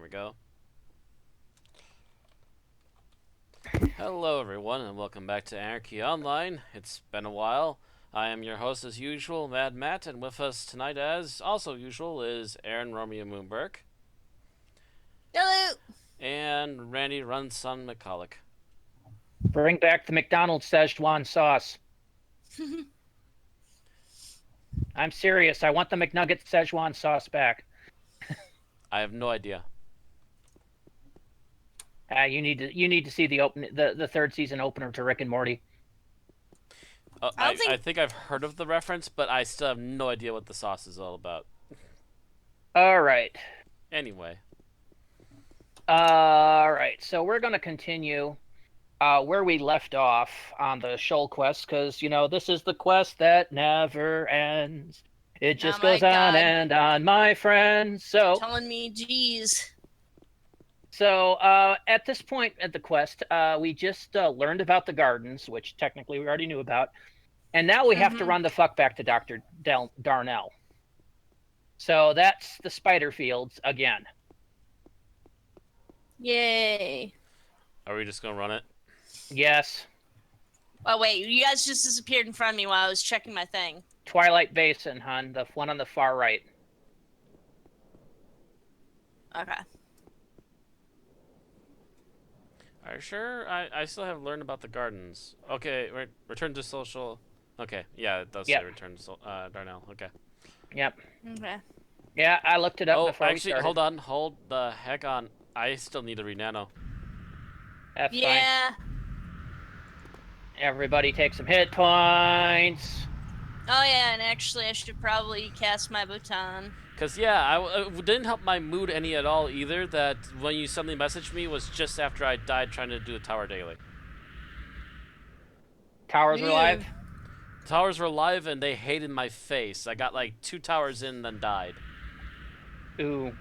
we go. Hello, everyone, and welcome back to Anarchy Online. It's been a while. I am your host, as usual, Mad Matt, and with us tonight, as also usual, is Aaron Romeo Moonberg Hello. and Randy Runson McCulloch. Bring back the McDonald's Szechuan sauce. I'm serious. I want the McNugget Szechuan sauce back. I have no idea. You need to see the third season opener to Rick and Morty. I think I've heard of the reference, but I still have no idea what the sauce is all about. All right. Anyway. All right. So we're gonna continue where we left off on the Scheol quest, because this is the quest that never ends. It just goes on and on, my friend. So telling me, geez. So at this point at the quest, we just learned about the gardens, which technically we already knew about, and now we have to run the fuck back to Dr. Darnell. So that's the spider fields again. Yay. Are we just gonna run it? Yes. Oh, wait, you guys just disappeared in front of me while I was checking my thing. Twilight Basin, hon, the one on the far right. Okay. Are you sure? I still haven't learned about the gardens. Okay, return to social. Okay, yeah, it does say return to Darnell. Okay. Yep. Okay. Yeah, I looked it up before we actually, started. hold the heck on. I still need to read nano. That's yeah. fine. Everybody take some hit points. Oh, yeah, and actually I should probably cast my baton. Because, yeah, it didn't help my mood any at all either that when you suddenly messaged me was just after I died trying to do the tower daily. Towers were live? Towers were live and they hated my face. I got like 2 towers in and then died. Ooh.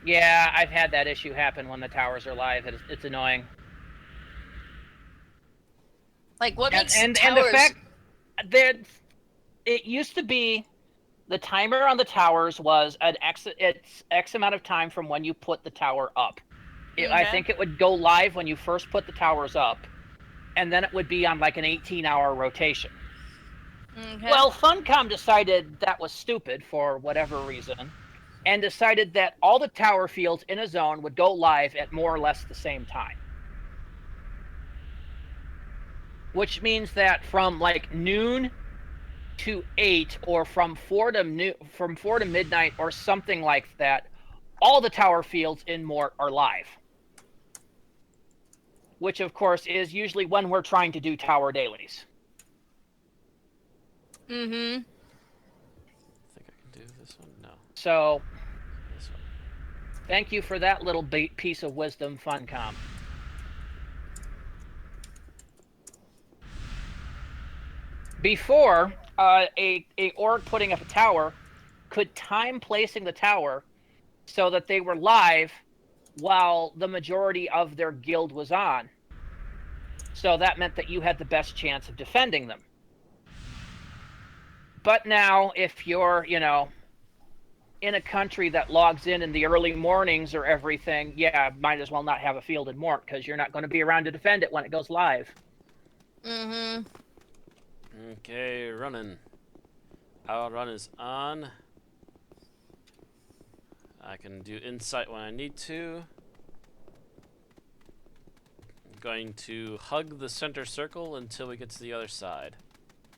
Yeah, I've had that issue happen when the towers are live. It's annoying. Like, what makes and towers... And the fact that it used to be the timer on the towers was it's X amount of time from when you put the tower up. I think it would go live when you first put the towers up, and then it would be on like an 18-hour rotation. Okay. Well, Funcom decided that was stupid for whatever reason, and decided that all the tower fields in a zone would go live at more or less the same time. Which means that from like noon to 8, or from 4 to midnight, or something like that, all the tower fields in Mort are live. Which, of course, is usually when we're trying to do tower dailies. I think I can do this one. No. So, this one. Thank you for that little piece of wisdom, Funcom. Before, a org putting up a tower could time placing the tower so that they were live while the majority of their guild was on. So that meant that you had the best chance of defending them. But now, if you're, in a country that logs in the early mornings or everything, yeah, might as well not have a field in Mort, because you're not going to be around to defend it when it goes live. Okay, running. Outrun is on. I can do insight when I need to. I'm going to hug the center circle until we get to the other side.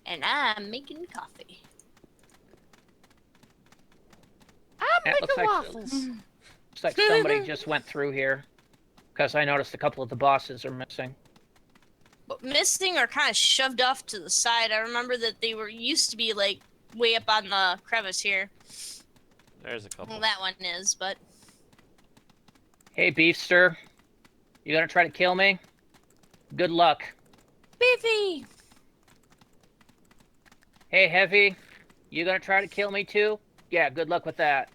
And I'm making coffee. I'm making waffles. Looks like somebody just went through here, because I noticed a couple of the bosses are missing. Missing or kind of shoved off to the side. I remember that they used to be like way up on the crevice here. There's a couple. Well, that one is, but... Hey, Beefster. You gonna try to kill me? Good luck. Beefy! Hey, Heavy. You gonna try to kill me too? Yeah, good luck with that.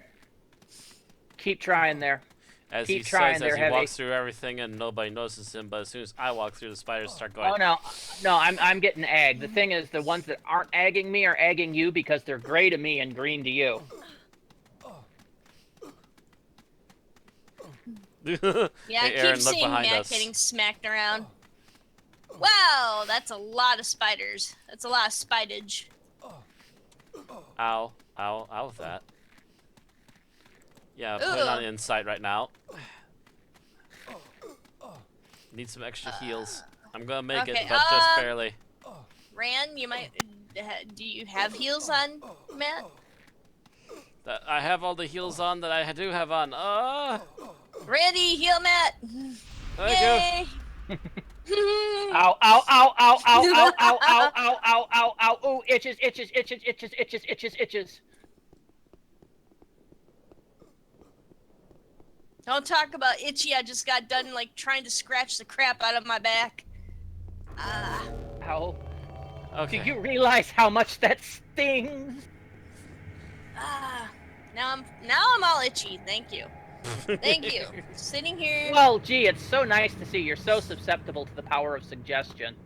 Keep trying there. As Keep he trying says, there, as he Heavy. walks through everything and nobody notices him, but as soon as I walk through, the spiders start going. Oh, no, I'm getting agged. The thing is, the ones that aren't agging me are agging you because they're gray to me and green to you. Yeah, I Hey, Aaron, keep look seeing behind Matt us. getting smacked around. Wow, that's a lot of spiders. That's a lot of spidage. Ow. Ow. Ow with that. Yeah, putting on Ugh. insight right now. Need some extra heals. I'm gonna make Okay, it, but just barely. Ran, you might. Do you have heels on, Matt? I have all the heals on that I do have on. Randy, heal Matt. Thank you. Yay! Ow, ow, ow, ow, ow, ow, ow, ow, ow, ow, ow, ow, ooh, itches, itches, itches, itches, itches, itches, itches. Don't talk about itchy. I just got done like trying to scratch the crap out of my back. Ah. Ow. Okay. Do you realize how much that stings? Ah. Now I'm all itchy. Thank you. Thank you. Sitting here. Well, gee, it's so nice to see you're so susceptible to the power of suggestion.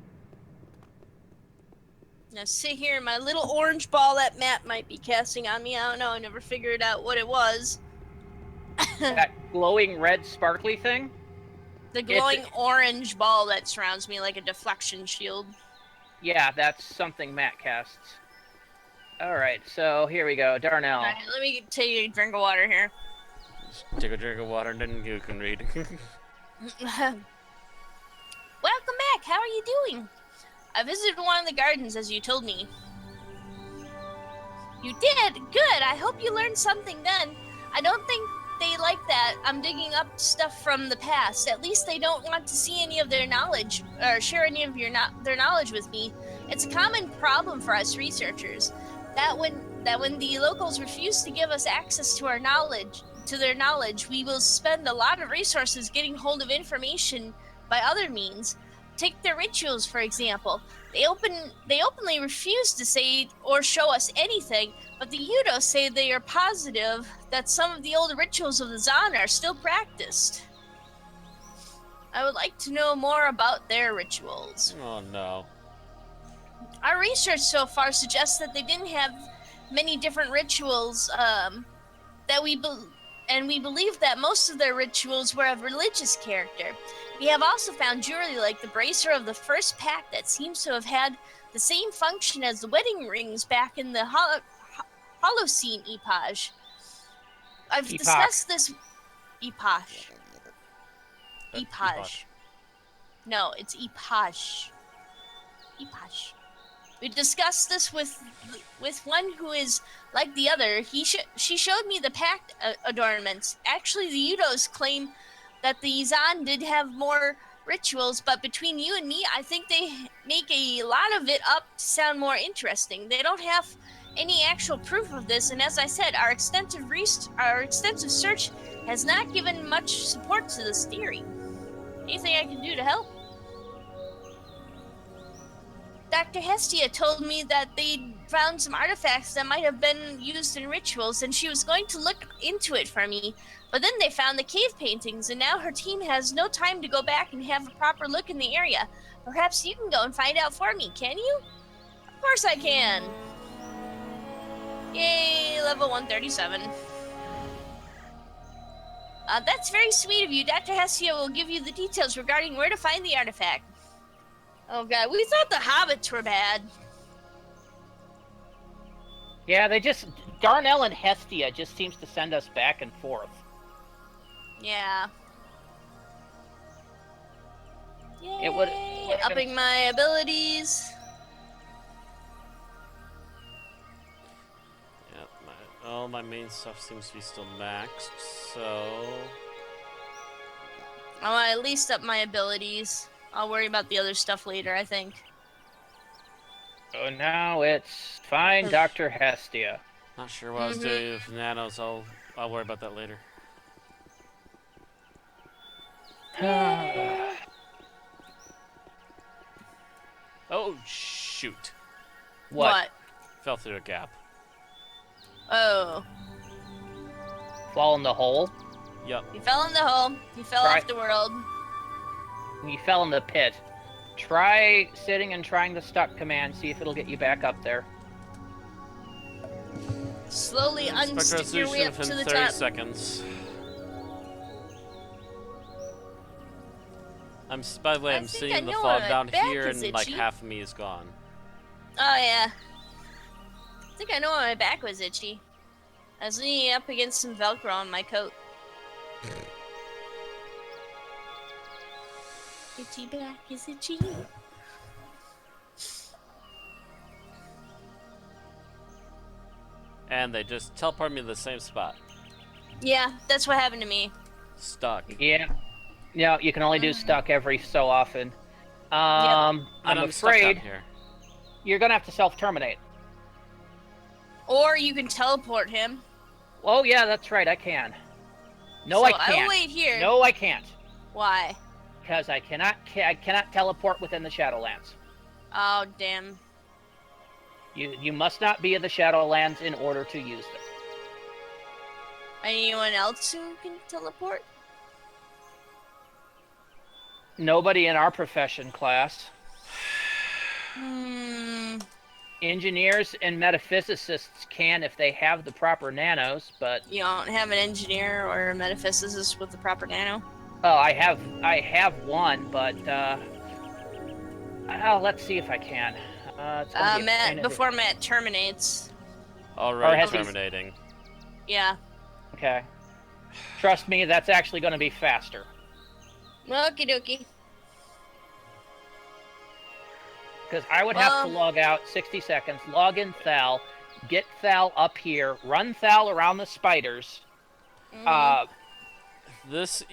Now sit here in my little orange ball that Matt might be casting on me. I don't know. I never figured out what it was. That glowing red sparkly thing? The glowing orange ball that surrounds me like a deflection shield. Yeah, that's something Matt casts. Alright, so here we go. Darnell. Alright, let me take a drink of water here. Take a drink of water and then you can read. Welcome back. How are you doing? I visited one of the gardens as you told me. You did? Good. I hope you learned something then. I don't think they like that. I'm digging up stuff from the past. At least they don't want to see any of their knowledge or share any of their knowledge with me. It's a common problem for us researchers that when the locals refuse to give us access to their knowledge, we will spend a lot of resources getting hold of information by other means. Take their rituals, for example. They openly refuse to say or show us anything, but the Udos say they are positive that some of the old rituals of the Zan are still practiced. I would like to know more about their rituals. Oh no. Our research so far suggests that they didn't have many different rituals, and we believe that most of their rituals were of religious character. We have also found jewelry like the bracer of the first pack that seems to have had the same function as the wedding rings back in the Holocene epoch. I've discussed this epoch. Epoch. No, it's epoch. Epoch. We discussed this with one who is like the other. She showed me the pact adornments. Actually, the Udos claim that the Zan did have more rituals, but between you and me, I think they make a lot of it up to sound more interesting. They don't have any actual proof of this, and as I said, our extensive search has not given much support to this theory. Anything I can do to help? Dr. Hestia told me that they'd found some artifacts that might have been used in rituals, and she was going to look into it for me. But then they found the cave paintings, and now her team has no time to go back and have a proper look in the area. Perhaps you can go and find out for me, can you? Of course I can. Yay, level 137. That's very sweet of you. Dr. Hestia will give you the details regarding where to find the artifact. Oh god, we thought the hobbits were bad. Yeah, Darnell and Hestia just seems to send us back and forth. Yeah. Yay, It would upping my abilities. Yep, all my main stuff seems to be still maxed, so... I want to at least up my abilities. I'll worry about the other stuff later, I think. So now it's find Dr. Hestia. Not sure what I was doing with nanos, I'll worry about that later. Oh, shoot. What? Fell through a gap. Oh. Fall in the hole? Yep. He fell in the hole. He fell off the world. You fell in the pit. Try sitting and trying the stuck command, see if it'll get you back up there. Slowly unstick your way up to the 30 top. seconds. By the way, I I'm think sitting I in the know fog my down back here, is and like itchy. half of me is gone. Oh yeah. I think I know why my back was itchy. I was leaning up against some Velcro on my coat. Itchy back is itchy. And they just teleported me to the same spot. Yeah, that's what happened to me. Stuck. Yeah. You can only do stuck every so often. Yep. And I'm I'm stuck down afraid here. you're gonna have to self-terminate. Or you can teleport him. Oh yeah, that's right. I can. No, So I I'll can't. wait here. No, I can't. Why? Because I cannot teleport within the Shadowlands. Oh damn. You must not be in the Shadowlands in order to use them. Anyone else who can teleport? Nobody in our profession class. Hmm. Engineers and metaphysicists can if they have the proper nanos, but You don't have an engineer or a metaphysicist with the proper nano? oh, I have one, but let's see if I can. It's gonna be a pain Matt, in the- before Matt terminates. Already has he- terminating. Yeah. Okay. Trust me, that's actually going to be faster. Okie dokie. Because I would have to log out 60 seconds, log in Thal, get Thal up here, run Thal around the spiders. This,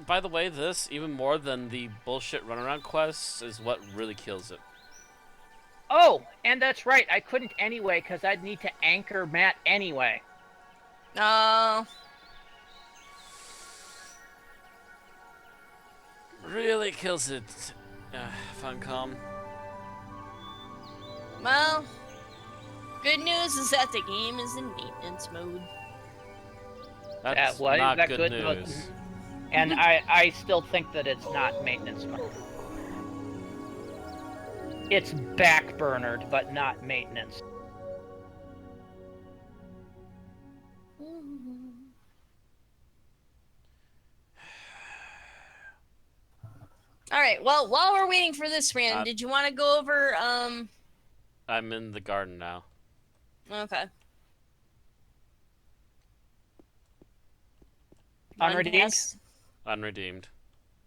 by the way, this even more than the bullshit runaround quests is what really kills it. Oh, and that's right, I couldn't anyway because I'd need to anchor Matt anyway. Oh. Really kills it, Funcom. Well, good news is that the game is in maintenance mode. That's What is not that good good news. And I still think that it's not maintenance mode. It's backburnered, but not maintenance. All right. Well, while we're waiting for this, Rand, did you want to go over? I'm in the garden now. Okay. Unredeemed? Unredeemed.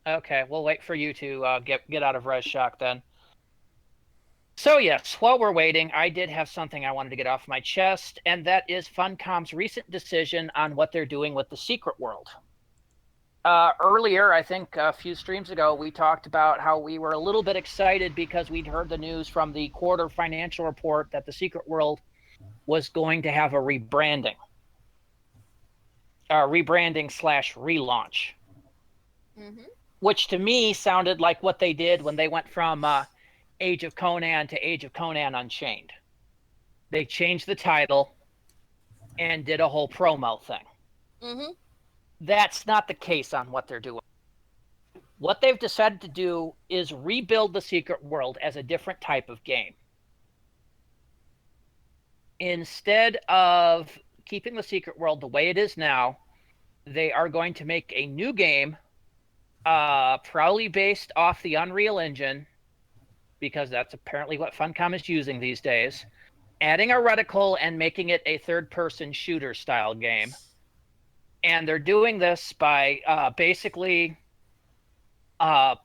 Okay, we'll wait for you to get out of res shock then. So yes, while we're waiting, I did have something I wanted to get off my chest, and that is Funcom's recent decision on what they're doing with the secret world. Earlier, I think a few streams ago, we talked about how we were a little bit excited because we'd heard the news from the quarter financial report that the secret world was going to have a rebranding. Rebranding/relaunch. Mm-hmm. Which to me sounded like what they did when they went from Age of Conan to Age of Conan Unchained. They changed the title and did a whole promo thing. Mm-hmm. That's not the case on what they're doing. What they've decided to do is rebuild the secret world as a different type of game. Instead of keeping the secret world the way it is now, they are going to make a new game, probably based off the Unreal Engine, because that's apparently what Funcom is using these days, adding a reticle and making it a third-person shooter-style game. And they're doing this by basically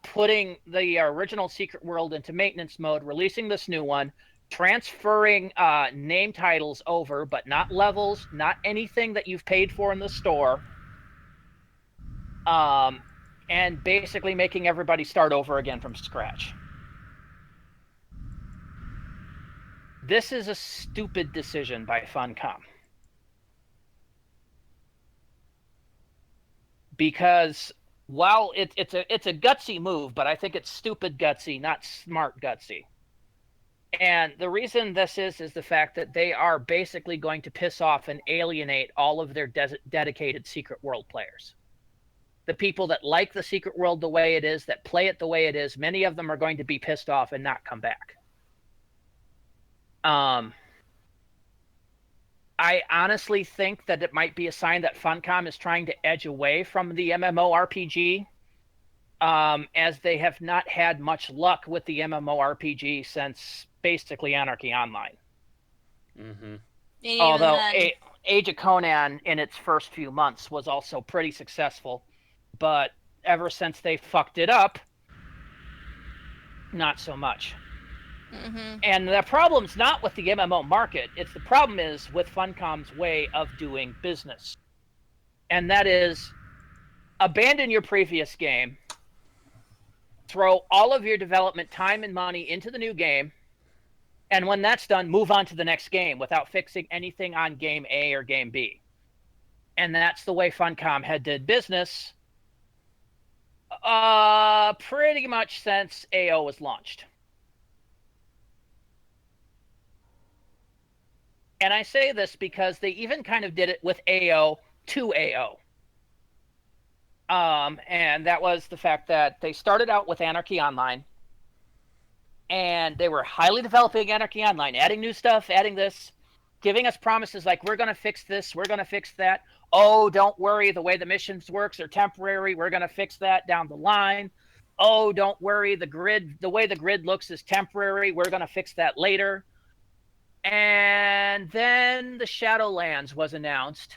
putting the original Secret World into maintenance mode, releasing this new one, transferring name titles over, but not levels, not anything that you've paid for in the store, and basically making everybody start over again from scratch. This is a stupid decision by Funcom. Because while it's a gutsy move, but I think it's stupid gutsy, not smart gutsy. And the reason this is the fact that they are basically going to piss off and alienate all of their dedicated Secret World players. The people that like the Secret World the way it is, that play it the way it is, many of them are going to be pissed off and not come back. I honestly think that it might be a sign that Funcom is trying to edge away from the MMORPG as they have not had much luck with the MMORPG since basically Anarchy Online. Mm-hmm. Even Although then, Age of Conan in its first few months was also pretty successful, but ever since they fucked it up, not so much. mm-hmm. And the problem's not with the MMO market. It's the problem is with Funcom's way of doing business. And that is abandon your previous game, throw all of your development time and money into the new game, and when that's done, move on to the next game without fixing anything on game A or game B. And that's the way Funcom had did business pretty much since AO was launched. And I say this because they even kind of did it with AO to AO. And that was the fact that they started out with Anarchy Online, and they were highly developing Anarchy Online, adding new stuff, adding this, giving us promises like, we're going to fix this, we're going to fix that. Oh, don't worry, the way the missions works are temporary. We're going to fix that down the line. Oh, don't worry, the way the grid looks is temporary. We're going to fix that later. And then the Shadowlands was announced,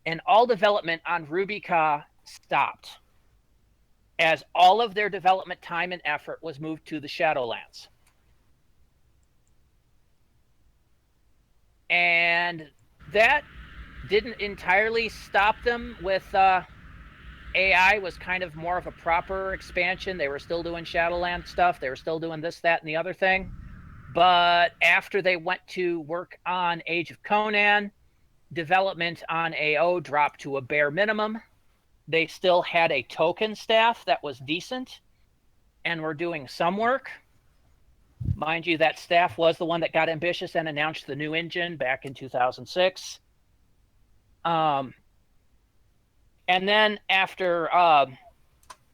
and all development on Ruby-Ka stopped, as all of their development time and effort was moved to the Shadowlands. And that didn't entirely stop them with AI was kind of more of a proper expansion. They were still doing Shadowland stuff. They were still doing this, that, and the other thing. But after they went to work on Age of Conan, development on AO dropped to a bare minimum. They still had a token staff that was decent and were doing some work. Mind you, that staff was the one that got ambitious and announced the new engine back in 2006. And then after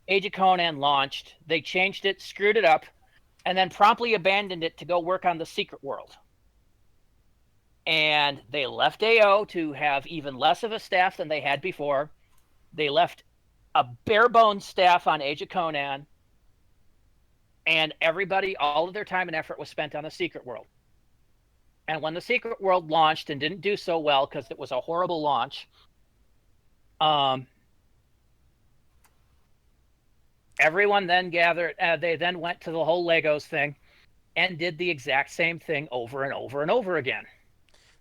Age of Conan launched, they changed it, screwed it up, and then promptly abandoned it to go work on the Secret World. And they left AO to have even less of a staff than they had before. They left a bare bones staff on Age of Conan, and everybody, all of their time and effort was spent on the Secret World. And when the Secret World launched and didn't do so well because it was a horrible launch, everyone then gathered. They then went to the whole Legos thing and did the exact same thing over and over and over again.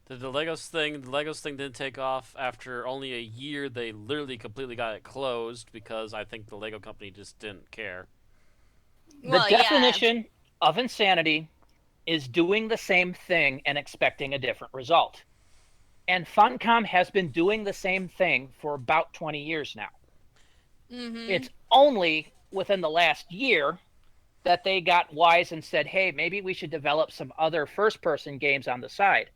The Legos thing didn't take off after only a year. They literally completely got it closed because I think the Lego company just didn't care. Well, The definition of insanity is doing the same thing and expecting a different result. And Funcom has been doing the same thing for about 20 years now. Mm-hmm. It's only within the last year that they got wise and said, hey, maybe we should develop some other first-person games on the side.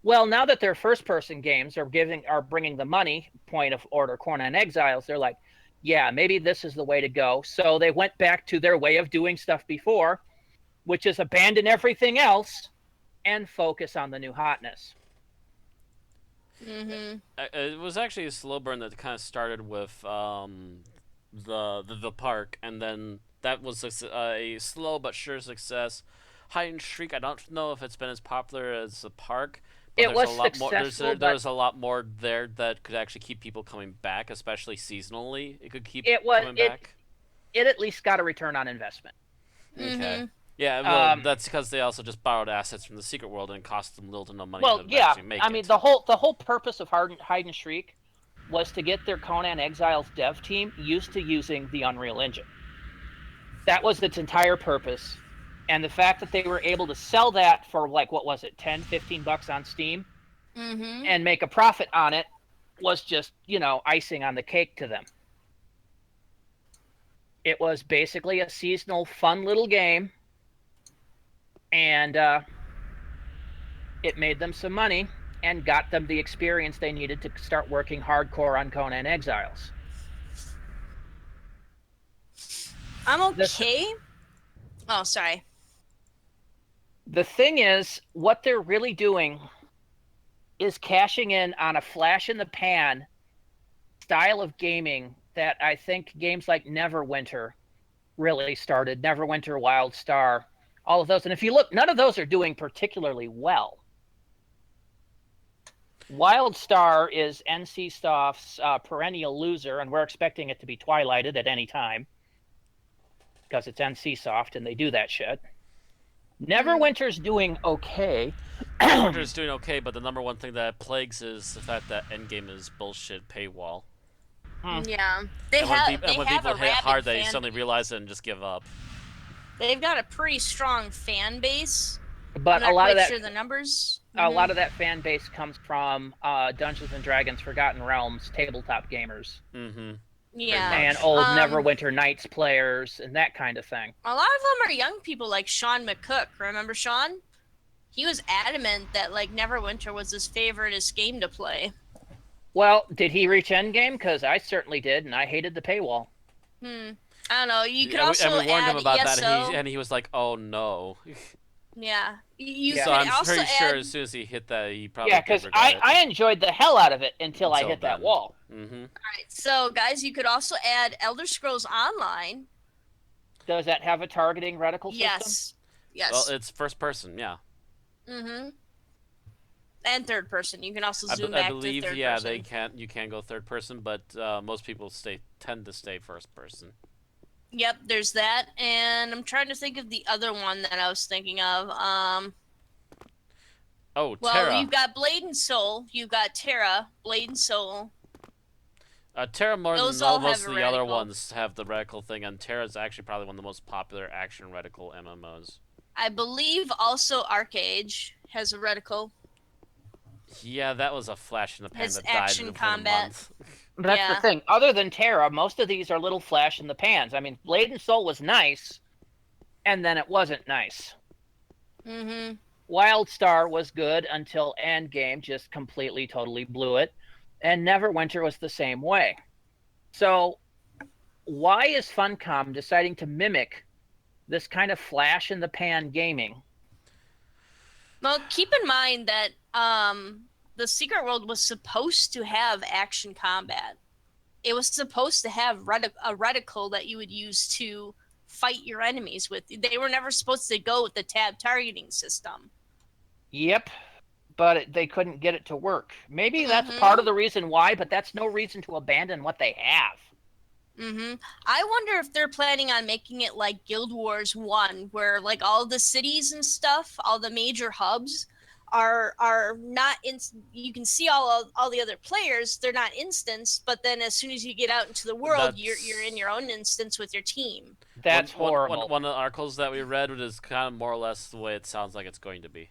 Well, now that their first-person games are bringing the money, point of order, Conan Exiles, they're like, yeah, maybe this is the way to go. So they went back to their way of doing stuff before, which is abandon everything else and focus on the new hotness. Mm-hmm. It was actually a slow burn that kind of started with the park, and then that was a slow but sure success. Hide and Shriek, I don't know if it's been as popular as the park. But It was a lot successful, more, there's a lot more there that could actually keep people coming back, especially seasonally. It could keep coming back. It at least got a return on investment. Okay. Mm-hmm. Yeah, well, that's because they also just borrowed assets from the Secret World and it cost them little to no money to actually make it. I mean, the whole purpose of Hide and Shriek was to get their Conan Exiles dev team used to using the Unreal Engine. That was its entire purpose. And the fact that they were able to sell that for, like, what was it, $10-15 on Steam, Mm-hmm. and make a profit on it was just, icing on the cake to them. It was basically a seasonal, fun little game, and it made them some money and got them the experience they needed to start working hardcore on Conan Exiles. I'm okay. Oh, sorry. The thing is, what they're really doing is cashing in on a flash in the pan style of gaming that I think games like Neverwinter really started. Neverwinter, WildStar, all of those. And if you look, none of those are doing particularly well. WildStar is NCSoft's perennial loser, and we're expecting it to be twilighted at any time because it's NCSoft and they do that shit. Neverwinter's doing okay. Neverwinter's doing okay, but the number one thing that plagues is the fact that Endgame is bullshit paywall. Yeah, And when people a hit hard, rabid they fan suddenly base. realize it and just give up. They've got a pretty strong fan base. But I'm not quite sure the numbers. A lot of that fan base comes from Dungeons and Dragons Forgotten Realms tabletop gamers. Mm-hmm. Yeah. And old Neverwinter Nights players and that kind of thing. A lot of them are young people like Sean McCook. Remember Sean? He was adamant that like Neverwinter was his favoriteest game to play. Well, did he reach endgame? Because I certainly did, and I hated the paywall. I don't know. You could also and we warned add him about ESO. that, and he was like, "Oh no." Yeah. So I'm pretty sure as soon as he hit that, he probably because I enjoyed the hell out of it until I hit that wall. Mm-hmm. All right, so guys, you could also add Elder Scrolls Online. Does that have a targeting reticle system? Yes. Well, it's first person, yeah. Mm-hmm. And third person. You can also zoom back to third person. They can. You can go third person, but most people tend to stay first person. Yep, there's that, and I'm trying to think of the other one that I was thinking of. Oh, well, Terra. you've got Blade and Soul. You've got Terra, Blade and Soul. Terra more than most of the other reticle. ones have the reticle thing, and Terra is actually probably one of the most popular action reticle MMOs. I believe also Arcade has a reticle. Yeah, that was a flash in the pan that died action combat. a month. That's the thing. Other than Terra, most of these are little flash in the pans. I mean, Blade and Soul was nice, and then it wasn't nice. Mm-hmm. WildStar was good until Endgame just completely, totally blew it. And Neverwinter was the same way. So why is Funcom deciding to mimic this kind of flash in the pan gaming? Well, keep in mind that the Secret World was supposed to have action combat. It was supposed to have a reticle that you would use to fight your enemies with. They were never supposed to go with the tab targeting system. Yep, but they couldn't get it to work. Maybe that's part of the reason why, but that's no reason to abandon what they have. I wonder if they're planning on making it like Guild Wars 1, where like all the cities and stuff, all the major hubs are not you can see all the other players, they're not instanced, but then as soon as you get out into the world, you're in your own instance with your team. That's horrible. One of the articles that we read is kind of more or less the way it sounds like it's going to be.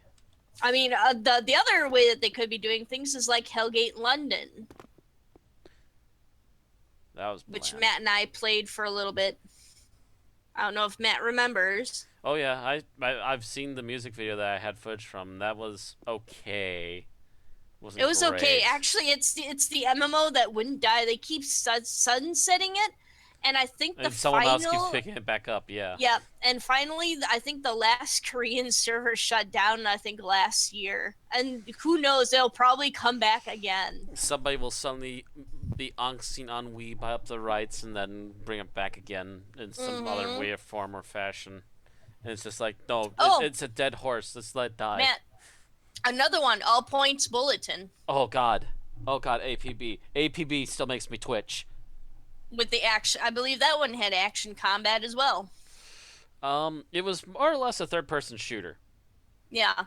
I mean, the other way that they could be doing things is like Hellgate London. That was which Matt and I played for a little bit. I don't know if Matt remembers. Oh yeah, I've seen the music video that I had footage from. That was okay. It was great. Okay. Actually, it's the MMO that wouldn't die. They keep sunsetting it, and I think someone else keeps picking it back up. Yeah. Yeah, and finally, I think the last Korean server shut down. I think last year, and who knows? They'll probably come back again. Somebody will suddenly be angsting ennui, buy up the rights, and then bring it back again in some other way, form, or fashion. And it's just like, no, it's a dead horse. Let's let it die. Matt, another one, All Points Bulletin. Oh God, APB. APB still makes me twitch. With the action, I believe that one had action combat as well. It was more or less a third-person shooter. Yeah.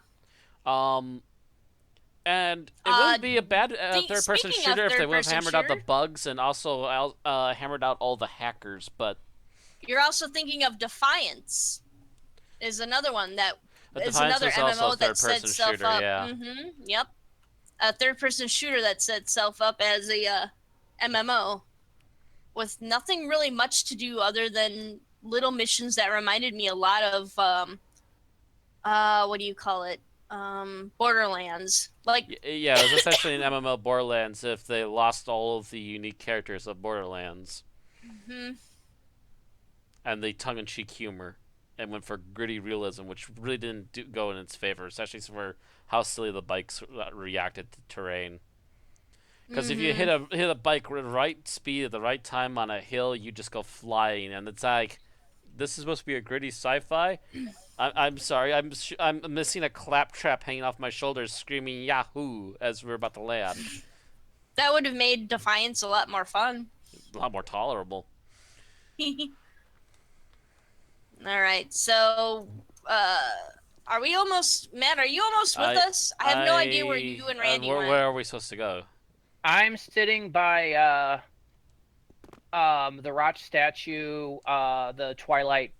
And it wouldn't be a bad third-person shooter if they would have hammered out the bugs and also hammered out all the hackers, but... You're also thinking of Defiance, is another one that is another MMO that set itself up. Yeah. Yep. A third-person shooter that set itself up as a MMO with nothing really much to do other than little missions that reminded me a lot of, what do you call it? Borderlands. Yeah, it was essentially an MMO Borderlands if they lost all of the unique characters of Borderlands. And the tongue-in-cheek humor, and went for gritty realism, which really didn't go in its favor, especially for how silly the bikes reacted to terrain. Because if you hit a bike with the right speed at the right time on a hill, you just go flying, and it's like, this is supposed to be a gritty sci-fi. I'm sorry, I'm missing a claptrap hanging off my shoulders, screaming Yahoo as we're about to land. That would have made Defiance a lot more fun. A lot more tolerable. All right, so are we almost, Matt? Are you almost with us? I have no idea where you and Randy went. Where are we supposed to go? I'm sitting by the rock statue, the Twilight.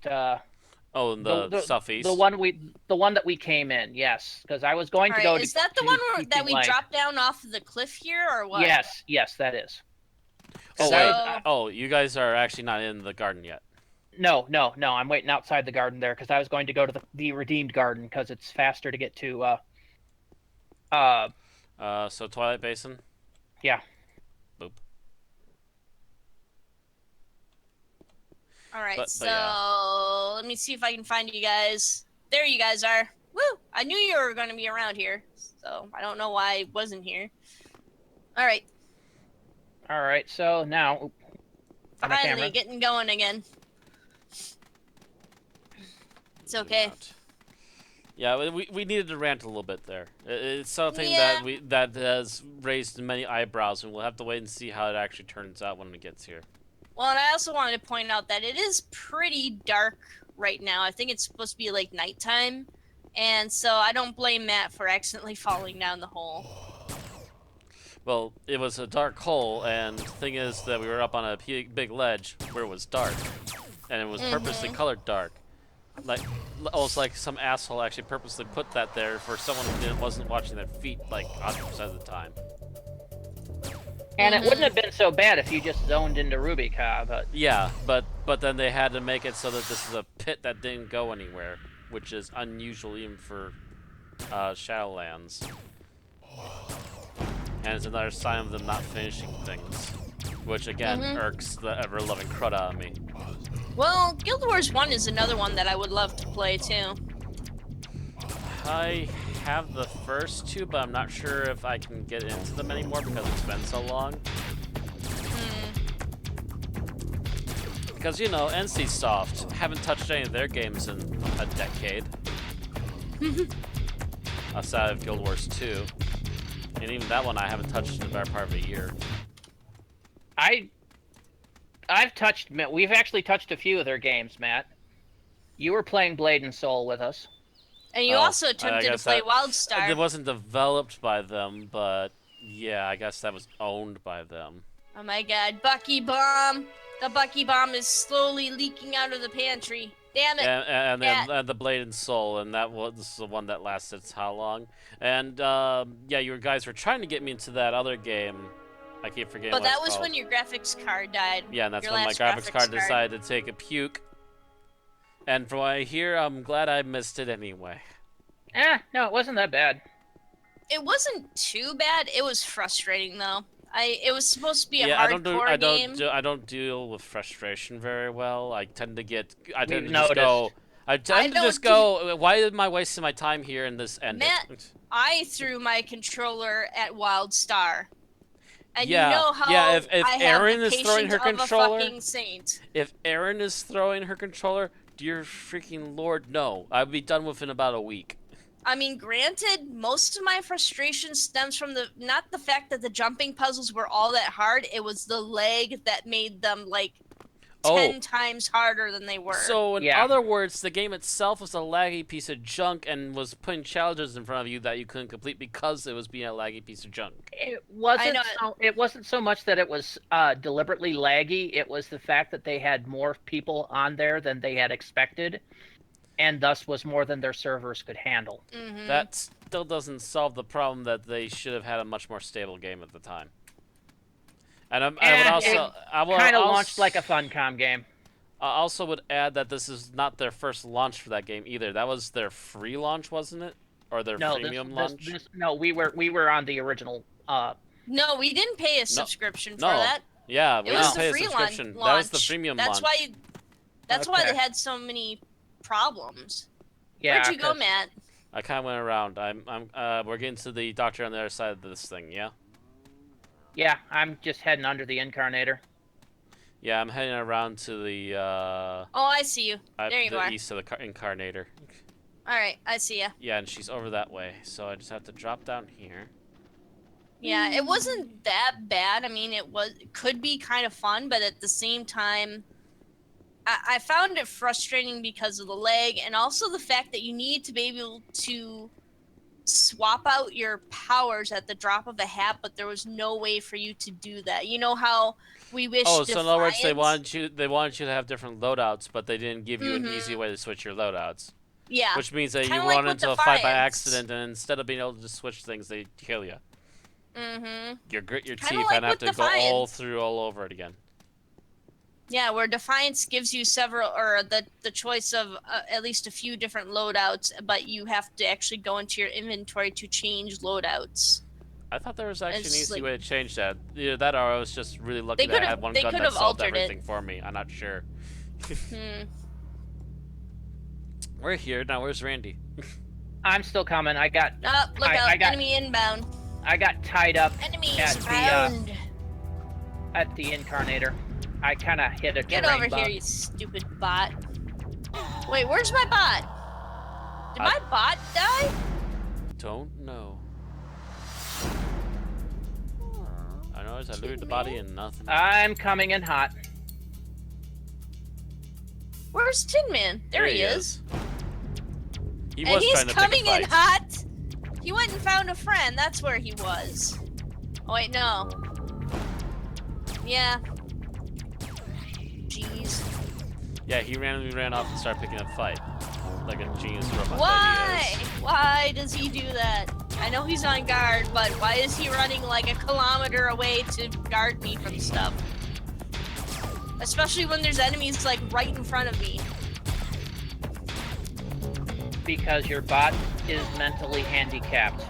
Oh, in the southeast. The one that we came in. Yes, because I was going to go. Is that the one that we dropped down off the cliff here, or what? Yes, that is. Oh wait. Oh, you guys are actually not in the garden yet. No. I'm waiting outside the garden there because I was going to go to the Redeemed Garden because it's faster to get to. So Twilight Basin. Yeah. Boop. All right, so let me see if I can find you guys. There you guys are. Woo! I knew you were going to be around here, so I don't know why I wasn't here. All right. All right, so now... Finally, getting going again. It's okay. Yeah, we needed to rant a little bit there. It's something that has raised many eyebrows, and we'll have to wait and see how it actually turns out when it gets here. Well, and I also wanted to point out that it is pretty dark right now. I think it's supposed to be like nighttime, and so I don't blame Matt for accidentally falling down the hole. Well, it was a dark hole, and the thing is that we were up on a big ledge where it was dark, and it was purposely colored dark. Like, almost like some asshole actually purposely put that there for someone who wasn't watching their feet like 100% of the time. And it wouldn't have been so bad if you just zoned into Rubica, but... Yeah, but then they had to make it so that this is a pit that didn't go anywhere, which is unusual even for Shadowlands. And it's another sign of them not finishing things, which again irks the ever-loving crud out of me. Well, Guild Wars 1 is another one that I would love to play too. I have the first two, but I'm not sure if I can get into them anymore because it's been so long. Because, you know, NCSoft haven't touched any of their games in a decade. Outside of Guild Wars 2. And even that one I haven't touched in the better part of a year. We've actually touched a few of their games, Matt. You were playing Blade and Soul with us. And you also attempted to play WildStar. It wasn't developed by them, but yeah, I guess that was owned by them. Oh my god, Bucky Bomb! The Bucky Bomb is slowly leaking out of the pantry. Damn it! And then the Blade and Soul, and that was the one that lasted how long? And yeah, you guys were trying to get me into that other game. I keep forgetting. But that was when your graphics card died. Yeah, and that's when my graphics card decided to take a puke. And from what I hear, I'm glad I missed it anyway. No, it wasn't that bad. It wasn't too bad. It was frustrating though. It was supposed to be a hardcore game. I don't deal with frustration very well. I tend to just go. Why am I wasting my time here and this ended? Matt, I threw my controller at WildStar. And yeah, you know how yeah. If Erin is throwing her controller, if Erin is throwing her controller, dear freaking Lord, no! I'd be done within about a week. I mean, granted, most of my frustration stems from not the fact that the jumping puzzles were all that hard. It was the lag that made them like 10 times harder than they were. So, in other words, the game itself was a laggy piece of junk and was putting challenges in front of you that you couldn't complete because it was being a laggy piece of junk. It wasn't so much that it was deliberately laggy. It was the fact that they had more people on there than they had expected, and thus was more than their servers could handle. That still doesn't solve the problem that they should have had a much more stable game at the time. And I would kind of launched like a Funcom game. I also would add that this is not their first launch for that game either. That was their free launch, wasn't it? Or their premium launch? No, we were on the original. No, we didn't pay a subscription for that. Yeah, we didn't pay a subscription. That was the premium launch. That's why they had so many problems. Yeah, where'd you go, Matt? I kind of went around. We're getting to the doctor on the other side of this thing. Yeah. Yeah, I'm just heading under the Incarnator. Yeah, I'm heading around to the Oh, I see you. There you the are. east of the Incarnator. All right, I see ya. Yeah, and she's over that way, so I just have to drop down here. Yeah, it wasn't that bad. I mean, it could be kind of fun, but at the same time, I found it frustrating because of the lag and also the fact that you need to be able to swap out your powers at the drop of a hat, but there was no way for you to do that. You know how we wish Oh, so in other words, Defiance. they wanted you to have different loadouts, but they didn't give you an easy Mm-hmm. way to switch your loadouts. Yeah, Which means that kind you of like run with into a fight by Defiance. accident, and instead of being able to just switch things, they kill you. Mm-hmm. You grit your Kind of teeth like and have with to go Defiance. all over it again. Yeah, where Defiance gives you several, or the choice of at least a few different loadouts, but you have to actually go into your inventory to change loadouts. I thought there was actually an It's easy like way to change that. Either that, or I was just really lucky that I had one they gun could that have solved altered it. everything for me. I'm not sure. Hmm. We're here now. Where's Randy? I'm still coming. I got Oh, look out! I got Enemy inbound. I got tied up Enemies at around. the Incarnator. I kind of hit a Get terrain over bug. here, you stupid bot. Wait, where's my bot? Did my bot die? Don't know. I know I looted the body and nothing. I'm coming in hot. Where's Tin Man? There he is. He And was he's trying to coming pick a in fight. hot. He went and found a friend. That's where he was. Oh wait, no. Yeah. Jeez. Yeah, he randomly ran off and started picking up a fight. Like a genius robot Why? that he is. Why does he do that? I know he's on guard, but why is he running like a kilometer away to guard me from stuff? Especially when there's enemies like right in front of me. Because your bot is mentally handicapped.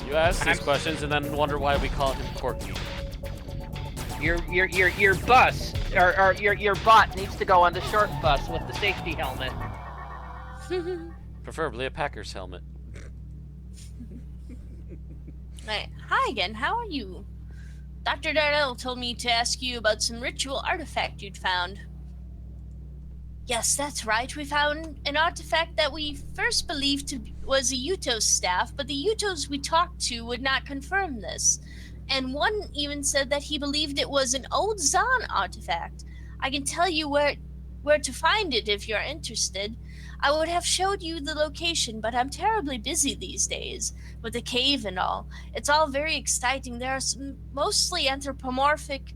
You ask these questions and then wonder why we call him Corky. Your bus or your bot needs to go on the short bus with the safety helmet. Preferably a Packers helmet. Right. Hi again, how are you? Dr. Darnell told me to ask you about some ritual artifact you'd found. Yes, that's right. We found an artifact that we first believed was a Utos staff, but the Utos we talked to would not confirm this. And one even said that he believed it was an old Zahn artifact. I can tell you where to find it if you're interested. I would have showed you the location, but I'm terribly busy these days, with the cave and all. It's all very exciting. There are some mostly anthropomorphic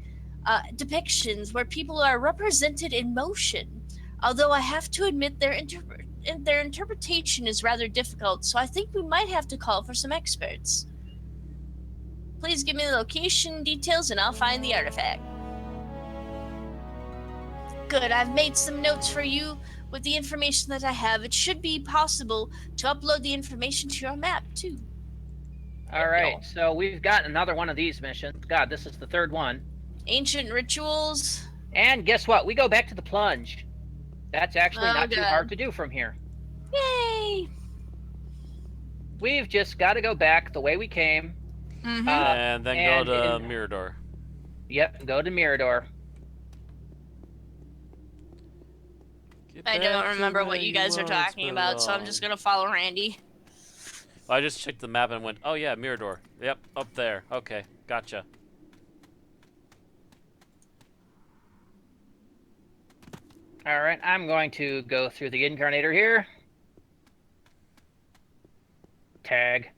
depictions where people are represented in motion. Although I have to admit their interpretation is rather difficult, so I think we might have to call for some experts. Please give me the location details and I'll find the artifact. Good, I've made some notes for you with the information that I have. It should be possible to upload the information to your map, too. All right, so we've got another one of these missions. God, this is the third one. Ancient rituals. And guess what? We go back to the plunge. That's actually not too God. hard to do from here. Yay! We've just got to go back the way we came. Mm-hmm. And then go to Mirador. Yep, go to Mirador. I don't remember what you guys are talking about, so I'm just gonna follow Randy. I just checked the map and went, oh yeah, Mirador. Yep, up there. Okay, gotcha. All right, I'm going to go through the Incarnator here. Tag.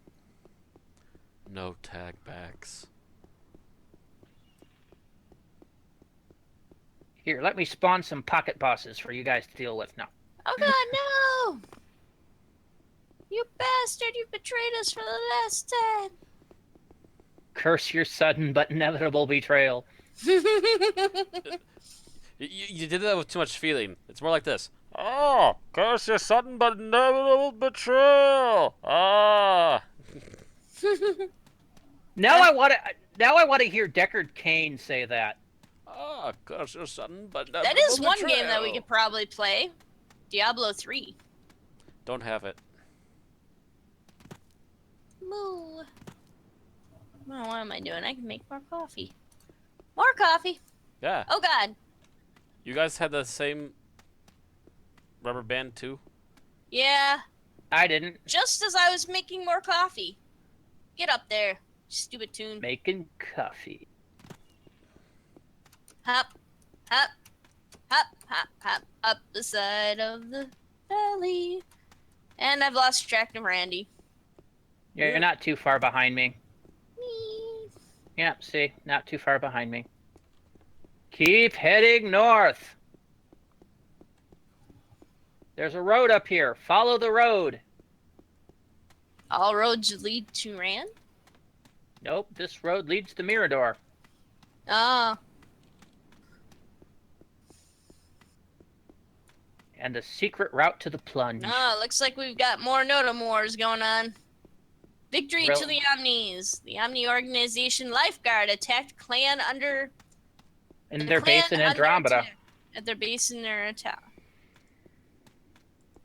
No tag backs. Here, let me spawn some pocket bosses for you guys to deal with. No. Oh god, no! You bastard, you betrayed us for the last time! Curse your sudden but inevitable betrayal. You did that with too much feeling. It's more like this. Oh, curse your sudden but inevitable betrayal. Ah. Now I want to hear Deckard Cain say that. Ah, curse your sudden but That is one game that we could probably play. Diablo 3. Don't have it. Moo. Oh, what am I doing? I can make more coffee. More coffee. Yeah. Oh God. You guys had the same rubber band too? Yeah. I didn't. Just as I was making more coffee. Get up there, stupid tune. Making coffee. Hop, hop, hop, hop, hop, up the side of the valley. And I've lost track of Randy. You're not too far behind me. Whee! Yeah, see, not too far behind me. Keep heading north. There's a road up here. Follow the road. All roads lead to Rand? Nope, this road leads to Mirador. Oh. And the secret route to the plunge. Oh, looks like we've got more Notum Wars going on. Victory Real- to the Omnis. The Omni Organization Lifeguard attacked clan under... In the their clan base in under Andromeda. attack. At their base in their attack.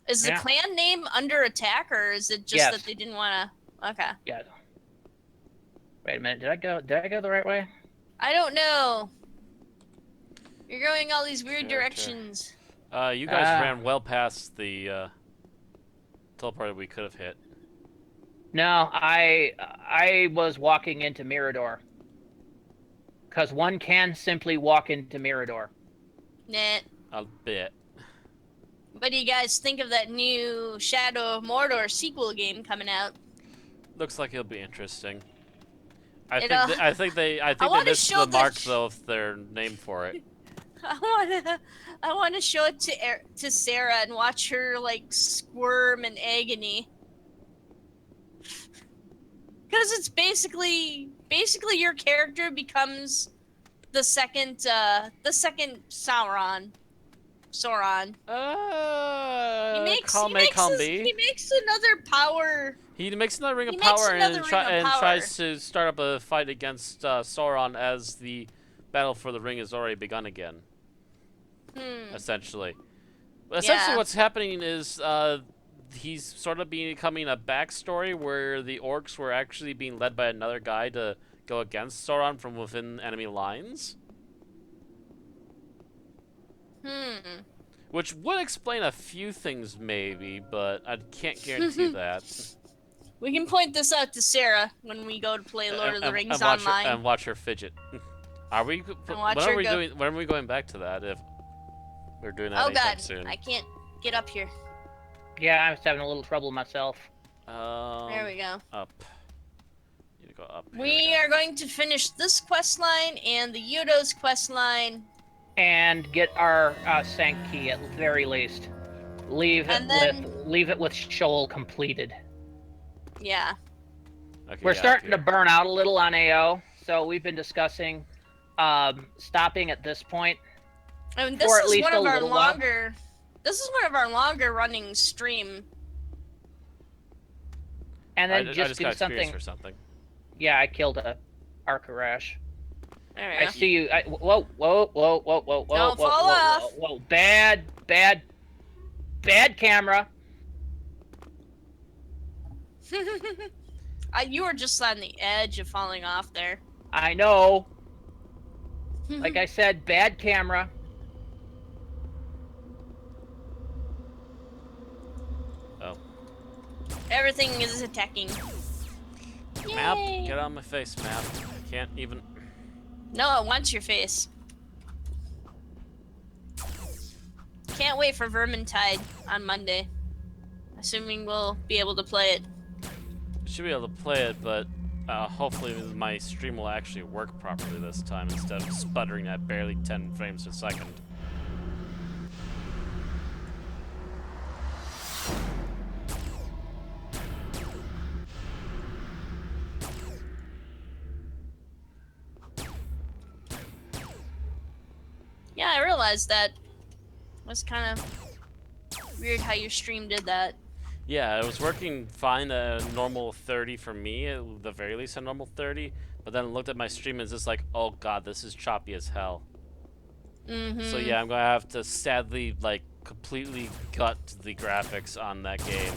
Is the Yeah. clan name under attack, or is it just Yes. that they didn't want to... Okay. Yeah. Wait a minute, did I go the right way? I don't know. You're going all these weird Sure. directions. You guys ran well past the teleporter we could have hit. No, I was walking into Mirador. Because one can simply walk into Mirador. Nah. A bit. What do you guys think of that new Shadow of Mordor sequel game coming out? Looks like it'll be interesting. I I think they wanna missed show the mark the though of their name for it. I wanna show it to Sarah and watch her like squirm in agony. Because it's basically your character becomes the second Sauron. He makes another power. He makes another ring of He makes power another and, ring of power. tries to start up a fight against Sauron as the battle for the ring has already begun again. Essentially. Essentially Yeah. what's happening is he's sort of becoming a backstory where the orcs were actually being led by another guy to go against Sauron from within enemy lines. Which would explain a few things maybe, but I can't guarantee that. We can point this out to Sarah when we go to play Lord of the Rings online. And watch her fidget. Are we? When watch are her we go. doing? When are we going back to that? If we're doing that Oh anytime God, soon. I can't get up here. Yeah, I was having a little trouble myself. There we go. Up. Need to go up. Here We are going to finish this quest line and the Yudo's quest line. And get our Sank key at the very least. Leave it with Scheol completed. Yeah. Okay, We're yeah, starting to up burn out a little on AO, so we've been discussing stopping at this point. I mean, this For at is least one a of our little while. longer. This is one of our longer running stream. And here. then I just just do got something. for something. Yeah, I killed a Arcarash. There we I go. see you. Whoa. Don't fall off. Whoa. Bad camera. You were just on the edge of falling off there. I know. Like I said, bad camera. Oh. Everything is attacking. Map, Yay. get out of my face, map. I can't even. No, it wants your face. Can't wait for Vermintide on Monday. Assuming we'll be able to play it. Should be able to play it, but hopefully my stream will actually work properly this time instead of sputtering at barely 10 frames per second. Yeah, I realized that. It was kind of weird how your stream did that. Yeah, it was working fine at a normal 30 for me, at the very least a normal 30, but then I looked at my stream and it's just like, oh god, this is choppy as hell. So yeah, I'm gonna have to sadly, like, completely gut the graphics on that game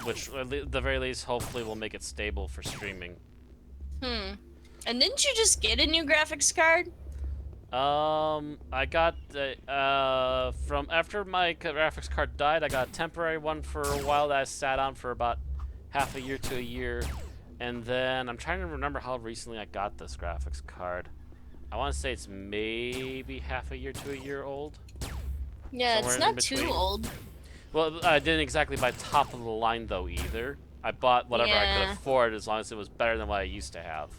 which at the very least, hopefully, will make it stable for streaming. And didn't you just get a new graphics card? I got from after my graphics card died, I got a temporary one for a while that I sat on for about half a year to a year, and then I'm trying to remember how recently I got this graphics card. I want to say it's maybe half a year to a year old. Yeah, Somewhere it's in not between. too old. Well, I didn't exactly buy top of the line though either. I bought whatever I could Yeah. afford as long as it was better than what I used to have.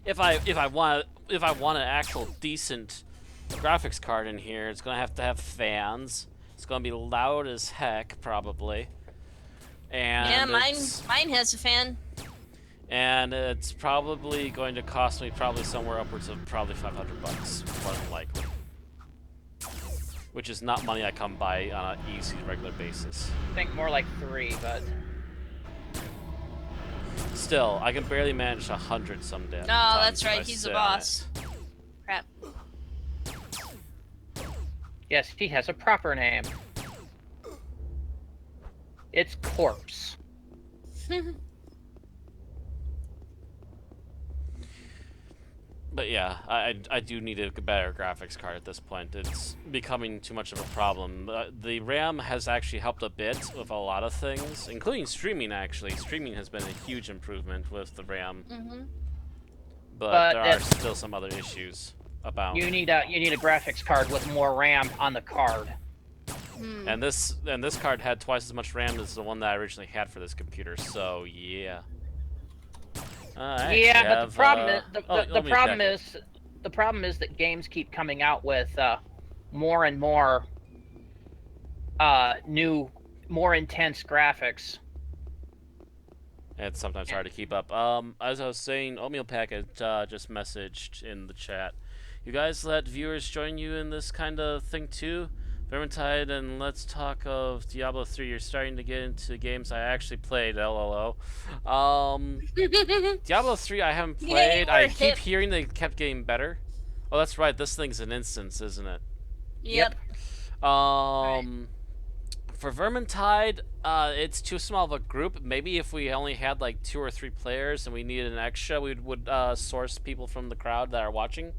If I want an actual decent graphics card in here, it's gonna have to have fans. It's gonna be loud as heck probably. And Yeah, mine has a fan. and it's probably going to cost me probably somewhere upwards of probably $500, more than likely. Which is not money I come by on an easy, regular basis. I think more like 3, but Still, I can barely manage 100 some damn Oh, times that's if I right. He's the sit on boss. Crap. yes, he has a proper name. It's Corpse. But yeah, I do need a better graphics card at this point. It's becoming too much of a problem. The RAM has actually helped a bit with a lot of things, including streaming actually. Streaming has been a huge improvement with the RAM. But there are still some other issues about. You need a graphics card with more RAM on the card. And this card had twice as much RAM as the one that I originally had for this computer, so yeah. Yeah, but the problem is the check problem is that games keep coming out with more and more new, more intense graphics. It's sometimes hard to keep up. As I was saying, Oatmeal Packet just messaged in the chat. You guys let viewers join you in this kind of thing too? Vermintide and let's talk of Diablo 3. You're starting to get into games I actually played, LOL. Diablo 3 I haven't played. I keep hearing they kept getting better. Oh, that's right. This thing's an instance, isn't it? Yep. For Vermintide, it's too small of a group. Maybe if we only had like 2 or 3 players and we needed an extra, we would source people from the crowd that are watching.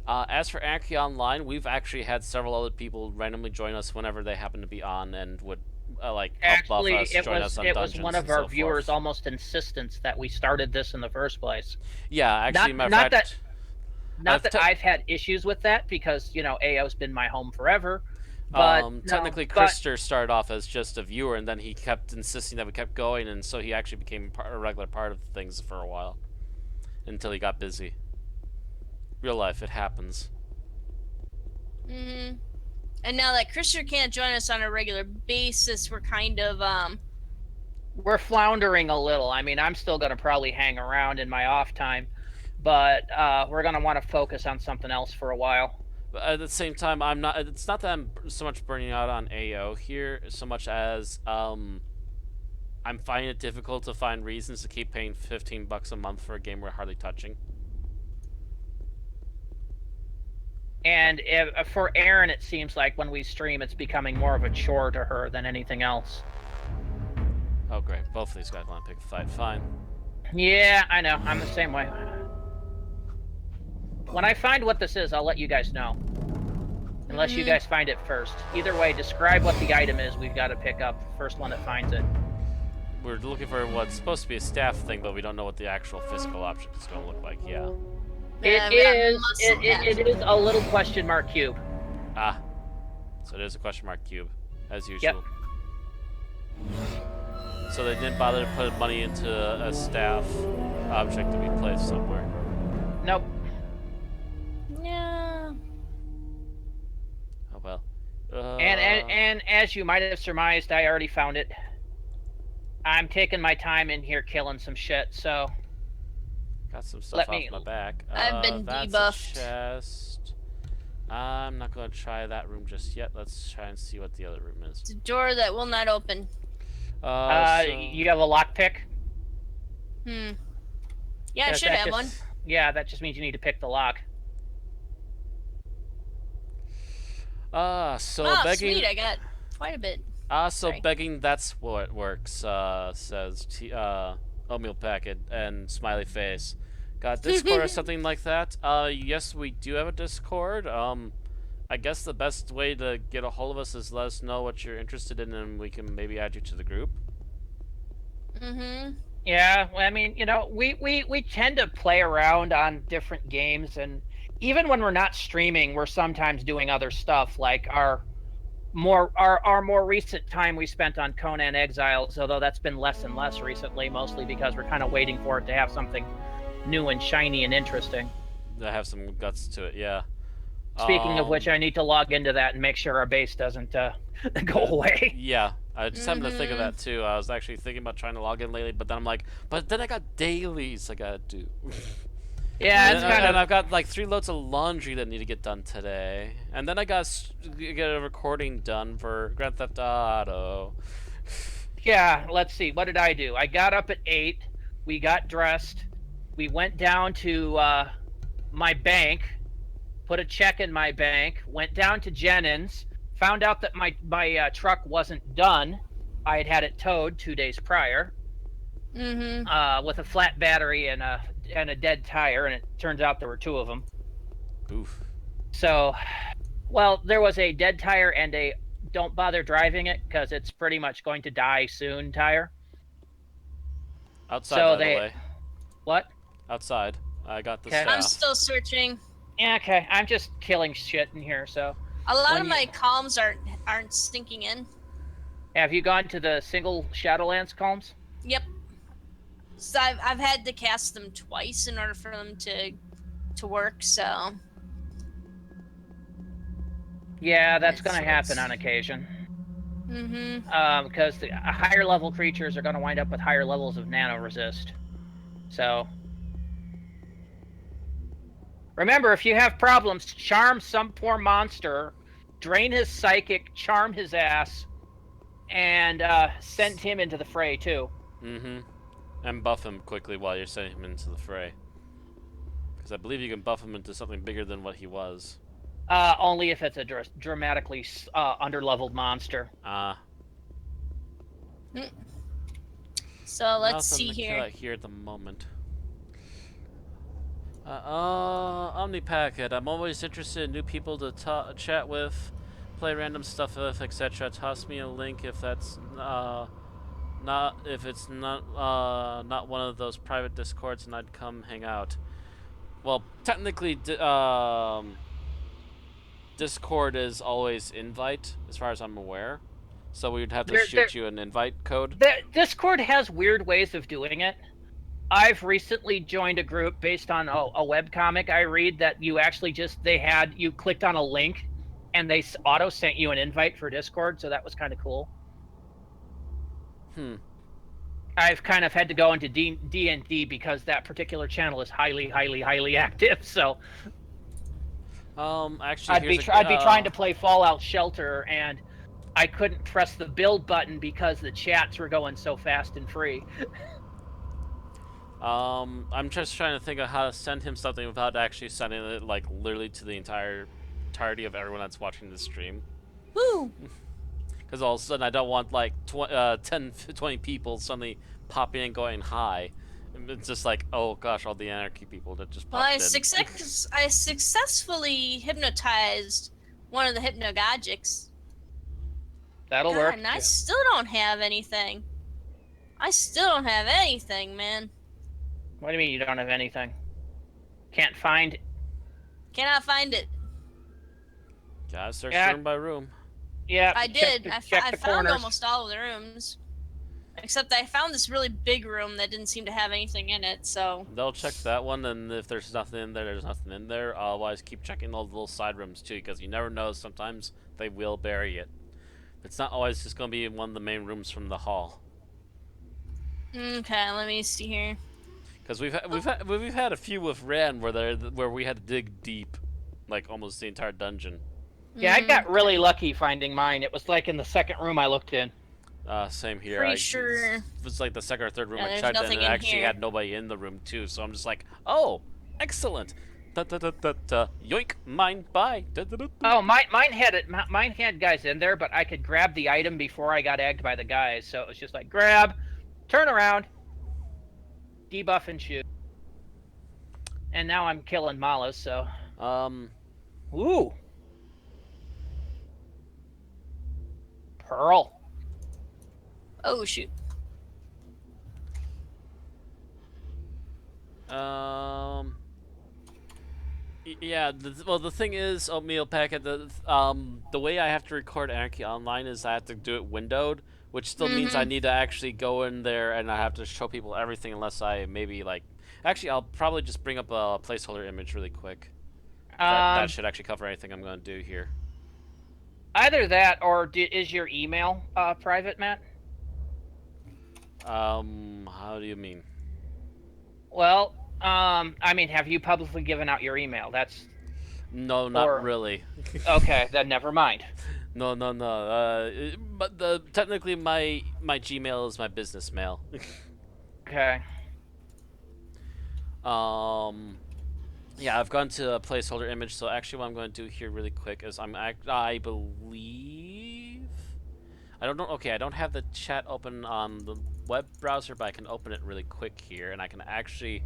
As for Anarchy Online, we've actually had several other people randomly join us whenever they happen to be on and would help buff us, join us on dungeons. It was one of our viewers' almost insistence that we started this in the first place. Yeah, actually, not that I've had issues with that because AO's been my home forever. But technically, Krister started off as just a viewer, and then he kept insisting that we kept going, and so he actually became a regular part of things for a while until he got busy. Real life, it happens. And now that Krister can't join us on a regular basis, we're kind of we're floundering a little. I mean, I'm still gonna probably hang around in my off time, but we're gonna want to focus on something else for a while. But at the same time, I'm not. It's not that I'm so much burning out on AO here, so much as I'm finding it difficult to find reasons to keep paying $15 a month for a game we're hardly touching. And for Erin, it seems like when we stream, it's becoming more of a chore to her than anything else. Oh, great. Both of these guys want to pick a fight. Fine. Yeah, I know. I'm the same way. When I find what this is, I'll let you guys know. Unless you guys find it first. Either way, describe what the item is we've got to pick up. First one that finds it. We're looking for what's supposed to be a staff thing, but we don't know what the actual physical object is going to look like. Yeah. It is a little question mark cube. Ah. So it is a question mark cube, as usual. Yep. So they didn't bother to put money into a staff object to be placed somewhere. Nope. Yeah. Oh well. And as you might have surmised, I already found it. I'm taking my time in here killing some shit, so... Got some stuff off my back. I've been that's debuffed. A chest. I'm not going to try that room just yet. Let's try and see what the other room is. It's a door that will not open. You have a lockpick? Yeah, I should have one. Yeah, that just means you need to pick the lock. So begging... sweet, I got quite a bit. So Sorry. begging, that's what works, says oatmeal packet and smiley face. Got Discord or something like that? Yes, we do have a Discord. I guess the best way to get a hold of us is let us know what you're interested in and we can maybe add you to the group. Mm-hmm. Yeah, well, I mean, we tend to play around on different games, and even when we're not streaming, we're sometimes doing other stuff, like our more recent time we spent on Conan Exiles, although that's been less and less recently, mostly because we're kind of waiting for it to have something new and shiny and interesting. I have some guts to it, yeah. Speaking of which, I need to log into that and make sure our base doesn't go away. Yeah, I just happened to think of Mm-hmm. that too. I was actually thinking about trying to log in lately, but then I'm like, but then I got dailies I gotta do. Yeah, it's kind And of I've got like 3 loads of laundry that need to get done today. And then I got get a recording done for Grand Theft Auto. yeah. Let's see, what did I do? I got up at 8. We got dressed. We went down to my bank, put a check in my bank. Went down to Jennings, found out that my truck wasn't done. I had had it towed 2 days prior. Mm-hmm. With a flat battery and a dead tire, and it turns out there were 2 of them. Oof. So, well, there was a dead tire and a don't bother driving it because it's pretty much going to die soon tire. Outside, So by the they way. what? Outside. I got the Okay. I'm staff. still searching. Yeah, okay. I'm just killing shit in here. So, A lot When of you- my columns aren't sinking in. have you gone to the single Shadowlands columns? Yep. So I've had to cast them twice in order for them to work. So Yeah, that's That's going to happen what's- on occasion. mm-hmm. Because the higher level creatures are going to wind up with higher levels of nano resist. So remember, if you have problems, charm some poor monster, drain his psychic, charm his ass, and send him into the fray too. Mm-hmm. And buff him quickly while you're sending him into the fray. Because I believe you can buff him into something bigger than what he was. Only if it's a dramatically underleveled monster. So let's Nothing see to kill here. out here at the moment. Omnipacket. I'm always interested in new people to chat with, play random stuff with, etc. Toss me a link if that's not not one of those private discords, and I'd come hang out. Well, technically, Discord is always invite, as far as I'm aware. So we would have to shoot you an invite code. Discord has weird ways of doing it. I've recently joined a group based on a webcomic I read that you actually you clicked on a link and they auto sent you an invite for Discord, so that was kind of cool. I've kind of had to go into D&D because that particular channel is highly, highly, highly active, so Actually, I'd be trying to play Fallout Shelter and I couldn't press the build button because the chats were going so fast and free. I'm just trying to think of how to send him something without actually sending it, like, literally to the entirety of everyone that's watching the stream. Woo! Because all of a sudden I don't want, like, 10, 20 people suddenly popping and going hi. It's just like, oh gosh, all the Anarchy people that just Well, popped I in. successfully hypnotized one of the hypnagogics. That'll God, work. and I still don't have anything. I still don't have anything, man. What do you mean you don't have anything? Can't find? Cannot find it. Gotta search Yeah. room by room. Yeah, I did. I check the found corners. almost all of the rooms. Except I found this really big room that didn't seem to have anything in it, so... They'll check that one, and if there's nothing in there, there's nothing in there. Otherwise, keep checking all the little side rooms, too, because you never know. Sometimes they will bury it. It's not always just going to be in one of the main rooms from the hall. Okay, let me see here. Because we've had a few with Ran where we had to dig deep, like almost the entire dungeon. Yeah, I got really lucky finding mine. It was like in the second room I looked in. Same here. Pretty sure. It was like the second or third room Yeah, I there's checked, and nothing it in actually here. had nobody in the room too. So I'm just like, oh, excellent. Yoink, mine, bye. Oh, mine had guys in there, but I could grab the item before I got egged by the guys. So it was just like grab, turn around, debuff and shoot. And now I'm killing Malas. So ooh, Pearl. Oh shoot. Yeah. Well, the thing is, oatmeal packet. The way I have to record Anarchy Online is I have to do it windowed, which still means I need to actually go in there and I have to show people everything unless I maybe like. Actually, I'll probably just bring up a placeholder image really quick. That should actually cover anything I'm going to do here. Either that, or is your email private, Matt? How do you mean? Well, I mean, have you publicly given out your email? That's no, not really. Okay, then never mind. No. But technically my Gmail is my business mail. Okay. Yeah, I've gone to a placeholder image. So actually, what I'm going to do here really quick is I believe I don't know. Okay, I don't have the chat open on the web browser, but I can open it really quick here, and I can actually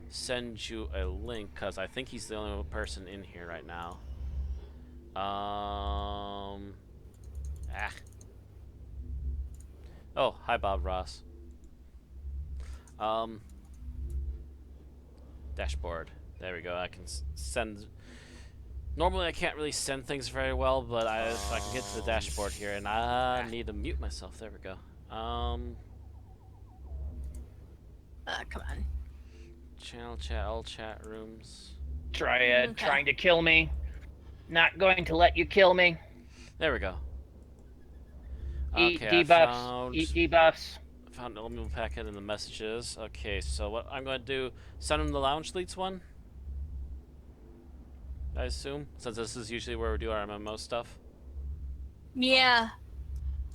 send you a link because I think he's the only person in here right now. Oh, hi Bob Ross. Dashboard. There we go. I can send. Normally I can't really send things very well, but if I can get to the dashboard here, and I need to mute myself. There we go. Come on. Channel chat, all chat rooms. Triad trying to kill me. Not going to let you kill me. There we go. Eat Okay, debuffs. Eat debuffs. Found an oatmeal packet in the messages. Okay, so what I'm going to do, send him the lounge leads one. I assume, since this is usually where we do our MMO stuff. Yeah.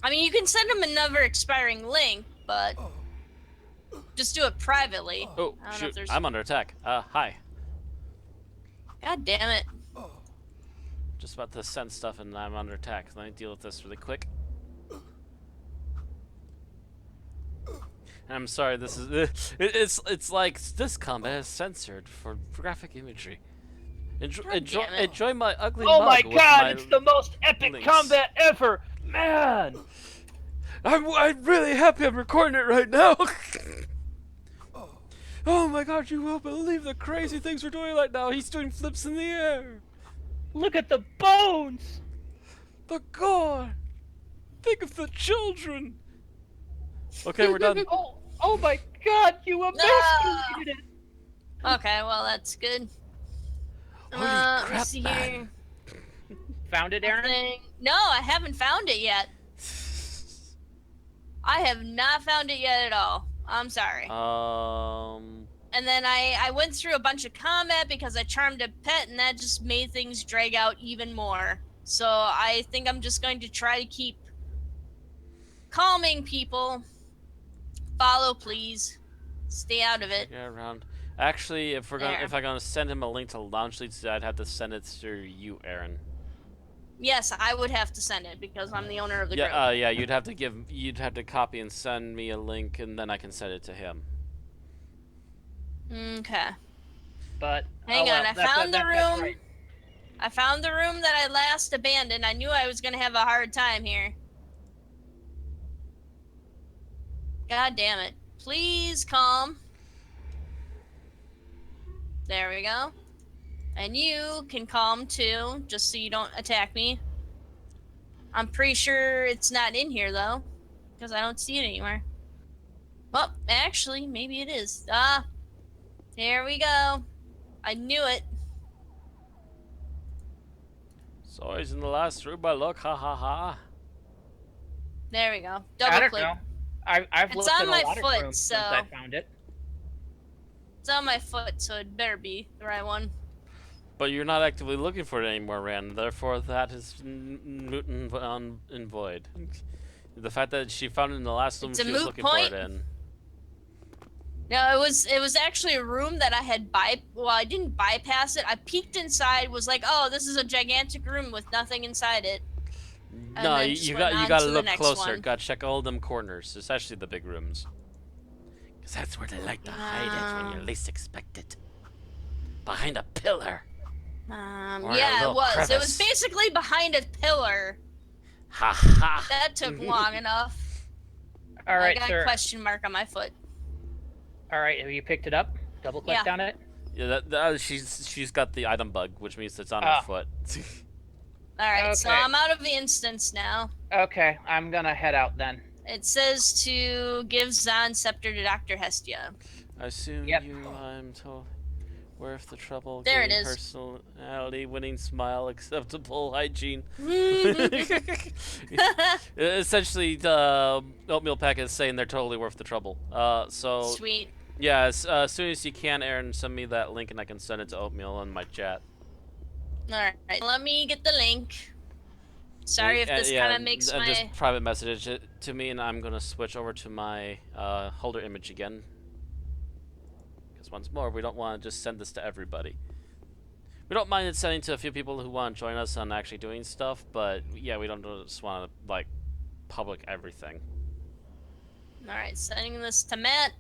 I mean, you can send them another expiring link, but just do it privately. Oh, shoot. I'm under attack. Hi. God damn it. Just about to send stuff and I'm under attack. Let me deal with this really quick. I'm sorry, this is it's like this combat is censored for graphic imagery. Enjoy my ugly mug. Oh my god, my it's the most epic links. combat ever! Man! I'm really happy I'm recording it right now. Oh my god, you won't believe the crazy things we're doing right now. He's doing flips in the air. Look at the bones! The gore. Think of the children. Okay, we're done. Oh my god, you emasculated it! Okay, well, that's good. Holy crap, let's see man. here. Found it, Aaron? No, I haven't found it yet. I have not found it yet at all. I'm sorry. And then I went through a bunch of combat because I charmed a pet, and that just made things drag out even more. So I think I'm just going to try to keep calming people. Follow, please. Stay out of it. Yeah, around. Actually, if I'm gonna send him a link to launch leads, I'd have to send it through you, Aaron. Yes, I would have to send it because I'm the owner of the group. Yeah, you'd have to copy and send me a link, and then I can send it to him. Okay. But hang on, I found the room. Right. I found the room that I last abandoned. I knew I was gonna have a hard time here. God damn it. Please calm. There we go. And you can calm too, just so you don't attack me. I'm pretty sure it's not in here though, because I don't see it anywhere. Well, actually, maybe it is. There we go. I knew it. So he's in the last room by luck, ha ha ha. There we go. I Double don't click. know. I've It's looked on in a my lot foot, of rooms since so- I found it. It's on my foot, so it better be the right one. But you're not actively looking for it anymore, Rand. Therefore, that is moot and void. The fact that she found it in the last room It's a she was moot looking point. for it in. No, it was actually a room that I had well, I didn't bypass it. I peeked inside, was like, oh, this is a gigantic room with nothing inside it, and No, then just went you on gotta to the look next closer. one. Gotta check all them corners, especially the big rooms. Cause that's where they like to hide it when you least expect it. Behind a pillar. Or in a Yeah, it little was. It was crevice. basically behind a pillar. Ha ha. That took long enough. All I right, got a sir. question mark on my foot. All right, have you picked it up? Double Yeah. clicked on it. Yeah, she's got the item bug, which means it's on her Ah. foot. All right, so Okay. I'm out of the instance now. Okay, I'm gonna head out then. It says to give Zahn scepter to Dr. Hestia. I assume Yep. I'm told. Worth the trouble. There it Giving is. personality, winning smile, acceptable hygiene. Essentially, the oatmeal packet is saying they're totally worth the trouble. So Sweet. yeah, as soon as you can, Aaron, send me that link and I can send it to Oatmeal in my chat. All right, let me get the link. Sorry if this yeah, kind of makes and my... just private message it to me, and I'm gonna switch over to my holder image again. Because once more, we don't want to just send this to everybody. We don't mind it sending to a few people who want to join us on actually doing stuff, but yeah, we don't just want to like public everything. All right, sending this to Matt.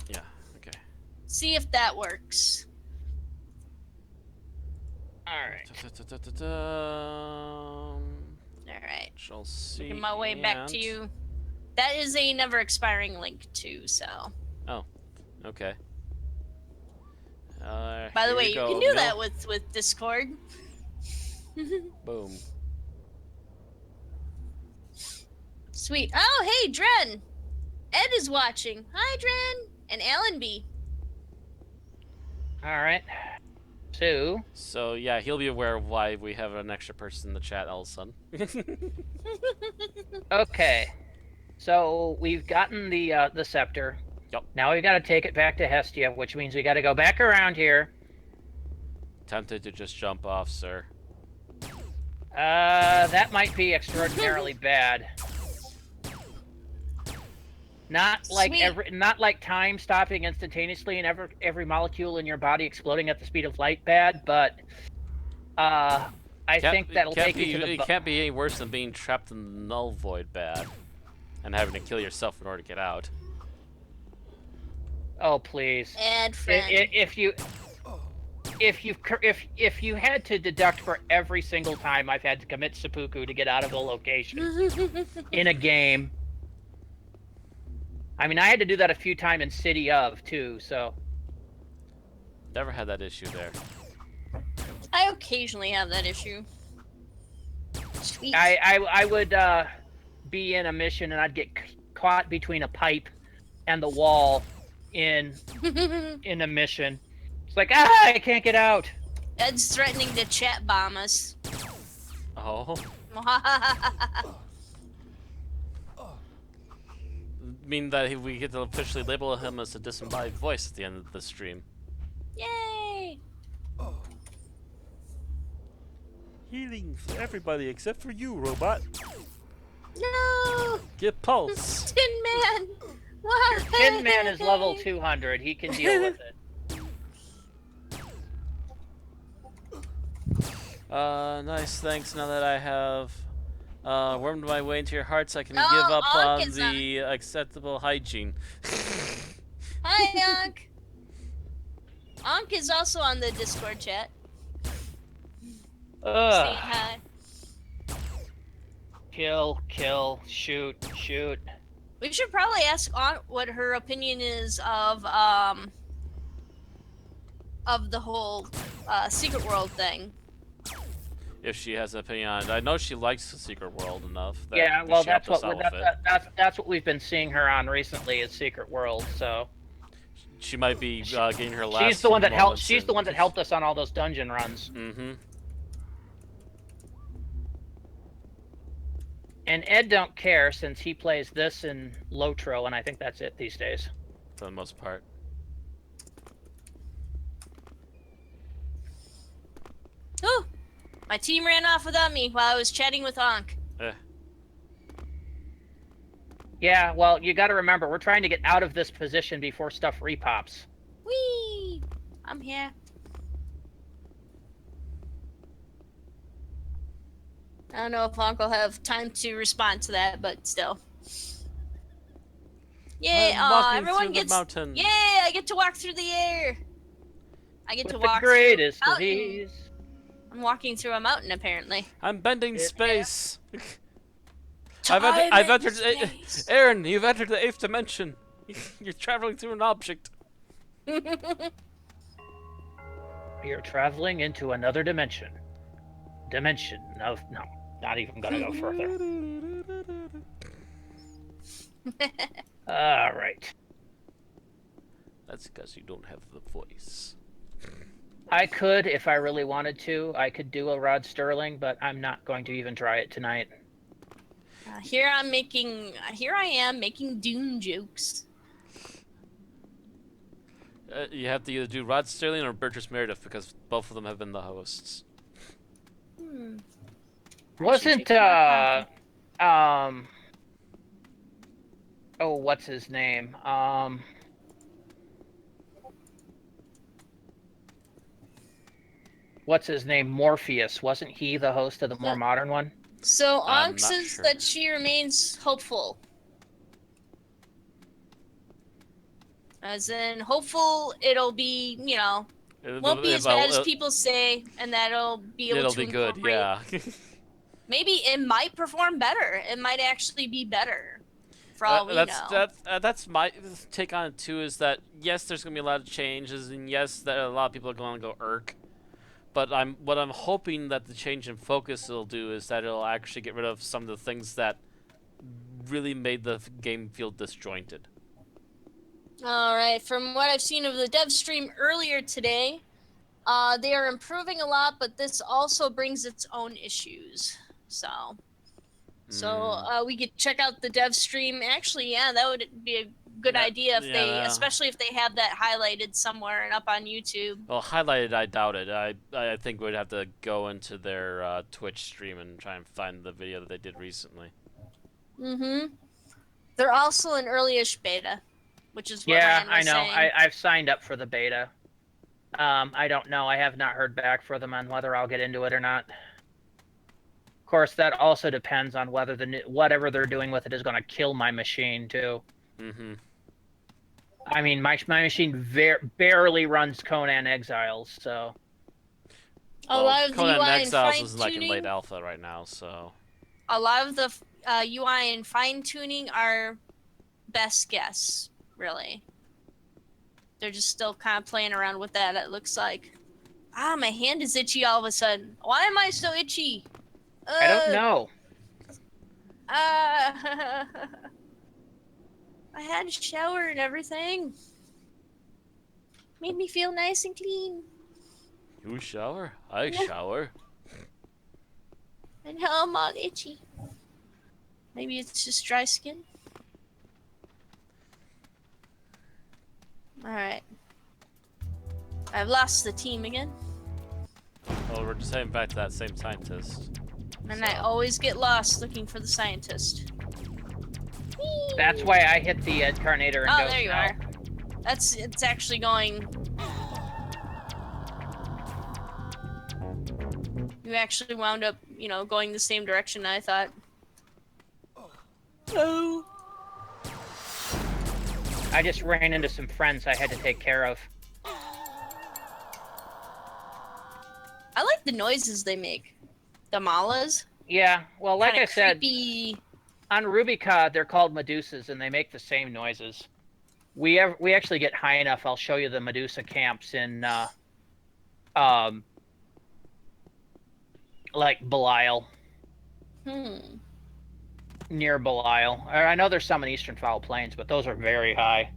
Yeah. Okay. See if that works. All right. All right. Shall see. Making my way back to you. That is a never expiring link too, so. Oh, okay. By the way, you can do that with Discord. Boom. Sweet. Oh, hey, Dren. Ed is watching. Hi, Dren. And Allenby. All right. So yeah, he'll be aware of why we have an extra person in the chat all of a sudden. Okay. So we've gotten the scepter. Yep. Now we got to take it back to Hestia, which means we got to go back around here. Tempted to just jump off, sir. That might be extraordinarily bad. Not like time stopping instantaneously and every molecule in your body exploding at the speed of light bad, but I think that'll take you to the... It can't be any worse than being trapped in the null void bad and having to kill yourself in order to get out. Oh, please. Ed, friend. If you had to deduct for every single time I've had to commit seppuku to get out of a location in a game. I mean, I had to do that a few times in City of, too, so... Never had that issue there. I occasionally have that issue. Sweet. I would be in a mission and I'd get caught between a pipe and the wall in a mission. It's like, I can't get out. Ed's threatening to chat bomb us. Oh. Mean that we get to officially label him as a disembodied voice at the end of the stream. Yay! Healing for everybody except for you, robot. No! Get pulse. Tin Man! Why? Tin Man is level 200. He can deal with it. Nice, thanks. Now that I have wormed my way into your hearts, I can No, give up Ankh on is the acceptable hygiene. Hi, Ankh. Ankh is also on the Discord chat. Saying hi. Kill, shoot. We should probably ask Ankh what her opinion is of the whole Secret World thing. If she has an opinion on it. I know she likes the Secret World enough. That Yeah, well, she helped that's us what out with it. that's what we've been seeing her on recently is Secret World. So She might be getting her last. she's the one that helped. moments She's in the one that just- helped us on all those dungeon runs. Mm-hmm. And Ed don't care since he plays this in Lotro, and I think that's it these days. For the most part. Oh, my team ran off without me while I was chatting with Ankh. Eh. Yeah, well, you got to remember, we're trying to get out of this position before stuff repops. Whee! I'm here. I don't know if Uncle have time to respond to that, but still. Yay! I'm walking Everyone through gets. the mountain. Yay! I get to walk through the air. I get to With the walk greatest through a of mountain. ease. I'm walking through a mountain, apparently. I'm bending Yeah. space. Time I've and entered. space. Aaron, you've entered the 8th dimension. You're traveling through an object. You're traveling into another dimension. Dimension of... No, not even gonna go further. Alright. That's because you don't have the voice. I could, if I really wanted to, I could do a Rod Sterling, but I'm not going to even try it tonight. Here I am making Dune jokes. You have to either do Rod Sterling or Burgess Meredith because both of them have been the hosts. Wasn't, oh, what's his name? What's his name? Morpheus. Wasn't he the host of the more modern one? So I'm Ankh not says sure. that she remains hopeful. As in, hopeful it'll be, won't be as bad as people say, and that it'll be able It'll to be good, incorporate. yeah. Maybe it might perform better. It might actually be better, for all we know. That's my take on it too. Is that yes, there's gonna be a lot of changes, and yes, that a lot of people are going to go irk. But what I'm hoping that the change in focus will do is that it'll actually get rid of some of the things that really made the game feel disjointed. Alright, from what I've seen of the dev stream earlier today, they are improving a lot, but this also brings its own issues. So we could check out the dev stream. Actually, yeah, that would be a good idea if especially if they have that highlighted somewhere and up on YouTube. Well, highlighted, I doubt it. I think we'd have to go into their Twitch stream and try and find the video that they did recently. They're also in early-ish beta, which is what Yeah, Ryan was I know. saying. I've signed up for the beta. I don't know. I have not heard back from them on whether I'll get into it or not. Of course, that also depends on whether whatever they're doing with it is going to kill my machine too. I mean, my machine barely runs Conan Exiles, so. A lot of the Conan UI and Exiles is like in fine-tuning. late alpha right now, so. A lot of the UI and fine-tuning are best guess, really. They're just still kind of playing around with that, it looks like. Ah, my hand is itchy all of a sudden. Why am I so itchy? I don't know. I had a shower and everything. Made me feel nice and clean. You shower? I shower. And now I'm all itchy. Maybe it's just dry skin. Alright. I've lost the team again. Well, we're just heading back to that same scientist. And I always get lost looking for the scientist. Whee! That's why I hit the Incarnator and Oh, go there you are. It's actually going... You actually wound up, going the same direction I thought. Oh. I just ran into some friends I had to take care of. I like the noises they make. The malas. Yeah, well, like I said, creepy... on Rubica, they're called Medusas, and they make the same noises. We actually get high enough, I'll show you the Medusa camps in, like, Belial. Near Belial. I know there's some in Eastern Foul Plains, but those are very high.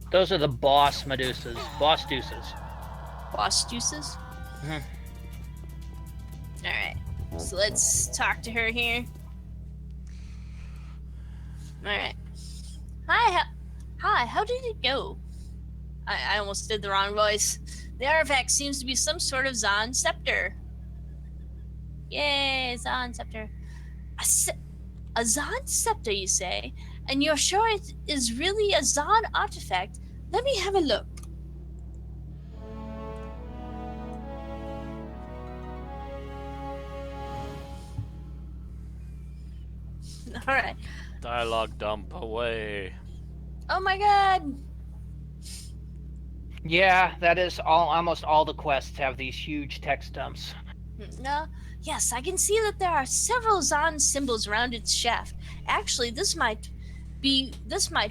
Those are the boss Medusas. Boss Deuces. Boss juices? Alright. So let's talk to her here. Alright. Hi, how did it go? I almost did the wrong voice. The artifact seems to be some sort of Zon scepter. Yay, Zon scepter. A Zon scepter, you say? And you're sure it is really a Zon artifact? Let me have a look. Alright. Dialogue dump away. Oh my god! Yeah, that is almost all the quests have these huge text dumps. No. Yes, I can see that there are several Zon symbols around its shaft. Actually, this might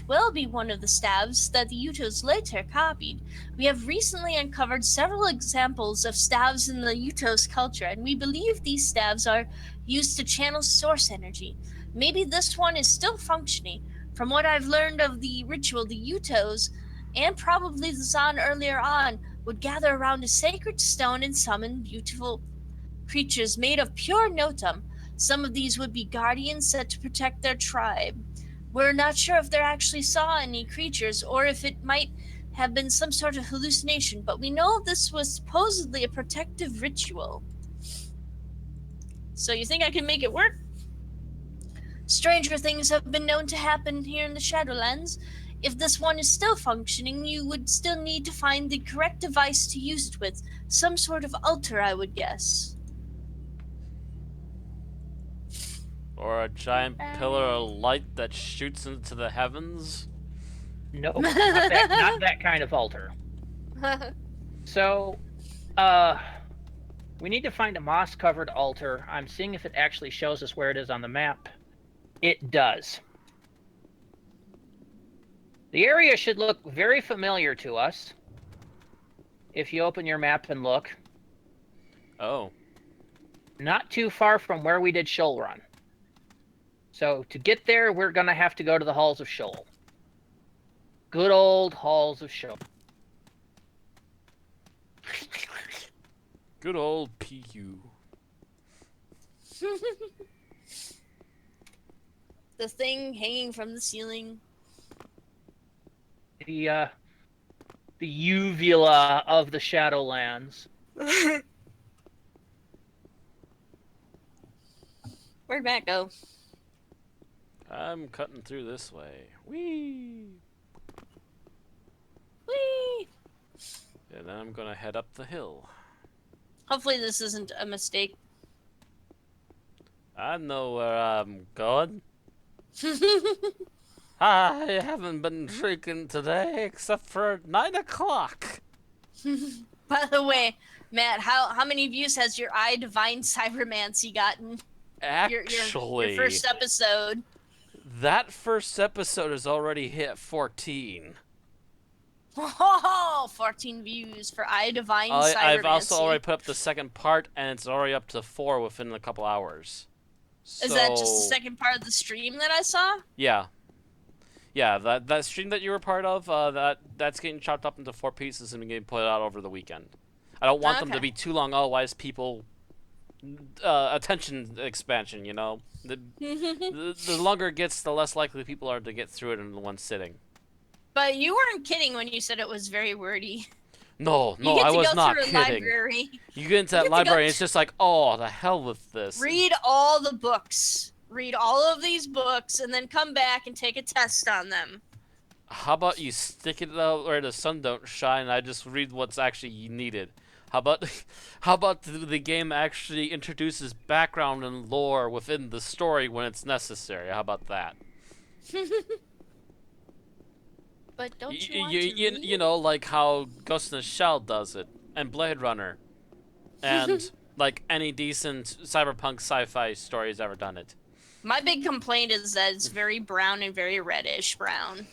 well be one of the staves that the Utos later copied. We have recently uncovered several examples of staves in the Utos culture, and we believe these staves are used to channel source energy. Maybe this one is still functioning. From what I've learned of the ritual, the Utos, and probably the Zon earlier on, would gather around a sacred stone and summon beautiful creatures made of pure notum. Some of these would be guardians set to protect their tribe. We're not sure if they actually saw any creatures or if it might have been some sort of hallucination, but we know this was supposedly a protective ritual. So you think I can make it work? Stranger things have been known to happen here in the Shadowlands. If this one is still functioning, you would still need to find the correct device to use it with. Some sort of altar, I would guess. Or a giant pillar of light that shoots into the heavens? No, not that kind of altar. So, we need to find a moss-covered altar. I'm seeing if it actually shows us where it is on the map. It does. The area should look very familiar to us. If you open your map and look. Oh. Not too far from where we did Scheol Run. So, to get there, we're going to have to go to the Halls of Scheol. Good old Halls of Scheol. Good old PU. The thing hanging from the ceiling. The uvula of the Shadowlands. Where'd Matt go? I'm cutting through this way. Whee! Whee! And then I'm gonna head up the hill. Hopefully this isn't a mistake. I know where I'm going. I haven't been drinking today except for 9 o'clock. By the way, Matt, how many views has your I Divine Cybermancy gotten? Actually, your first episode. That first episode has already hit 14. Oh, 14 views for I Divine Cybermancy. I've also already put up the second part, and it's already up to 4 within a couple hours. Is that just the second part of the stream that I saw? Yeah. Yeah, that stream that you were part of, that's getting chopped up into 4 pieces and getting put out over the weekend. I don't want them to be too long, otherwise people... attention expansion, you know? The longer it gets, the less likely people are to get through it in one sitting. But you weren't kidding when you said it was very wordy. No, I was not kidding. Library. You get into that library and it's just like, oh, the hell with this. Read all the books. Read all of these books and then come back and take a test on them. How about you stick it out where the sun don't shine and I just read what's actually needed? How about the game actually introduces background and lore within the story when it's necessary? How about that? But don't you want to read? You know, like how Ghost in the Shell does it, and Blade Runner, and like any decent cyberpunk sci-fi story has ever done it. My big complaint is that it's very brown and very reddish brown.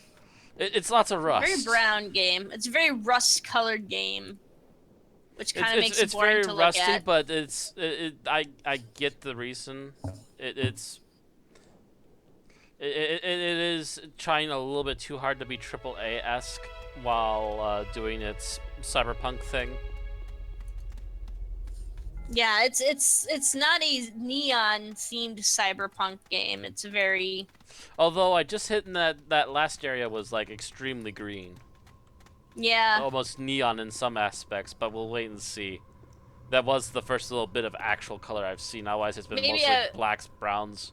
It's lots of rust. Very brown game. It's a very rust-colored game, which kind of makes it boring to look rusty, at. But I get the reason. It is trying a little bit too hard to be AAA-esque while doing its cyberpunk thing. Yeah, it's not a neon-themed cyberpunk game. It's very... Although I just hit in that last area was like extremely green. Yeah. almost neon in some aspects, but we'll wait and see. That was the first little bit of actual color I've seen. Otherwise, it's been Maybe mostly I blacks, browns,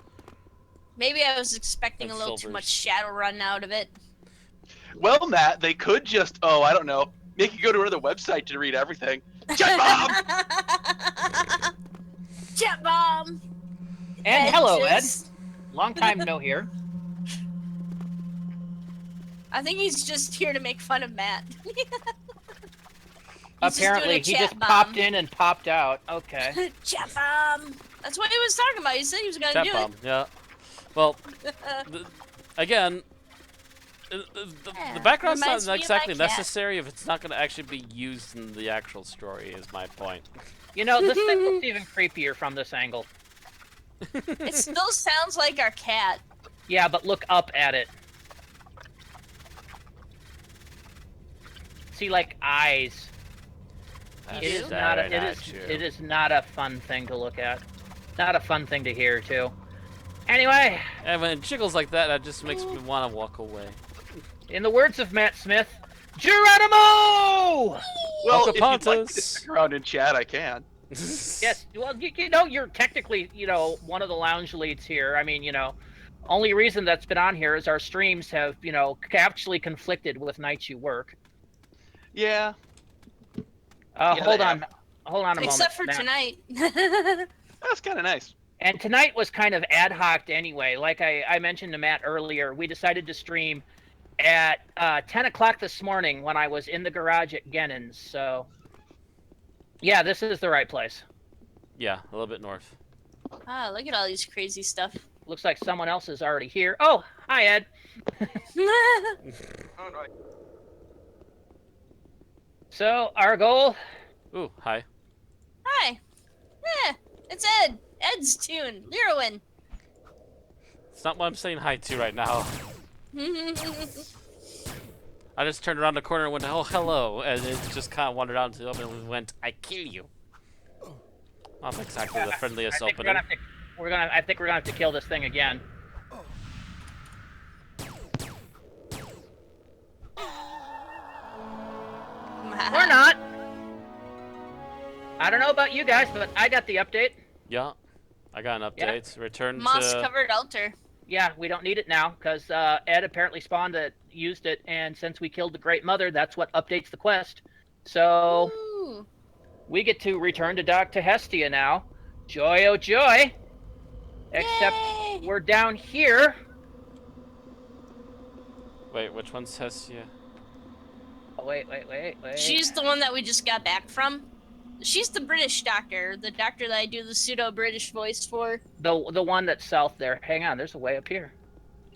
maybe I was expecting and a little too much silvers. shadow run out of it. Well, Matt, they could just, I don't know, make you go to another website to read everything. Jet bomb! Jet bomb. And Ed hello, Ed. just- Long time no hear. I think he's just here to make fun of Matt. Apparently, he just popped in and popped out. Okay. Jet bomb. That's what he was talking about. He said he was gonna Chat do bomb, yeah. Well, it. again, the Yeah, background's reminds not me of my exactly cat. necessary if it's not going to actually be used in the actual story, is my point. You know, this thing looks even creepier from this angle. It still sounds like our cat. Yeah, but look up at it. See, like, eyes. It is not a, it is not a fun thing to look at. Not a fun thing to hear, too. Anyway, And when it jiggles like that, that just makes me want to walk away. in the words of Matt Smith, Geronimo! Well, if you'd like me to Pocahontas. stick around in chat, I can. Yes, well, you know, you're technically, you know, one of the lounge leads here. I mean, you know, only reason that's been on here is our streams have, you know, actually conflicted with nights you work. Yeah. Hold on a moment. Except for Matt. tonight. That's kind of nice. And tonight was kind of ad hoc anyway. Like I mentioned to Matt earlier, we decided to stream at 10 o'clock this morning when I was in the garage at Gennon's. So, yeah, this is the right place. Yeah, a little bit north. Ah, look at all these crazy stuff. Looks like someone else is already here. Oh, hi, Ed. Oh, no. So, our goal? Ooh, hi. Hi. Yeah, it's Ed. Ed's tune. Lirwin. It's not what I'm saying hi to right now. I just turned around the corner and went, oh, hello, and it just kind of wandered out into the open and went, I kill you. Not exactly the friendliest I think opening. I think we're gonna have to kill this thing again. Or not. I don't know about you guys, but I got the update. Yeah, I got an Yeah. update. Return to... Moss-covered altar. Yeah, we don't need it now, because Ed apparently spawned it, used it, and since we killed the Great Mother, that's what updates the quest. So, Ooh. we get to return to Dr. Hestia now. Joy, oh joy! Except Yay! we're down here. Wait, which one's Hestia? Oh, wait. She's the one that we just got back from. She's the British doctor, the doctor that I do the pseudo-British voice for. The one that's south there. Hang on, there's a way up here.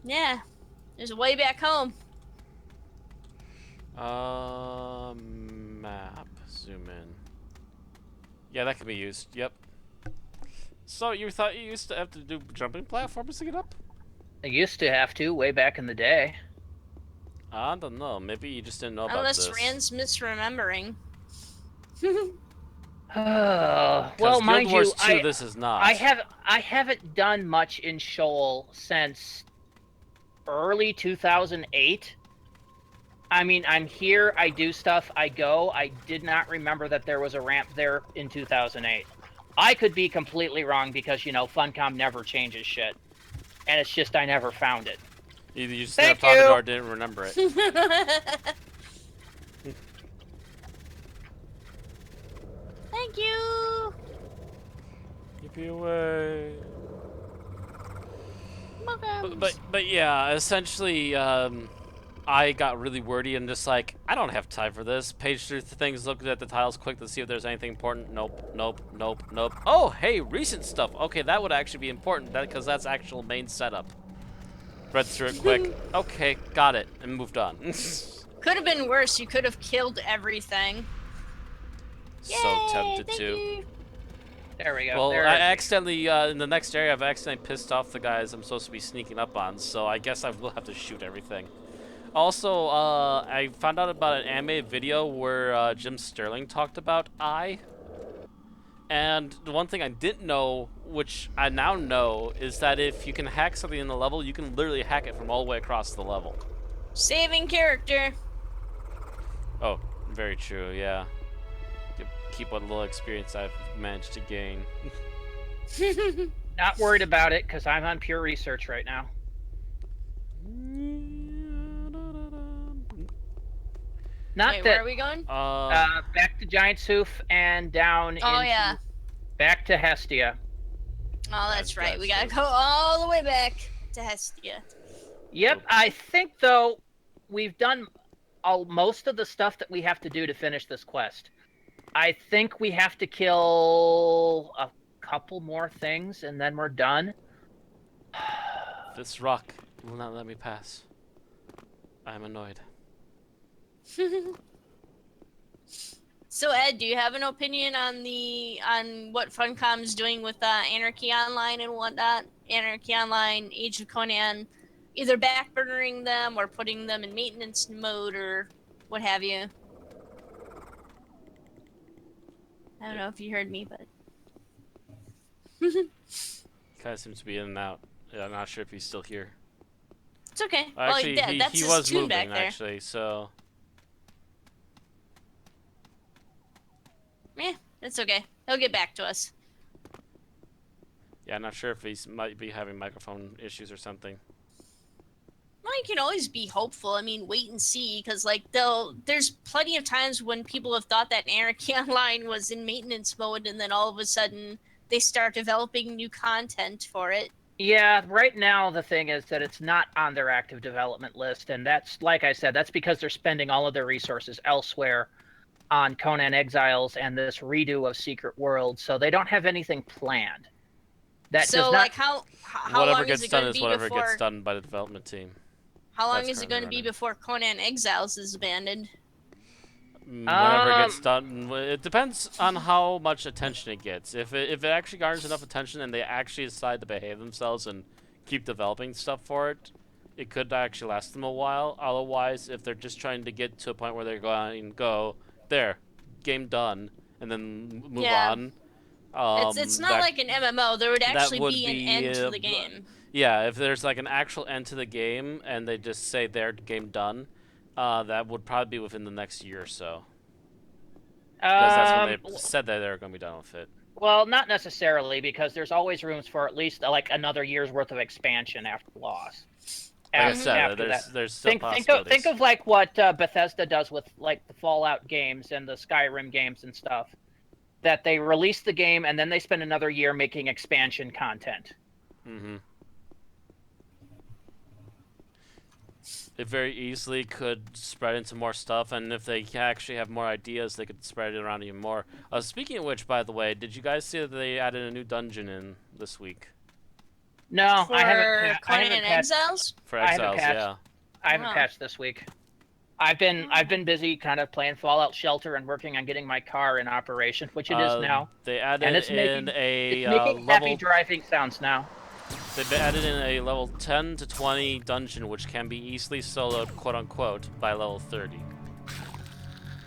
Yeah, there's a way back home. Map. Zoom in. Yeah, that could be used. Yep. So you thought you used to have to do jumping platforms to get up? I used to have to way back in the day. I don't know. Maybe you just didn't know about Unless this. Rand's misremembering. Well, Guild mind Wars you, 2, this is not. I haven't done much in Scheol since early 2008. I mean, I'm here, I do stuff, I go. I did not remember that there was a ramp there in 2008. I could be completely wrong because, you know, Funcom never changes shit. And it's just I never found it. Either you just Thank never found it you. or didn't remember it. Thank you. Yippee away. Welcome. But yeah, essentially, I got really wordy and just like, I don't have time for this. Page through things, looked at the tiles quick to see if there's anything important. Nope. Oh, hey, recent stuff. Okay, that would actually be important because that's actual main setup. Read through it quick. Okay, got it, and moved on. Could have been worse. You could have killed everything. So Yay, tempted thank to. you. There we go. Well, there I it is. accidentally, in the next area, I've accidentally pissed off the guys I'm supposed to be sneaking up on, so I guess I will have to shoot everything. Also, I found out about an anime video where Jim Sterling talked about I. And the one thing I didn't know, which I now know, is that if you can hack something in the level, you can literally hack it from all the way across the level. Saving character. Oh, very true. Yeah. Keep what little experience I've managed to gain. Not worried about it because I'm on pure research right now. Not Wait, that. where are we going? Back to Giant's Hoof and down Oh into yeah. back to Hestia. Oh, that's right. We gotta true. go all the way back to Hestia. Yep, I think though we've done most of the stuff that we have to do to finish this quest. I think we have to kill a couple more things and then we're done. This rock will not let me pass. I'm annoyed. So Ed, do you have an opinion on what Funcom's doing with Anarchy Online and whatnot? Anarchy Online, Age of Conan, either backburnering them or putting them in maintenance mode or what have you. I don't know if you heard me, but He kind of seems to be in and out. Yeah, I'm not sure if he's still here. it's okay. Actually, well, that's he his was tune moving, back there. actually, so... Yeah, it's okay. He'll get back to us. Yeah, I'm not sure if he's might be having microphone issues or something. Well, you can always be hopeful. I mean, wait and see, because like there's plenty of times when people have thought that Anarchy Online was in maintenance mode, and then all of a sudden they start developing new content for it. Yeah, right now the thing is that it's not on their active development list, and that's, like I said, that's because they're spending all of their resources elsewhere on Conan Exiles and this redo of Secret World, so they don't have anything planned. That So does not... like how Whatever long is gets it done going to is be whatever before? gets done by the development team. How long That's is it going to currently be running. before Conan Exiles is abandoned? Whenever it gets done, it depends on how much attention it gets. If it actually garners enough attention and they actually decide to behave themselves and keep developing stuff for it, it could actually last them a while. Otherwise, if they're just trying to get to a point where they're going go there, game done, and then move Yeah. on. It's not like an MMO. There would actually would be an end to the game. Yeah, if there's like an actual end to the game and they just say their game done, that would probably be within the next year or so. Because that's when they said that they were going to be done with it. Well, not necessarily, because there's always rooms for at least like another year's worth of expansion after loss. Like I said, After there's still think possibilities. of like what Bethesda does with like the Fallout games and the Skyrim games and stuff. That they release the game and then they spend another year making expansion content. Mm-hmm. It very easily could spread into more stuff, and if they actually have more ideas, they could spread it around even more. Speaking of which, by the way, did you guys see that they added a new dungeon in this week? No, For I haven't. Conan Exiles? For I haven't Exiles, patched. yeah. I haven't Wow. patched this week. I've been busy kind of playing Fallout Shelter and working on getting my car in operation, which it is now. They added And it's in making a happy level. driving sounds now. They've added in a level 10 to 20 dungeon, which can be easily soloed, quote unquote, by level 30.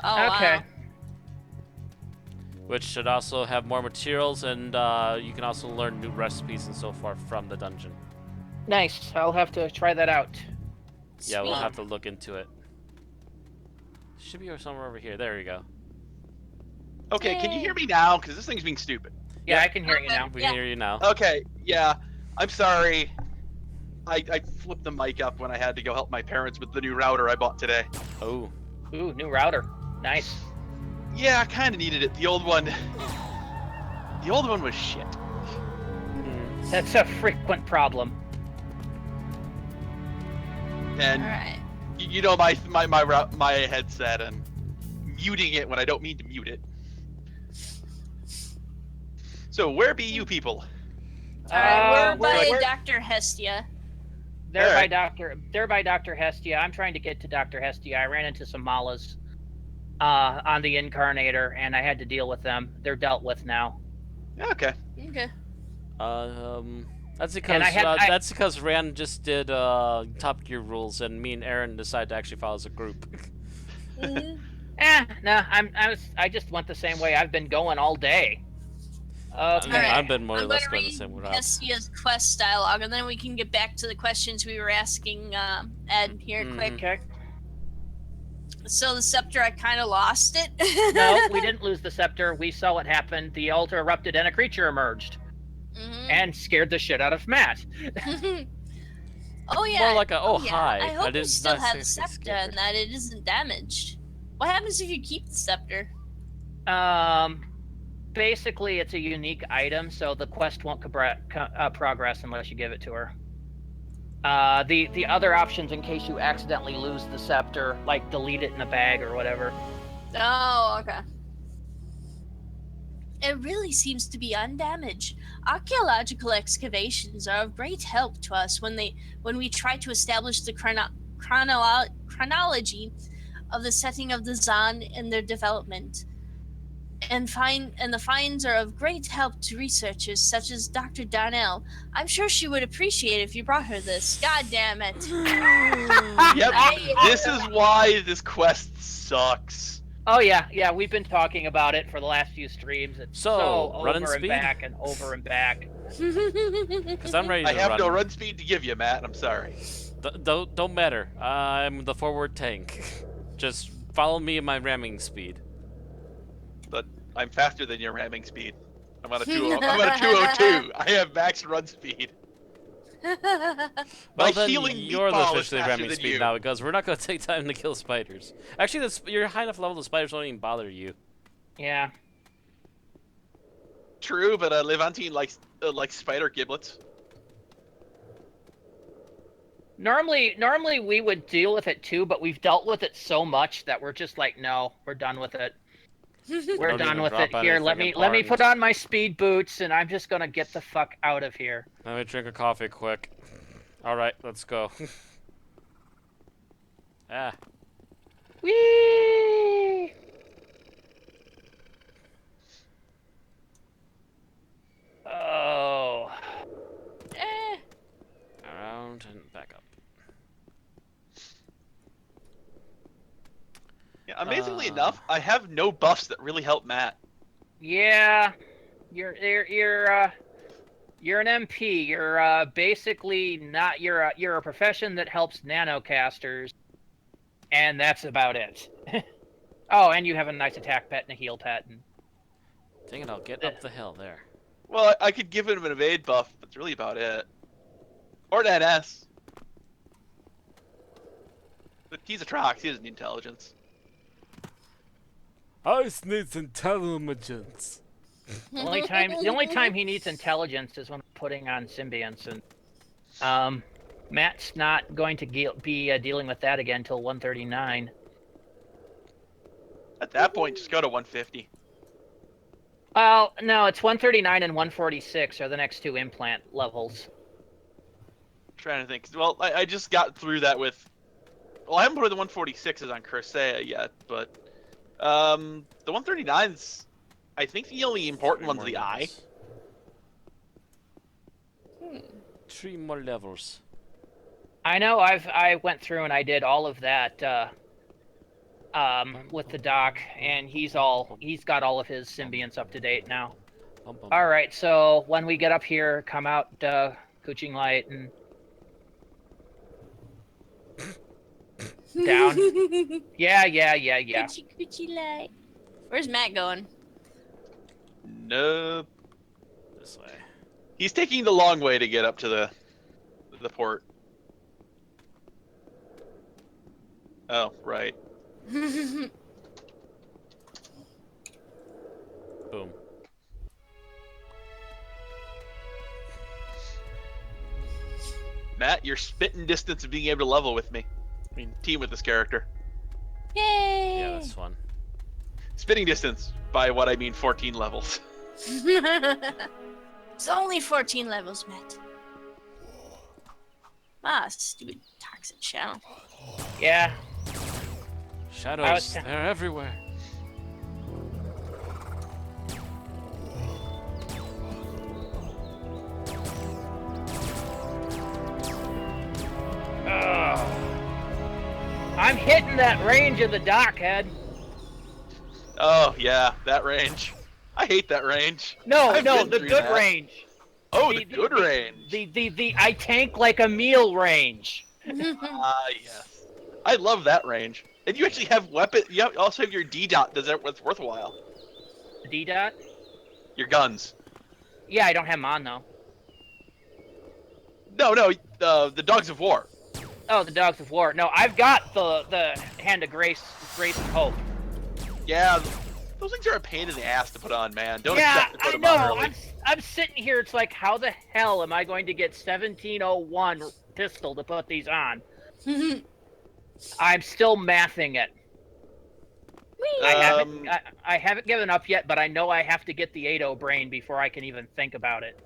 Oh, Okay. wow. Which should also have more materials, and you can also learn new recipes and so forth from the dungeon. Nice. I'll have to try that out. Yeah, we'll Sweet. have to look into it. Should be somewhere over here. There we go. Okay, can you hear me now? Because this thing's being stupid. Yeah, I can hear you Okay. now. We Yeah. can hear you now. Okay, yeah. I'm sorry. I flipped the mic up when I had to go help my parents with the new router I bought today. Oh. Ooh, new router. Nice. Yeah, I kind of needed it. The old one was shit. That's a frequent problem. And All right. you know my headset and muting it when I don't mean to mute it. So where be you people? All right, we're by we're- Dr. Hestia. They're Alright. by Dr. Hestia. I'm trying to get to Dr. Hestia. I ran into some Malas on the Incarnator, and I had to deal with them. They're dealt with now. Okay. Okay. That's because that's because Rand just did Top Gear rules, and me and Aaron decided to actually follow as a group. Mhm. No, I just went the same way. I've been going all day. Okay. Alright. I've been more or I'm less gonna going the same read route. Hestia's quest dialogue, and then we can get back to the questions we were asking Ed here quick. Okay. So the scepter, I kind of lost it. No, we didn't lose the scepter. We saw what happened. The altar erupted and a creature emerged and scared the shit out of Matt. Oh yeah. More like a yeah. hi. I hope you did still not have the say scepter scared. and that it isn't damaged. What happens if you keep the scepter? Basically, it's a unique item, so the quest won't progress unless you give it to her. The other options, in case you accidentally lose the scepter, like delete it in a bag or whatever. Oh, okay. It really seems to be undamaged. Archaeological excavations are of great help to us when we try to establish the chronology of the setting of the Zan and their development. And the finds are of great help to researchers such as Dr. Darnell. I'm sure she would appreciate if you brought her this. God damn it. Yep, this is why this quest sucks. Oh yeah, we've been talking about it for the last few streams. It's so running over and speed? back and over and back. Because I'm ready to I have run. no run speed to give you, Matt. I'm sorry. Don't matter. I'm the forward tank. Just follow me in my ramming speed. But I'm faster than your ramming speed. I'm on a 202. I have max run speed. Well, My then healing you're meatball is officially faster ramming than speed you. now because we're not going to take time to kill spiders. Actually, you're high enough level the spiders don't even bother you. Yeah. True, but Levantine likes spider giblets. Normally we would deal with it too, but we've dealt with it so much that we're just like, no, we're done with it. We're Don't done even with drop it. Here, let anything me put important. on my speed boots, and I'm just gonna get the fuck out of here. Let me drink a coffee quick. Alright, let's go. Ah. Whee! Oh. Around and back up. Yeah, amazingly enough, I have no buffs that really help Matt. Yeah. You're an MP. You're basically not. You're a profession that helps nanocasters, and that's about it. Oh, and you have a nice attack pet and a heal pet. And... Dang it, I'll get up the hill there. Well, I could give him an evade buff, but that's really about it. Or an NS. But he's a Trox, he doesn't need intelligence. Ice needs intelligence. The only time he needs intelligence is when putting on symbionts, and Matt's not going to be dealing with that again until 139. At that point, just go to 150. Well, no, it's 139 and 146 are the next two implant levels. I'm trying to think. Well, I just got through that with... Well, I haven't put the 146s on Corsair yet, but... the 139s... I think the only important one's the eye. 3 more levels. I know. I went through and I did all of that with the doc, and he's got all of his symbionts up to date now. All right, so when we get up here, come out Kuching Light and down. Yeah. Coochie light. Where's Matt going? Nope. This way. He's taking the long way to get up to the port. Oh, right. Boom. Matt, you're spitting distance of being able to level with me. I mean, team with this character. Yay! Yeah, that's fun. Spitting distance, by what I mean 14 levels. It's only 14 levels, Matt. Ah, stupid toxic channel. Yeah. Shadows, they're everywhere. I'm hitting that range of the dock head. Oh, yeah, that range. I hate that range. No, I've been the through good that. range. Oh, the good range. The I tank like a meal range. Ah, yes. I love that range. And you actually have weapon. Also have your D dot. That's worthwhile. D dot? Your guns. Yeah, I don't have them on though. No, the Dogs of War. Oh, the Dogs of War. No, I've got the Hand of Grace and Hope. Yeah, those things are a pain in the ass to put on, man. Don't Yeah, expect to put I them know. on early. I'm sitting here. It's like, how the hell am I going to get 1701 pistol to put these on? I'm still mathing it. I haven't given up yet, but I know I have to get the 80 brain before I can even think about it.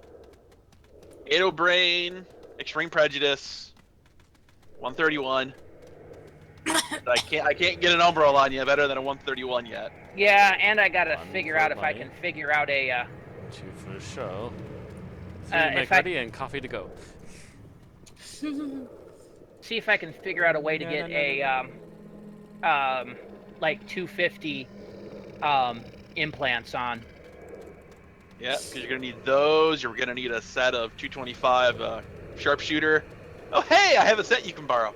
80 brain, extreme prejudice, 131. I can't get an umbrella on you better than a 131 yet. Yeah, and I gotta One figure for out if I money. can figure out a. 2 for the show. 3 if make I- ready and coffee to go. See if I can figure out a way to get like 250 implants on. Yeah, because you're gonna need those. You're gonna need a set of 225 sharpshooter. Oh hey, I have a set you can borrow.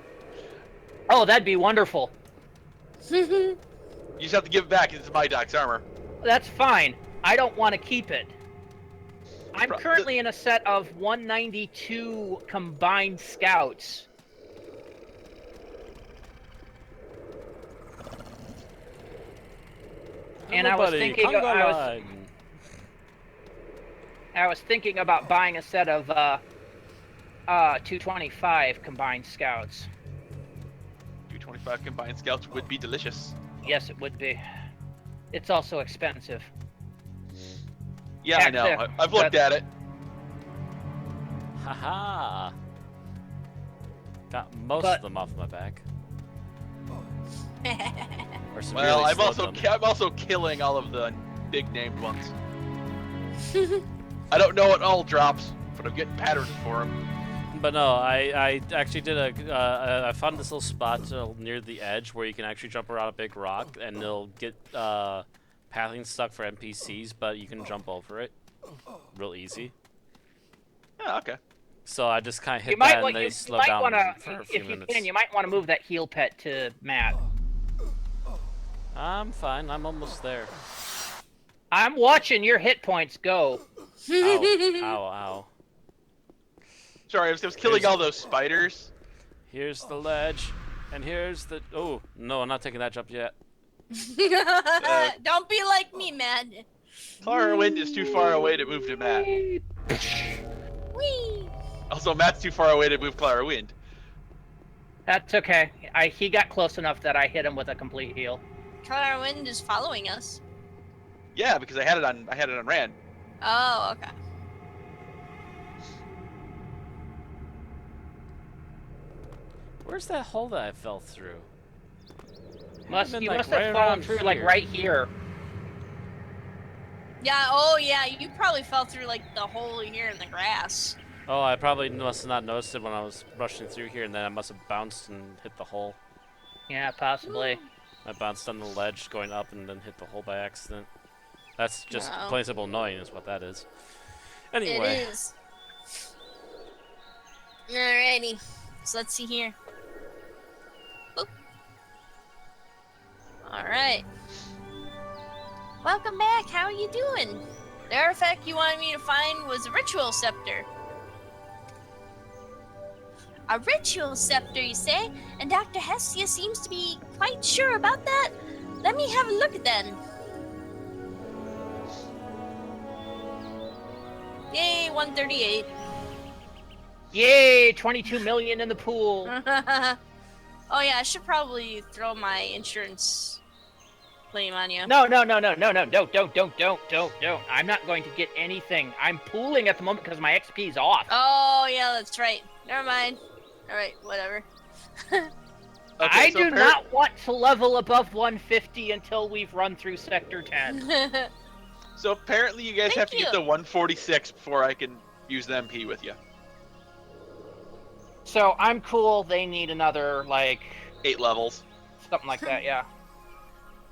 Oh, that'd be wonderful. You just have to give it back. It's my Doc's armor. That's fine. I don't want to keep it. I'm Pro- currently in a set of 192 combined scouts. And I was Everybody, thinking, conga line. I was thinking about buying a set of 225 combined scouts. 225 combined scouts would be delicious. Yes, it would be. It's also expensive. Yeah, I know. Actually, I've looked at it. Haha. Got most But- of them off my back. Or Well, severely slowed them. I'm also killing all of the big named ones. I don't know what all drops, but I'm getting patterns for them. But no, I actually did I found this little spot near the edge where you can actually jump around a big rock and they'll get pathing stuck for NPCs, but you can jump over it real easy. Yeah, okay. So I just kind of hit You might that want and they you slow might down want to, for a few if you minutes. can, you might want to move that heal pet to Matt. I'm fine. I'm almost there. I'm watching your hit points go. Ow, ow, ow. Sorry, I was killing Here's- all those spiders. Here's the ledge, and here's the... Oh, no, I'm not taking that jump yet. Don't be like me, man. Clara Wind is too far away to move to Matt. Whee! Also, Matt's too far away to move Clara Wind. That's okay. He got close enough that I hit him with a complete heal. Color Wind is following us. Yeah, because I had it on Rand. Oh, okay. Where's that hole that I fell through? You been, must like, have right fallen around through like here. right here. Yeah, oh yeah, you probably fell through like the hole here in the grass. Oh, I probably must have not noticed it when I was rushing through here, and then I must have bounced and hit the hole. Yeah, possibly. I bounced on the ledge going up and then hit the hole by accident. That's just Wow. plain simple annoying is what that is. It Anyway, is. Alrighty, so let's see here. Boop. Alright. Welcome back, how are you doing? The artifact you wanted me to find was a ritual scepter. A ritual scepter, you say? And Dr. Hestia seems to be quite sure about that? Let me have a look then. Yay, 138. Yay! 22 million in the pool. Oh yeah, I should probably throw my insurance claim on you. No, don't. I'm not going to get anything. I'm pooling at the moment because my XP's off. Oh yeah, that's right. Never mind. Alright, whatever. I do not want to level above 150 until we've run through Sector 10. So apparently you guys Thank have to get you. to 146 before I can use the MP with you. So I'm cool. They need another, like, 8 levels. something like that, yeah.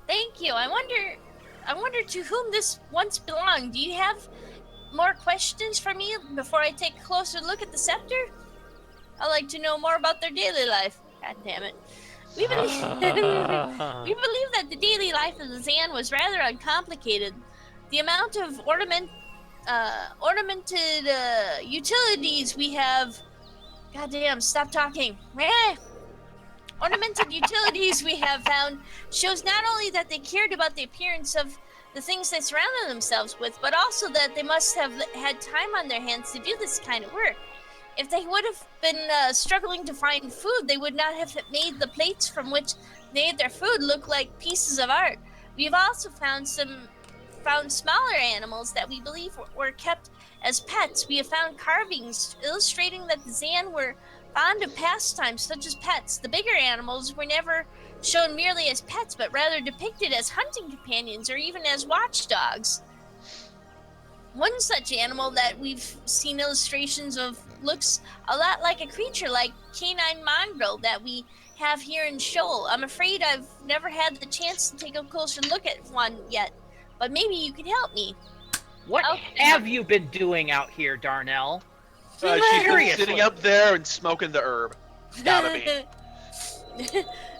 Thank you. I wonder to whom this once belonged. Do you have more questions for me before I take a closer look at the scepter? I'd like to know more about their daily life. God damn it. We believe, we believe that the daily life of the Zan was rather uncomplicated. The amount of ornamented utilities we have. Goddamn! Stop talking. Ornamented utilities we have found shows not only that they cared about the appearance of the things they surrounded themselves with, but also that they must have had time on their hands to do this kind of work. If they would have been struggling to find food, they would not have made the plates from which they ate their food look like pieces of art. We have also found smaller animals that we believe were kept as pets. We have found carvings illustrating that the Zan were fond of pastimes such as pets. The bigger animals were never shown merely as pets, but rather depicted as hunting companions or even as watchdogs. One such animal that we've seen illustrations of looks a lot like a creature like canine mongrel that we have here in Scheol. I'm afraid I've never had the chance to take a closer look at one yet, but maybe you could help me. What have you been doing out here, Darnell? She's been sitting up there and smoking the herb. Gotta be.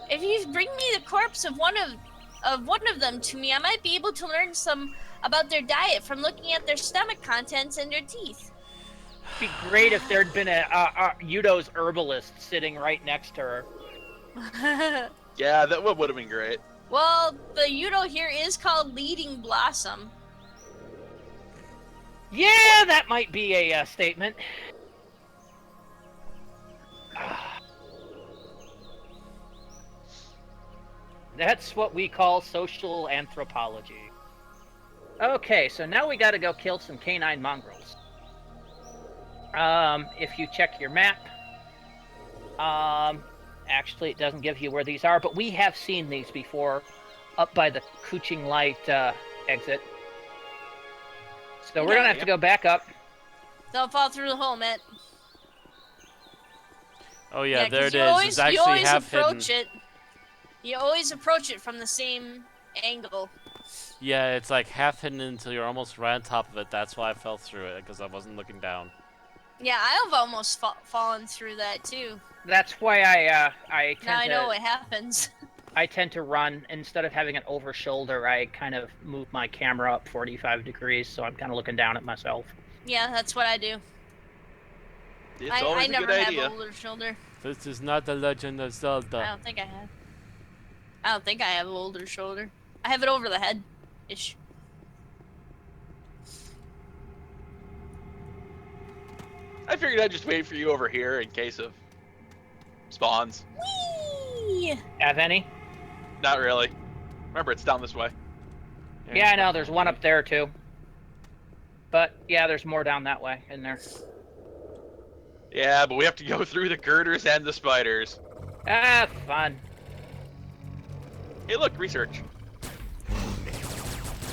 If you bring me the corpse of one of them to me, I might be able to learn some about their diet from looking at their stomach contents and their teeth. It'd be great if there'd been a Udo's herbalist sitting right next to her. Yeah, that would have been great. Well, the Udo here is called Leading Blossom. Yeah, that might be a statement. That's what we call social anthropology. Okay, so now we gotta go kill some canine mongrels. If you check your map, actually it doesn't give you where these are, but we have seen these before up by the Kuching Light exit. So we're gonna have to go back up. Don't fall through the hole, Matt. Oh yeah, there it you is. Always, it's actually you always half approach hidden. You always approach it from the same angle. Yeah, it's like half hidden until you're almost right on top of it. That's why I fell through it, because I wasn't looking down. Yeah, I've almost fallen through that too. That's why I tend now I know what happens. I tend to run, instead of having an over shoulder, I kind of move my camera up 45 degrees, so I'm kind of looking down at myself. Yeah, that's what I do. It's I always a never good have idea. a older shoulder. This is not the Legend of Zelda. I don't think I have. I don't think I have an older shoulder. I have it over the head, ish. I figured I'd just wait for you over here in case of spawns. Whee! Have any? Not really. Remember, it's down this way. Yeah, I know. There's one up there, too. But, yeah, there's more down that way in there. Yeah, but we have to go through the girders and the spiders. Ah, fun. Hey, look, research.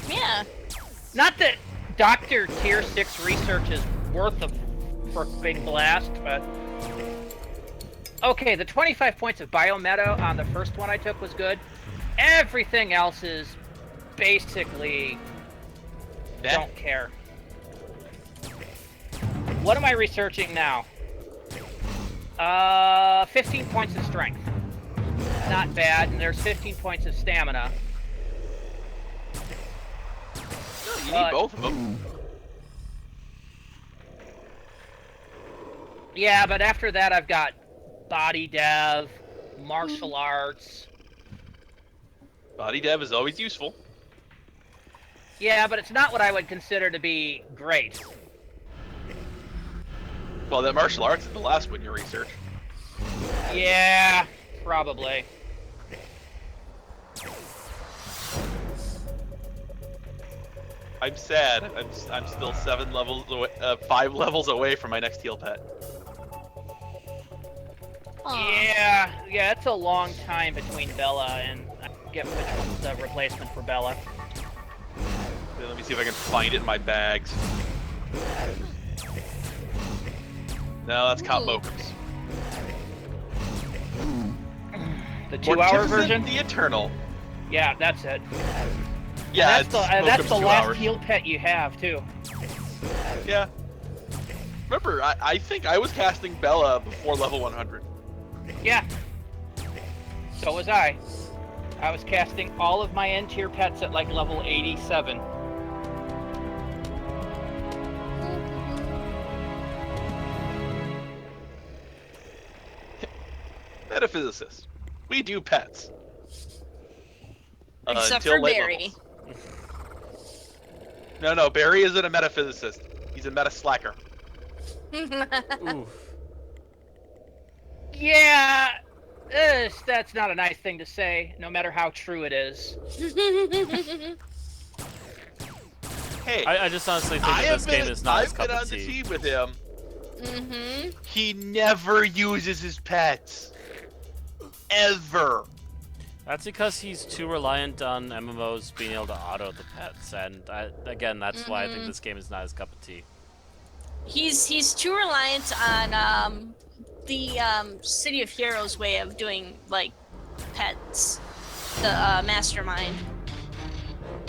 Yeah. Not that Dr. Tier 6 research is worth a big blast, but... Okay, the 25 points of biometa on the first one I took was good. Everything else is basically... don't care. What am I researching now? 15 points of strength. Not bad, and there's 15 points of stamina. No, you need both of them. Yeah, but after that I've got body dev, martial arts. Body dev is always useful. Yeah, but it's not what I would consider to be great. Well, that martial arts is the last one you research. Yeah, probably. I'm sad. I'm still 7 levels away, 5 levels away from my next heal pet. Yeah, it's a long time between Bella and I forget which one's the replacement for Bella. Okay, let me see if I can find it in my bags. No, that's Cop Mokums. The 2-hour version? The Eternal. Yeah, that's it. Yeah, that's the 2 last hours. heal pet you have too. Yeah. Remember, I think I was casting Bella before level 100. Yeah. So was I. I was casting all of my N-tier pets at like level 87. Metaphysicist. We do pets. Except Until for late Barry. levels. No, Barry isn't a metaphysicist. He's a meta slacker. Oof. Yeah, that's not a nice thing to say, no matter how true it is. Hey, I just honestly think that this game is not his I've cup been of on the tea. team with him. Mm-hmm. He never uses his pets. Ever. That's because he's too reliant on MMOs being able to auto the pets, and again, that's why I think this game is not his cup of tea. He's too reliant on the City of Heroes way of doing like pets, the mastermind.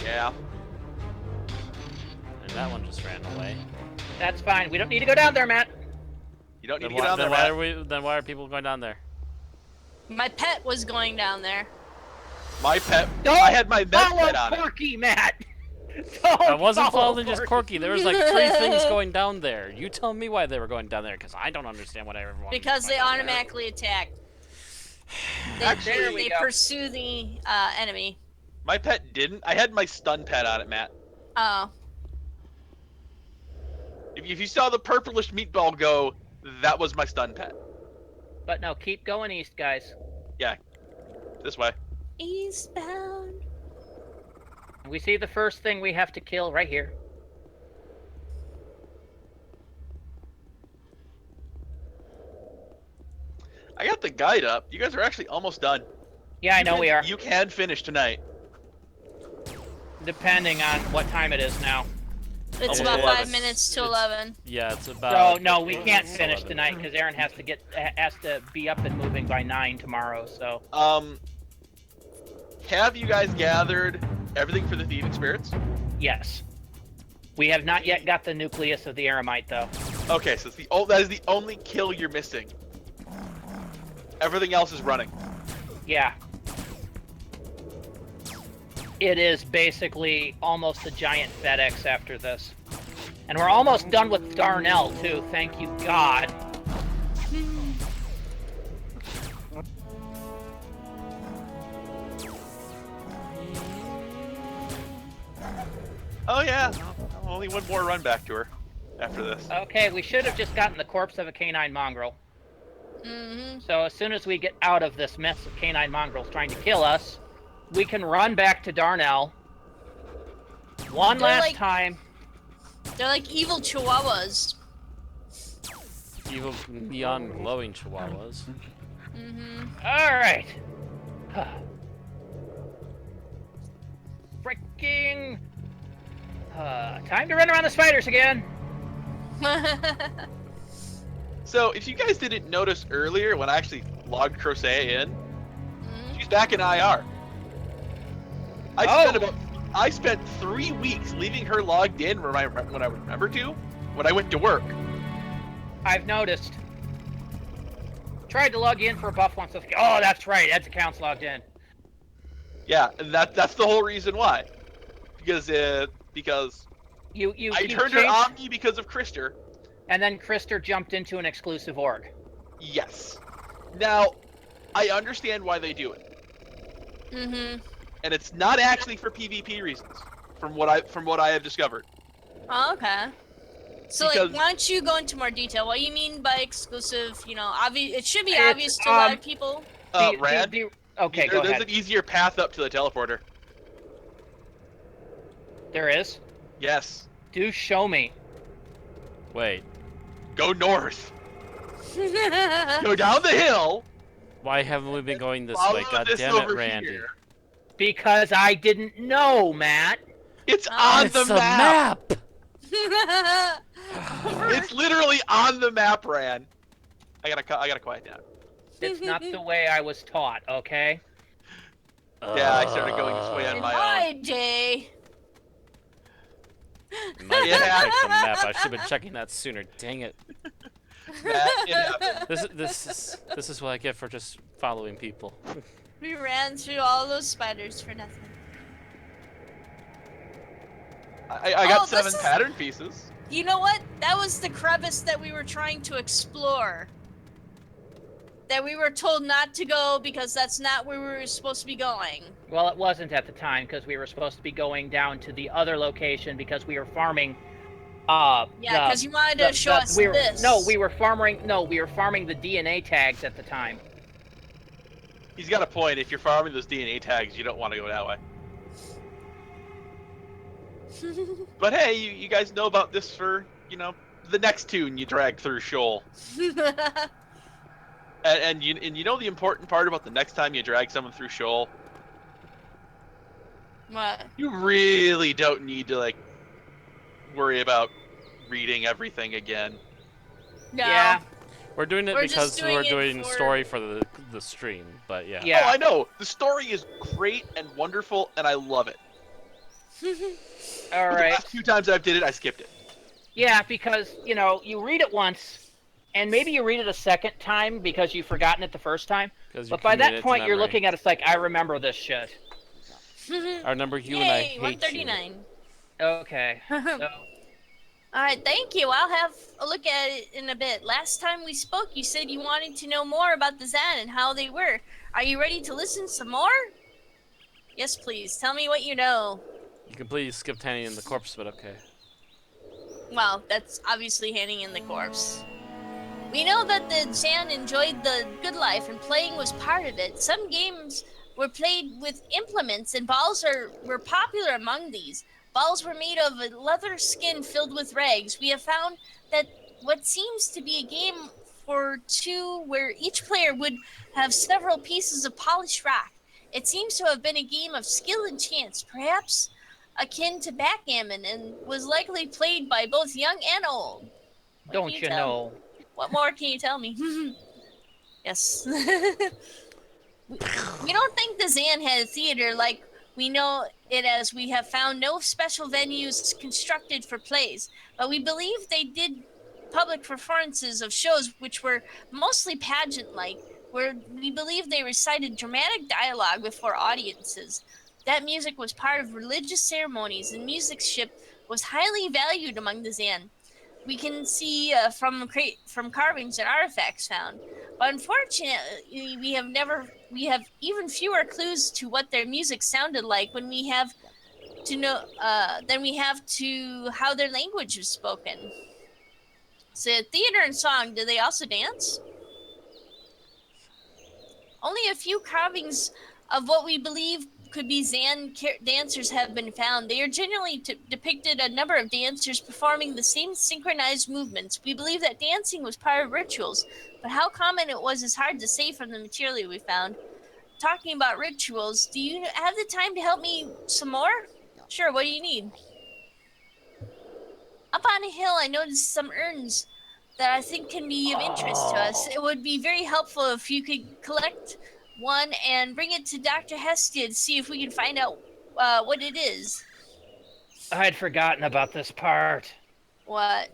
Yeah. And that one just ran away. That's fine. We don't need to go down there, Matt. You don't need Then to get on there, Matt. Then why are people going down there? My pet was going down there. My pet. Don't I had my med follow pet on it. Corky, Matt. Don't I wasn't follow following just Corky. There was like 3 things going down there. You tell me why they were going down there, because I don't understand what everyone. Because they automatically attack. Actually, There we They go. pursue the enemy. My pet didn't. I had my stun pet on it, Matt. Oh. If you saw the purplish meatball go, that was my stun pet. But no, keep going east, guys. Yeah. This way. Eastbound. We see the first thing we have to kill right here. I got the guide up. You guys are actually almost done. Yeah, I know we are. You can finish tonight. Depending on what time it is now. It's Oh, about 11. 5 minutes to 11. Yeah, it's So about. no, we can't it's finish 11. tonight because Aaron has to be up and moving by 9 tomorrow. So Have you guys gathered everything for the thieving spirits? yes, we have not yet got the nucleus of the Aramite though. Okay, so it's that is the only kill you're missing. Everything else is running. Yeah. It is basically almost a giant FedEx after this. And we're almost done with Darnell, too. Thank you, God. Oh yeah, only one more run back to her after this. Okay, we should have just gotten the corpse of a canine mongrel. Mm-hmm. So as soon as we get out of this mess of canine mongrels trying to kill us, we can run back to Darnell. One They're last like- time. They're like evil chihuahuas. Evil neon glowing chihuahuas. Mm-hmm. Alright. Freaking... time to run around the spiders again. So if you guys didn't notice earlier when I actually logged Crocea in, she's back in IR. I spent 3 weeks leaving her logged in when I remember to, when I went to work. I've noticed. Tried to log in for a buff once. Oh, that's right. Ed's account's logged in. Yeah, and that's the whole reason why. Because You I turned her changed, Omni because of Krister. and then Krister jumped into an exclusive org. Yes. Now, I understand why they do it. Mm-hmm. And it's not actually for PvP reasons, from what I have discovered. Oh, okay. So, Because- like, why don't you go into more detail? What do you mean by exclusive? You know, it should be It's, obvious to a lot of people. Rad, Okay, go there's ahead. an easier path up to the teleporter. There is. Yes. Do show me. Wait, Go north. Go down the hill. why haven't we been going this Follow way? God this damn it, over Randy. here. Because I didn't know, Matt. It's Oh. on It's the a map. map. It's literally on the map, Ran. I gotta quiet down. It's not the way I was taught, okay? Yeah, I started going this way on In my my day. Might Yeah. check the map. I should have been checking that sooner. Dang it. That it happened. This is what I get for just following people. We ran through all those spiders for nothing. I got Oh, this 7 is... pattern pieces. You know what? That was the crevice that we were trying to explore. That we were told not to go because that's not where we were supposed to be going. Well, it wasn't at the time because we were supposed to be going down to the other location because we were farming. Yeah, because you wanted to show us this. We were farming the DNA tags at the time. He's got a point. If you're farming those DNA tags, you don't want to go that way. But hey, you guys know about this for, the next tune you drag through Scheol. And you know the important part about the next time you drag someone through Scheol? What? You really don't need to, worry about reading everything again. No. Yeah. We're doing it We're because just doing we're it doing for- story for the stream, but yeah. Yeah. Oh, I know. The story is great and wonderful, and I love it. All But the right. last 2 times I've did it, I skipped it. Yeah, because, you read it once, and maybe you read it a second time because you've forgotten it the first time. But by that point, you're looking at it like, I remember this shit. Our number you and I Yay, hate 139. Okay. So, Alright, thank you. I'll have a look at it in a bit. Last time we spoke, you said you wanted to know more about the Zan and how they were. Are you ready to listen some more? Yes, please. Tell me what you know. You can please skip handing in the corpse, but okay. Well, that's obviously handing in the corpse. We know that the Zan enjoyed the good life and playing was part of it. Some games were played with implements and balls were popular among these. Balls were made of a leather skin filled with rags. We have found that what seems to be a game for two where each player would have several pieces of polished rock. It seems to have been a game of skill and chance, perhaps akin to backgammon, and was likely played by both young and old. What don't can you tell? know? What more can you tell me? Yes. We don't think the Zan had a theater like we know it, as we have found no special venues constructed for plays, but we believe they did public performances of shows which were mostly pageant-like, where we believe they recited dramatic dialogue before audiences. That music was part of religious ceremonies, and musicship was highly valued among the Zan. We can see from carvings and artifacts found. But unfortunately, we have even fewer clues to what their music sounded like when we have to know than we have to how their language was spoken. So theater and song, do they also dance? Only a few carvings of what we believe could be Zan dancers have been found. They are generally depicted a number of dancers performing the same synchronized movements. We believe that dancing was part of rituals, but how common it was is hard to say from the material we found. Talking about rituals, do you have the time to help me some more? Sure, what do you need? Up on a hill, I noticed some urns that I think can be of interest to us. It would be very helpful if you could collect one and bring it to Dr. Hestia to see if we can find out what it is. I'd forgotten about this part. What?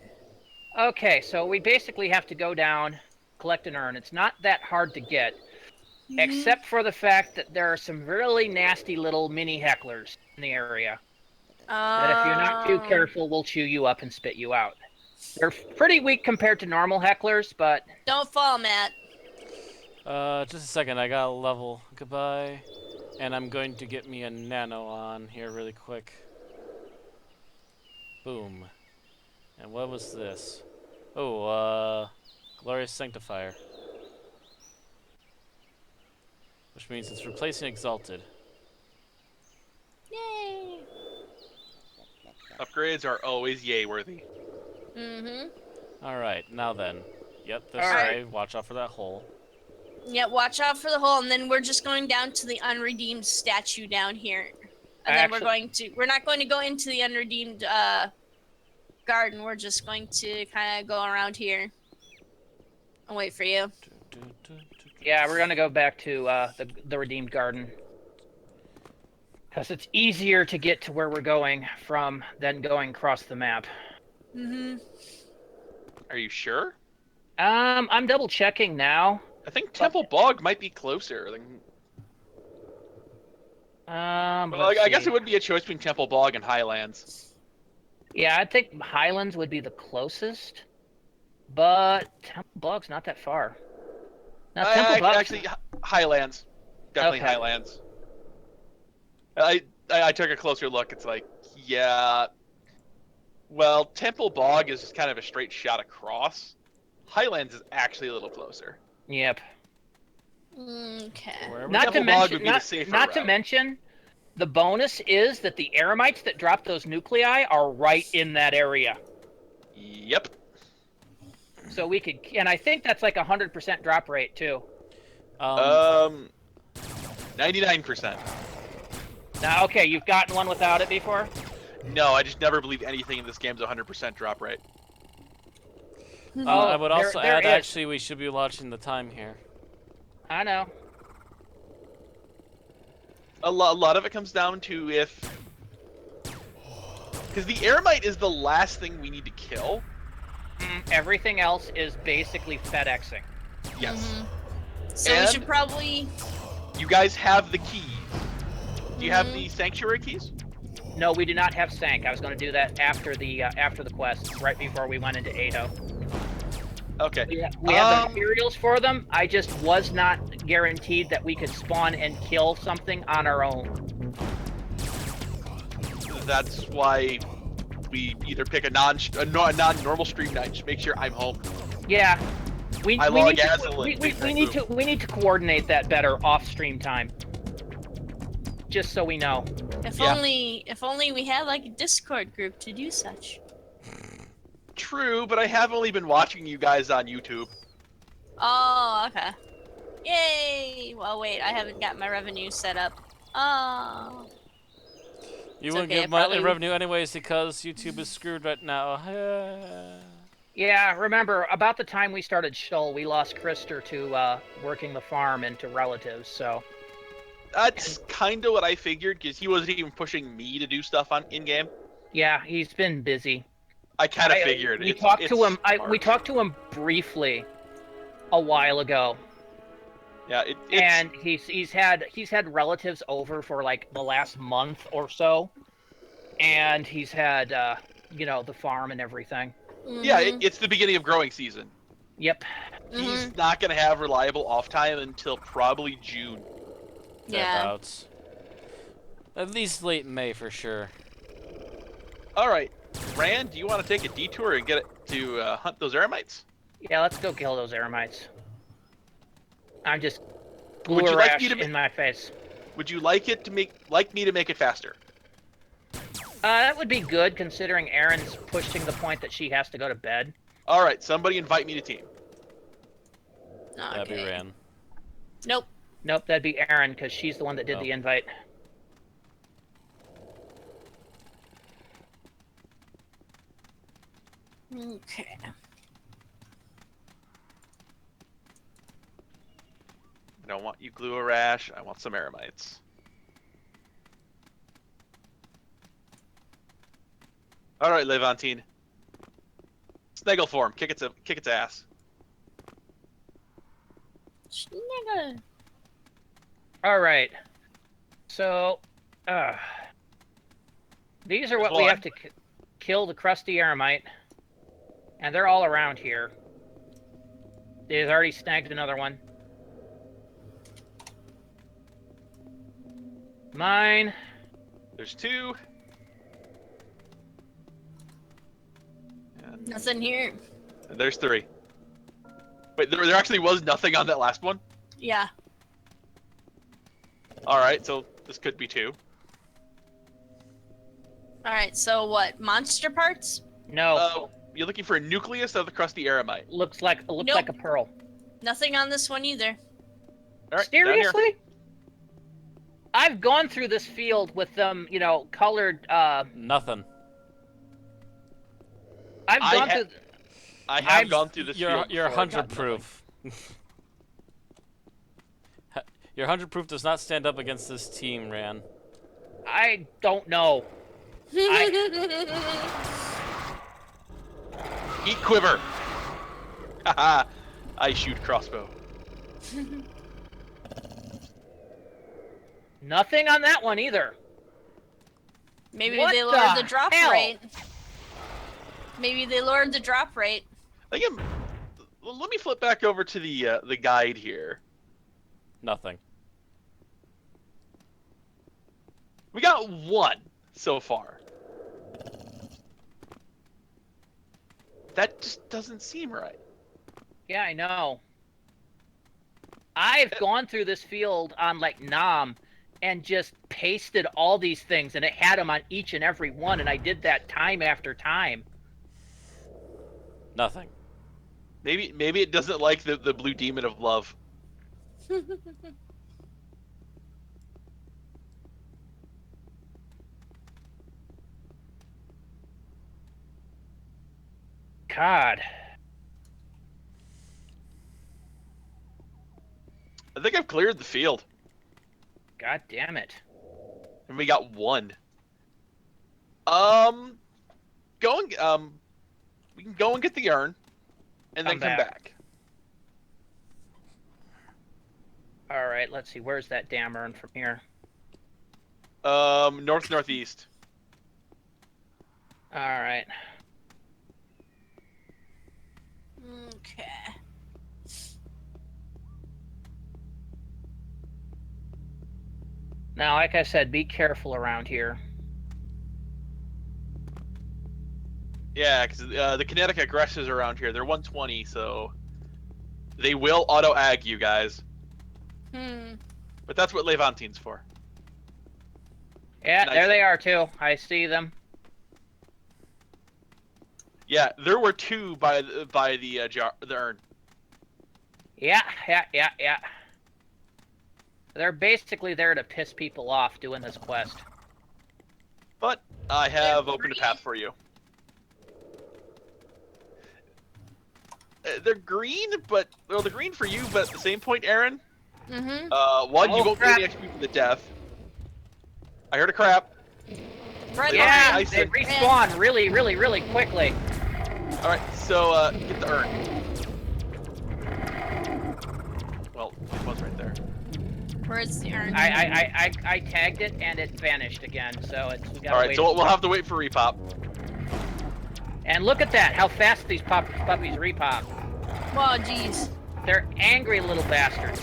Okay, so we basically have to go down, collect an urn. It's not that hard to get, except for the fact that there are some really nasty little mini hecklers in the area. That if you're not too careful, will chew you up and spit you out. They're pretty weak compared to normal hecklers, but... Don't fall, Matt. Just a second, I got a level. Goodbye. And I'm going to get me a nano on here really quick. Boom. And what was this? Oh, Glorious Sanctifier. Which means it's replacing Exalted. Yay. Upgrades are always yay-worthy. Alright, now then. Yep, this Alright. way. Watch out for that hole. Yeah, watch out for the hole, and then we're just going down to the unredeemed statue down here. And then we're not going to go into the unredeemed garden. We're just going to kind of go around here and wait for you. Yeah, we're gonna go back to the Redeemed Garden. Because it's easier to get to where we're going from than going across the map. Are you sure? I'm double checking now. I think Temple Bog might be closer. Well, I guess it would be a choice between Temple Bog and Highlands. Yeah, I think Highlands would be the closest, but Temple Bog's not that far. Now, Temple Bog... Actually, Highlands. Definitely Okay. Highlands. I took a closer look. It's like, yeah. Well, Temple Bog is just kind of a straight shot across. Highlands is actually a little closer. Yep. Okay. Not to Temple Bog would mention, be the safer not to route. mention, the bonus is that the eremites that drop those nuclei are right in that area. Yep. So we could, and I think that's like 100% drop rate too. 99%. Now, okay, you've gotten one without it before? No, I just never believe anything in this game's 100% drop rate. I would also there add, is. actually, we should be watching the time here. I know. A lot of it comes down to if... Because the eremite is the last thing we need to kill. Everything else is basically FedExing. Yes. So we should probably... You guys have the keys. Do you have the sanctuary keys? No, we do not have Sank. I was going to do that after the quest, right before we went into Ado. Okay. We have the materials for them. I just was not guaranteed that we could spawn and kill something on our own. That's why we either pick a non-normal stream night. Just make sure I'm home. Yeah. We need to coordinate that better off stream time. Just so we know. If only we had like a Discord group to do such. True, but I have only been watching you guys on YouTube. Oh, okay. Yay! Well, wait, I haven't got my revenue set up. Oh. You wouldn't get my revenue anyways because YouTube is screwed right now. Yeah, remember, about the time we started Scheol, we lost Krister to working the farm and to relatives, so... That's kind of what I figured, because he wasn't even pushing me to do stuff in-game. Yeah, he's been busy. I kind of figured. We talked to him. We talked to him briefly a while ago. Yeah, and he's had relatives over for like the last month or so, and he's had the farm and everything. Yeah, it's the beginning of growing season. Yep. He's not gonna have reliable off time until probably June. Yeah. Thereabouts. At least late May for sure. All right, Rand, do you want to take a detour and get it to hunt those eremites? Yeah, let's go kill those eremites. I'm just glue rash in my face. Would you like me to make it faster? That would be good, considering Erin's pushing the point that she has to go to bed. All right, somebody invite me to team. Okay. That'd be Ran. Nope. Nope, that'd be Erin, because she's the one that did the invite. Okay. I don't want you glue a rash. I want some eremites. All right, Levantine. Snaggle form. Kick its ass. Snaggle. All right. So, these are what we have to kill the crusty eremite, and they're all around here. They've already snagged another one. Mine. There's two. And Nothing here. there's three. Wait, there actually was nothing on that last one? Yeah. Alright, so this could be two. Alright, so what? Monster parts? No. You're looking for a nucleus of the crusty eremite. Looks like a pearl. Nothing on this one either. Alright, Seriously? I've gone through this field with them, colored. Nothing. I have gone through this field. You're 100 proof. Your 100 proof does not stand up against this team, Ran. I don't know. Eat quiver. Haha. I shoot crossbow. Nothing on that one either. Maybe What they lowered the the drop hell? rate. Maybe they lowered the drop rate. Again, let me flip back over to the guide here. Nothing. We got 1 so far. That just doesn't seem right. Yeah, I know. I've gone through this field on like Nom and just pasted all these things, and it had them on each and every one, and I did that time after time. Nothing. Maybe it doesn't like the blue demon of love. God. I think I've cleared the field, God damn it. and we got 1. Going. We can go and get the urn, and then come back. All right, let's see. Where's that damn urn from here? Northeast. All right. Okay. Now, like I said, be careful around here. Yeah, because the kinetic aggressors around here, they're 120, so they will auto-ag you guys. But that's what Levantine's for. Yeah, Nice. there they are too. I see them. Yeah, there were 2 by the urn. Yeah. They're basically there to piss people off doing this quest. But I have opened a path for you. They're green, but they're green for you. But at the same point, Aaron. One, you won't get any XP for the death. I heard a crap. Right. Yeah, nice they and- respawn really quickly. All right, so get the urn. Well, it was right there. Where's the urn? I tagged it and it vanished again. So it's we gotta All right, wait. so we'll have to wait for repop. And look at that! How fast these puppies repop. Oh, jeez. They're angry little bastards.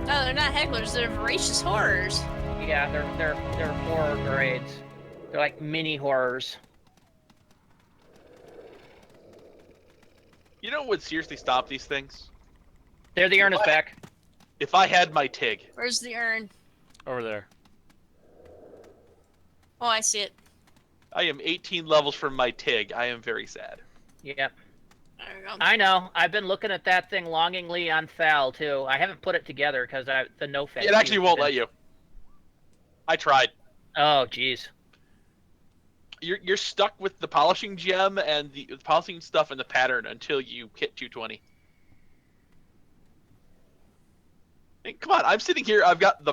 No, they're not hecklers. They're voracious horrors. Yeah, they're horror grades. They're like mini horrors. You know what would seriously stop these things? There, the urn is back. If I had my TIG. Where's the urn? Over there. Oh, I see it. I am 18 levels from my TIG. I am very sad. Yep. There we go. I know. I've been looking at that thing longingly on FAL too. I haven't put it together because the no-fat. It actually won't let you. I tried. Oh, jeez. You're stuck with the polishing gem and the polishing stuff and the pattern until you hit 220. And come on, I'm sitting here. I've got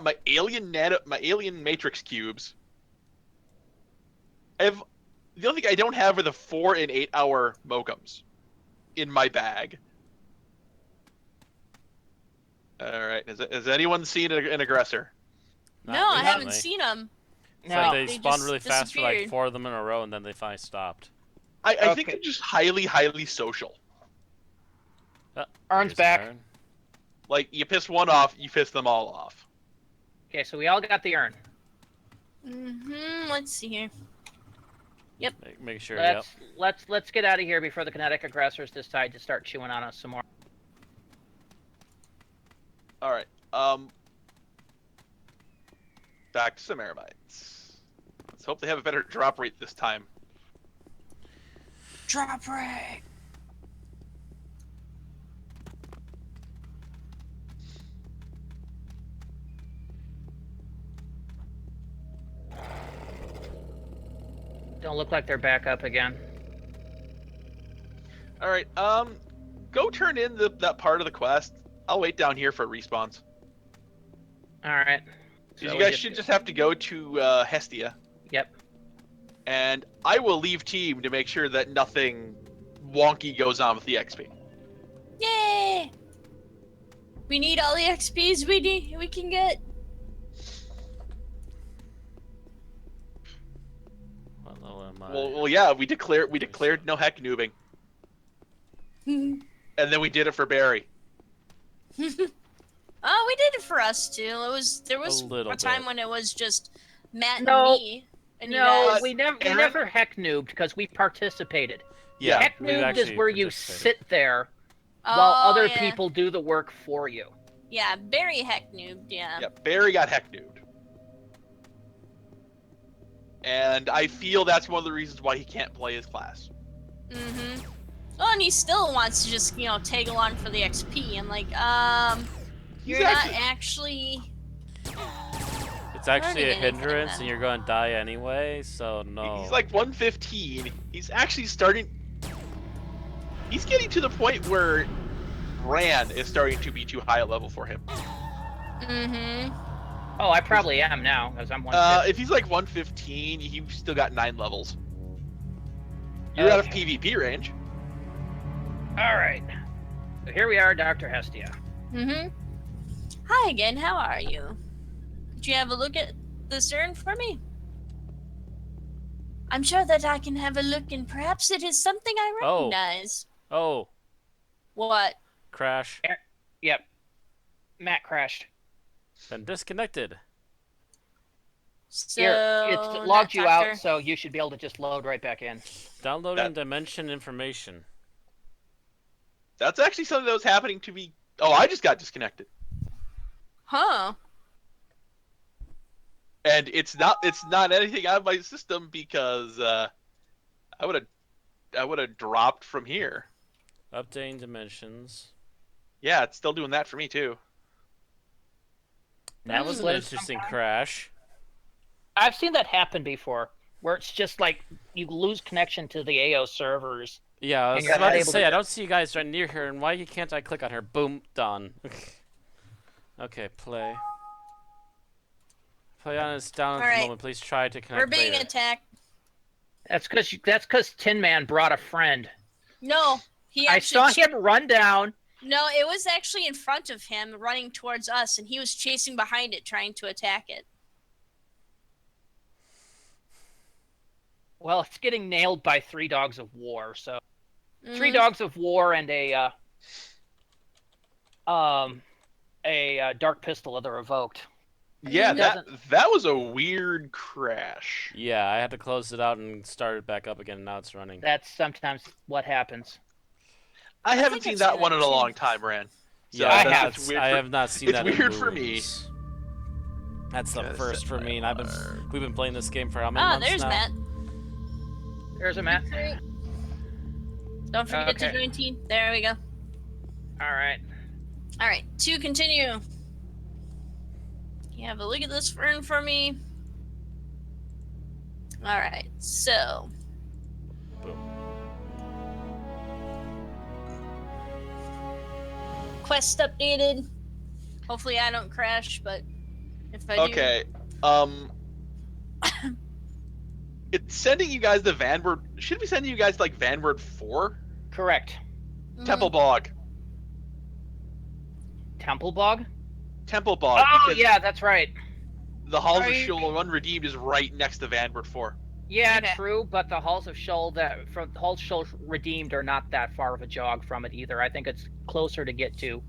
my alien matrix cubes. The only thing I don't have are the 4 and 8 hour Mokums in my bag. All right, has anyone seen an aggressor? Not No, I haven't recently. seen them. It's No. like they They spawned just really fast for like disappeared. 4 of them in a row, and then they finally stopped. I think Okay. they're just highly social. Urn's Here's back. Aaron. Like, you piss one off, you piss them all off. Okay, so we all got the urn. Let's see here. Make sure. Yep. Let's get out of here before the kinetic aggressors decide to start chewing on us some more. All right. Back to some Aramites. Let's hope they have a better drop rate this time. Drop rate. Don't look like they're back up again. All right. Go turn in that part of the quest. I'll wait down here for respawns. All right. So You we guys should just have to go to Hestia, Yep. and I will leave team to make sure that nothing wonky goes on with the XP. Yay! We need all the XPs we can get. What level am I? Well, yeah, we declared no heck noobing, and then we did it for Barry. Oh, we did it for us too. There was little a time bit. when it was just Matt No. and me. And you No, guys. we Aaron? never heck noobed because we participated. Yeah, Heck we've noobed is actually where you participated. sit there while Oh, other yeah. people do the work for you. Yeah, Barry heck noobed, yeah. Yeah, Barry got heck noobed. And I feel that's one of the reasons why he can't play his class. Mm-hmm. Oh, and he still wants to just, tag along for the XP. I'm like, you're not actually... It's actually a learning anything, hindrance, then. and you're going to die anyway, so no. He's like 115. He's actually starting. He's getting to the point where Ran is starting to be too high a level for him. Mm-hmm. Oh, I probably am now, because I'm 150. If he's like 115, you've still got 9 levels. You're out of Okay. PvP range. All right. So here we are, Dr. Hestia. Mm-hmm. Hi again, how are you? Could you have a look at this urn for me? I'm sure that I can have a look, and perhaps it is something I Oh. recognize. Oh, What? crash. Yep. Matt crashed. Been disconnected. So, Here, it's logged you Doctor. out, so you should be able to just load right back in. Downloading That- dimension information. That's actually something that was happening to me. Oh, I just got disconnected. Huh. And it's not anything out of my system because I would have dropped from here. Updating dimensions. Yeah, it's still doing that for me too. That was an Glitch interesting sometimes. crash. I've seen that happen before, where it's just like you lose connection to the AO servers. Yeah, I was And you're about not to able say, to- I don't see you guys right near here, and why can't I click on her? Boom, done. Okay, play. Play on is down at the Alright. moment. Please try to connect We're being later. attacked. That's because Tin Man brought a friend. No, he I actually... saw him run down. No, it was actually in front of him, running towards us, and he was chasing behind it, trying to attack it. Well, it's getting nailed by 3 dogs of war. So 3 Mhm. dogs of war and a dark pistol that are revoked. Yeah, Doesn't- that was a weird crash. Yeah, I had to close it out and start it back up again, and now it's running. That's sometimes what happens. I haven't think seen I've that seen one that in a too. long time, Ran. So Yeah, I that's- have. it's weird I for- have not seen it's that in weird for me. movies. That's the Gotta first set for me, and we've been playing this game for how many Ah, months there's now? Matt. There's a map. Don't forget to Okay. join team. There we go. All right. All right, to continue. You have a look at this fern for me. All right, so. Boom. Quest updated. Hopefully I don't crash, but if I do. Okay. It's sending you guys the Vanward. Should it be sending you guys like Vanward 4? Correct. Mhm. Temple Bog. Temple Bog? Temple Bog. Oh, because yeah, that's right. The Halls of Are you- Scheol Unredeemed is right next to Vanward 4. Yeah, Okay. true, but the Halls of Scheol Halls of Scheol Redeemed are not that far of a jog from it either. I think it's closer to get to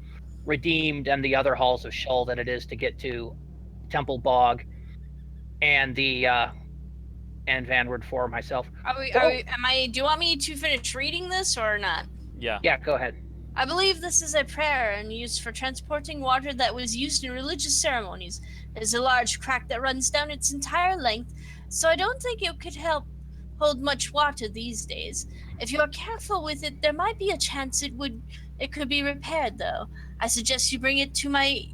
Redeemed and the other Halls of Scheol than it is to get to Temple Bog and the and Vanward 4 myself. Do you want me to finish reading this or not? Yeah. Yeah, go ahead. I believe this is a prayer and used for transporting water that was used in religious ceremonies. There's a large crack that runs down its entire length, so I don't think it could hold much water these days. If you are careful with it, there might be a chance it could be repaired, though. I suggest you bring it to my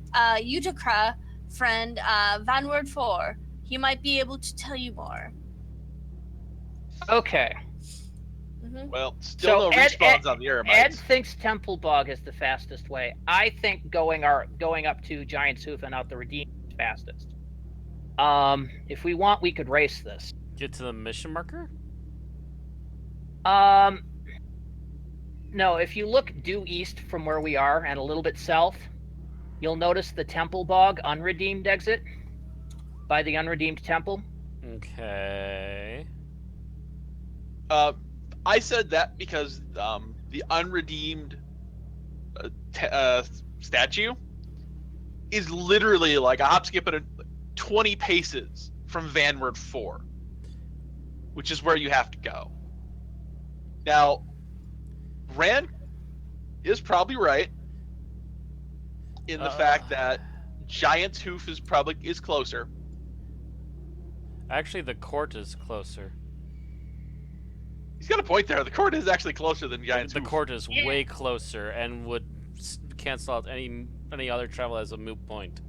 Utica friend, Vanward 4. He might be able to tell you more. Okay. Mm-hmm. Well, still So no Ed- respawns Ed- on the Ed Eremites. thinks Temple Bog is the fastest way. I think going up to Giant's Hoof and out the Redeemed is fastest. If we want, we could race this. Get to the mission marker? No, if you look due east from where we are and a little bit south, you'll notice the Temple Bog unredeemed exit by the unredeemed temple. Okay. I said that because the unredeemed statue is literally like a hop, skip, and 20 paces from Vanward 4, which is where you have to go. Now, Rand is probably right in the fact that Giant's Hoof is closer. Actually, the court is closer. He's got a point there. The court is actually closer than Giant's The Hoof. court is way closer and would cancel out any other travel as a moot point.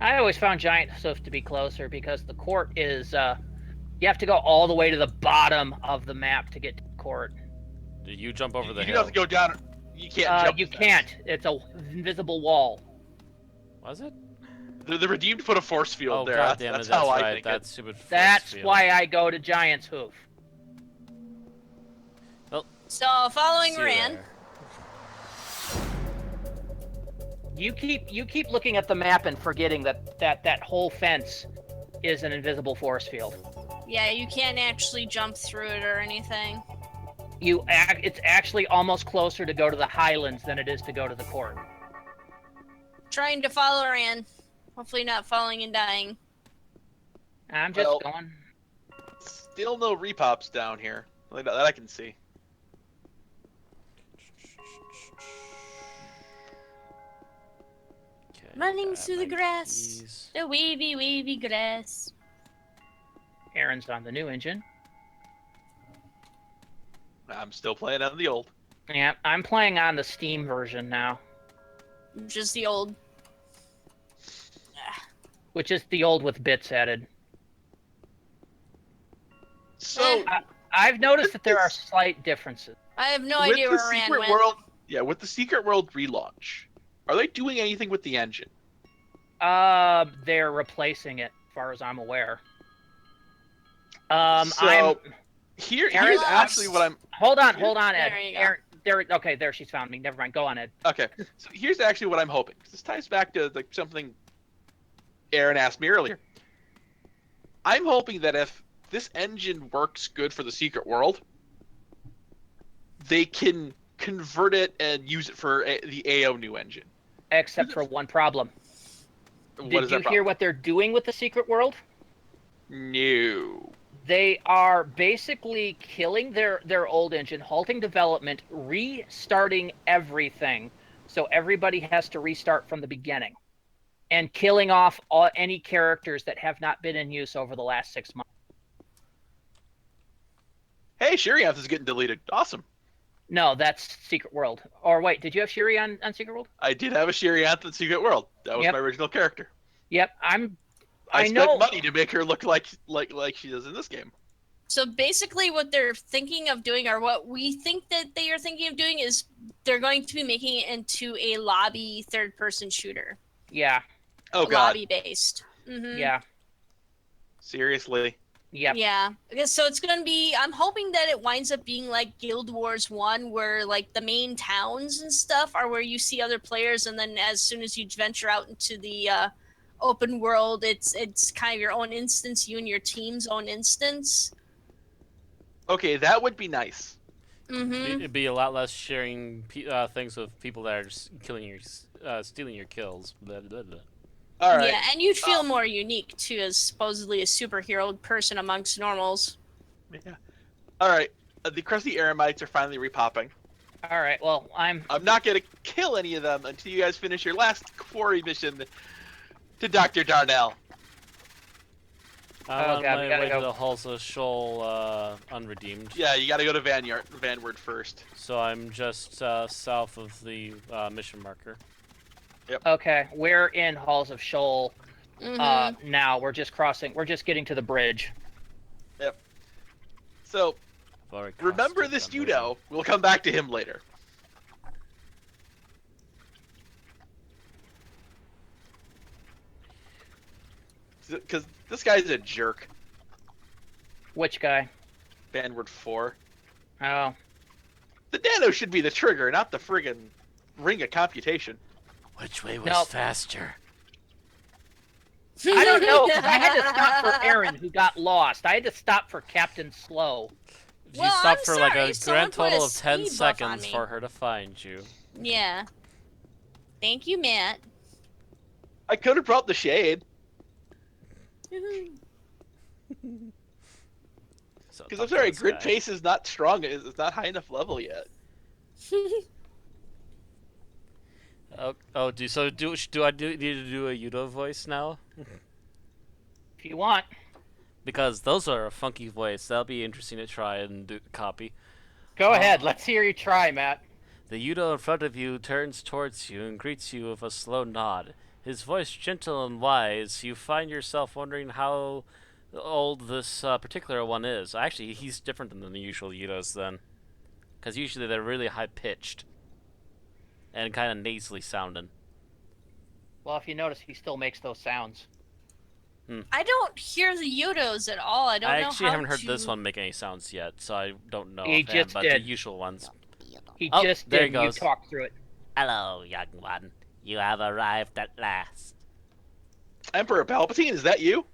I always found Giant Hoof to be closer because the court is, you have to go all the way to the bottom of the map to get to the court. Did you jump over the You hill? have to go down. You can't jump. You can't. It's a invisible wall. Was it? The Redeemed put a force field Oh, there. God damn it, That's how I right. think That's stupid force That's field. why I go to Giant's Hoof. So following See you Rand. there. You keep looking at the map and forgetting that whole fence is an invisible force field. Yeah, you can't actually jump through it or anything. It's actually almost closer to go to the Highlands than it is to go to the court. Trying to follow Rand. Hopefully not falling and dying. I'm just Well- going. Still no repops down here. Like that I can see. Okay, Running got through the my grass. keys. The wavy, wavy grass. Aaron's on the new engine. I'm still playing on the old. Yeah, I'm playing on the Steam version now, Just the old. which is the old with bits added. So I've noticed that there are slight differences. I have no with idea the where Rand Secret went. World, with the Secret World relaunch, are they doing anything with the engine? They're replacing it, as far as I'm aware. Here's Aaron, actually what I'm. Hold on, Ed. There you go. Aaron, okay, there, she's found me. Never mind. Go on, Ed. Okay, so here's actually what I'm hoping. This ties back to like something Aaron asked me earlier. I'm hoping that if this engine works good for the Secret World, they can convert it and use it for the AO new engine. Except for one problem. What Did is you that hear problem? what they're doing with the Secret World? No. They are basically killing their old engine, halting development, restarting everything, so everybody has to restart from the beginning, and killing off any characters that have not been in use over the last 6 months. Hey, Shiriath is getting deleted. Awesome. No, that's Secret World. Or wait, did you have Shiri on Secret World? I did have a Shiriath in Secret World. That was Yep. my original character. Yep, I know. spent money to make her look like she does in this game. So basically what they're thinking of doing, or what we think that they are thinking of doing, is they're going to be making it into a lobby third-person shooter. Yeah, Oh God. Lobby-based. Mm-hmm. yeah, Seriously. yep. Yeah. Okay, so it's going to be, I'm hoping that it winds up being like Guild Wars 1, where like the main towns and stuff are where you see other players, and then as soon as you venture out into the open world, it's kind of your own instance, you and your team's own instance. Okay, that would be nice. Mm-hmm. It'd be a lot less sharing things with people that are just stealing your kills. Blah, blah, blah. All right. Yeah, and you'd feel more unique too, as supposedly a superhero person amongst normals. Yeah. All right. The crusty Eremites are finally repopping. All right, well, I'm not gonna kill any of them until you guys finish your last quarry mission to Dr. Darnell. I'm on God, we my gotta way go. to the halls of Scheol unredeemed. Yeah, you gotta go to Vanward first. So I'm just south of the mission marker. okay. We're in Halls of Scheol Mm-hmm. now. We're just getting to the bridge. So I've already remember crossed this the conversion. Judo. We'll come back to him later. Because this guy's a jerk. Which guy? Vanward 4. Oh, The nano should be the trigger, not the friggin' ring of computation. Which way was Nope. faster? I don't know, 'cause I had to stop for Aaron, who got lost. I had to stop for Captain Slow. You Well, stopped I'm for like sorry, a someone grand put a total of 10 speed buff on seconds me. for her to find you. Yeah. Thank you, Matt. I could have brought the shade, So because talk I'm to sorry, this grid guy. pace is not strong. It's not high enough level yet. Do I need to do a Yudo voice now? If you want. Because those are a funky voice. That'll be interesting to try and copy. Go ahead, let's hear you try, Matt. The Yudo in front of you turns towards you and greets you with a slow nod. His voice gentle and wise. You find yourself wondering how old this particular one is. Actually, he's different than the usual Yudos then. Because usually they're really high-pitched. And kind of nasally sounding. Well, if you notice, he still makes those sounds. I don't hear the Yudos at all. I don't I know actually how haven't heard to... this one make any sounds yet, so I don't know He offhand, just but did. the usual ones. He Oh, just there did, he and you goes. talked through it. Hello, young one. You have arrived at last. Emperor Palpatine, is that you?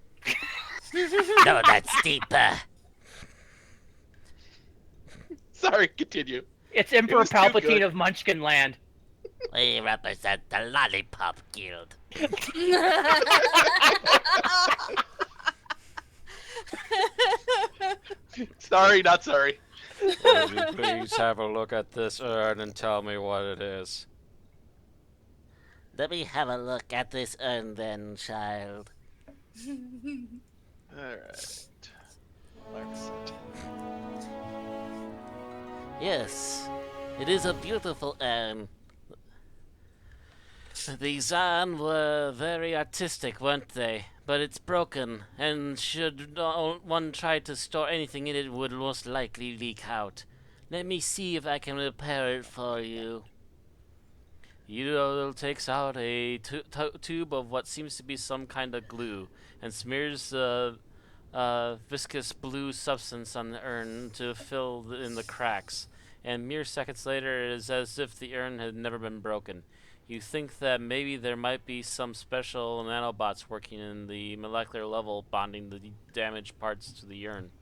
No, that's deeper. Sorry, continue. It's Emperor was too Palpatine good. of Munchkin Land. We represent the Lollipop Guild. Sorry, not sorry. Will you please have a look at this urn and tell me what it is? Let me have a look at this urn then, child. Alright. Yes, it is a beautiful urn. The Zan were very artistic, weren't they? But it's broken, and should one try to store anything in it, would most likely leak out. Let me see if I can repair it for you. Yudo takes out a tube of what seems to be some kind of glue, and smears viscous blue substance on the urn to fill in the cracks. And mere seconds later, it is as if the urn had never been broken. You think that maybe there might be some special nanobots working in the molecular level, bonding the damaged parts to the urn.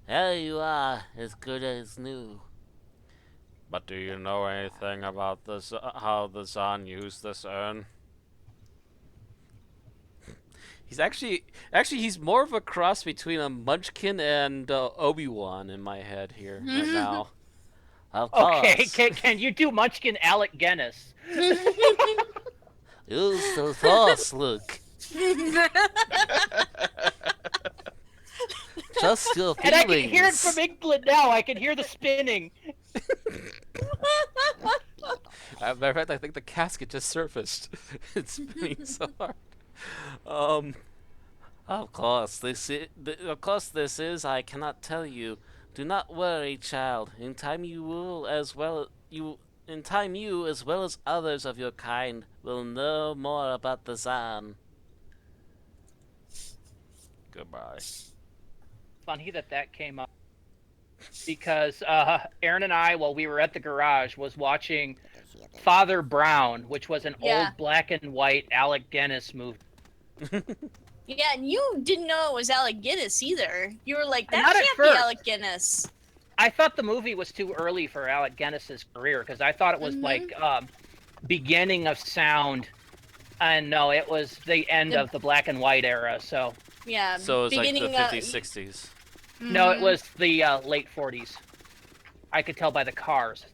There you are, as good as new. But do you know anything about this, how the Zan used this urn? He's more of a cross between a Munchkin and Obi-Wan in my head here right now. Of course. Okay, can you do Munchkin Alec Guinness? Use the Force, Luke. Trust your feelings. And I can hear it from England now. I can hear the spinning. Matter of fact, I think the casket just surfaced. It's spinning so hard. Of course, this is. I cannot tell you. Do not worry, child. In time, you as well as others of your kind will know more about the Zan. Goodbye. Funny that came up because Aaron and I, while we were at the garage, was watching Father Brown, which was an old black and white Alec Guinness movie. Yeah, and you didn't know it was Alec Guinness either. You were like, that Not at can't be first. Alec Guinness. I thought the movie was too early for Alec Guinness's career because I thought it was like beginning of sound, and no, it was the end of the black and white era. So Yeah. So it's like the beginning 50s, 60s. no, it was the late 40s. I could tell by the cars.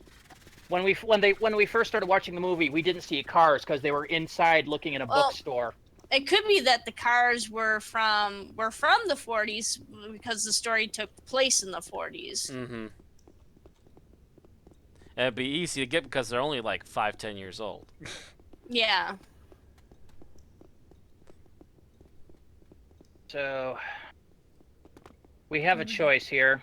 When we first started watching the movie, we didn't see cars because they were inside looking in a bookstore. It could be that the cars were from the 40s because the story took place in the 40s. Mm-hmm. And it'd be easy to get because they're only like 5-10 years old. Yeah. So we have a choice here.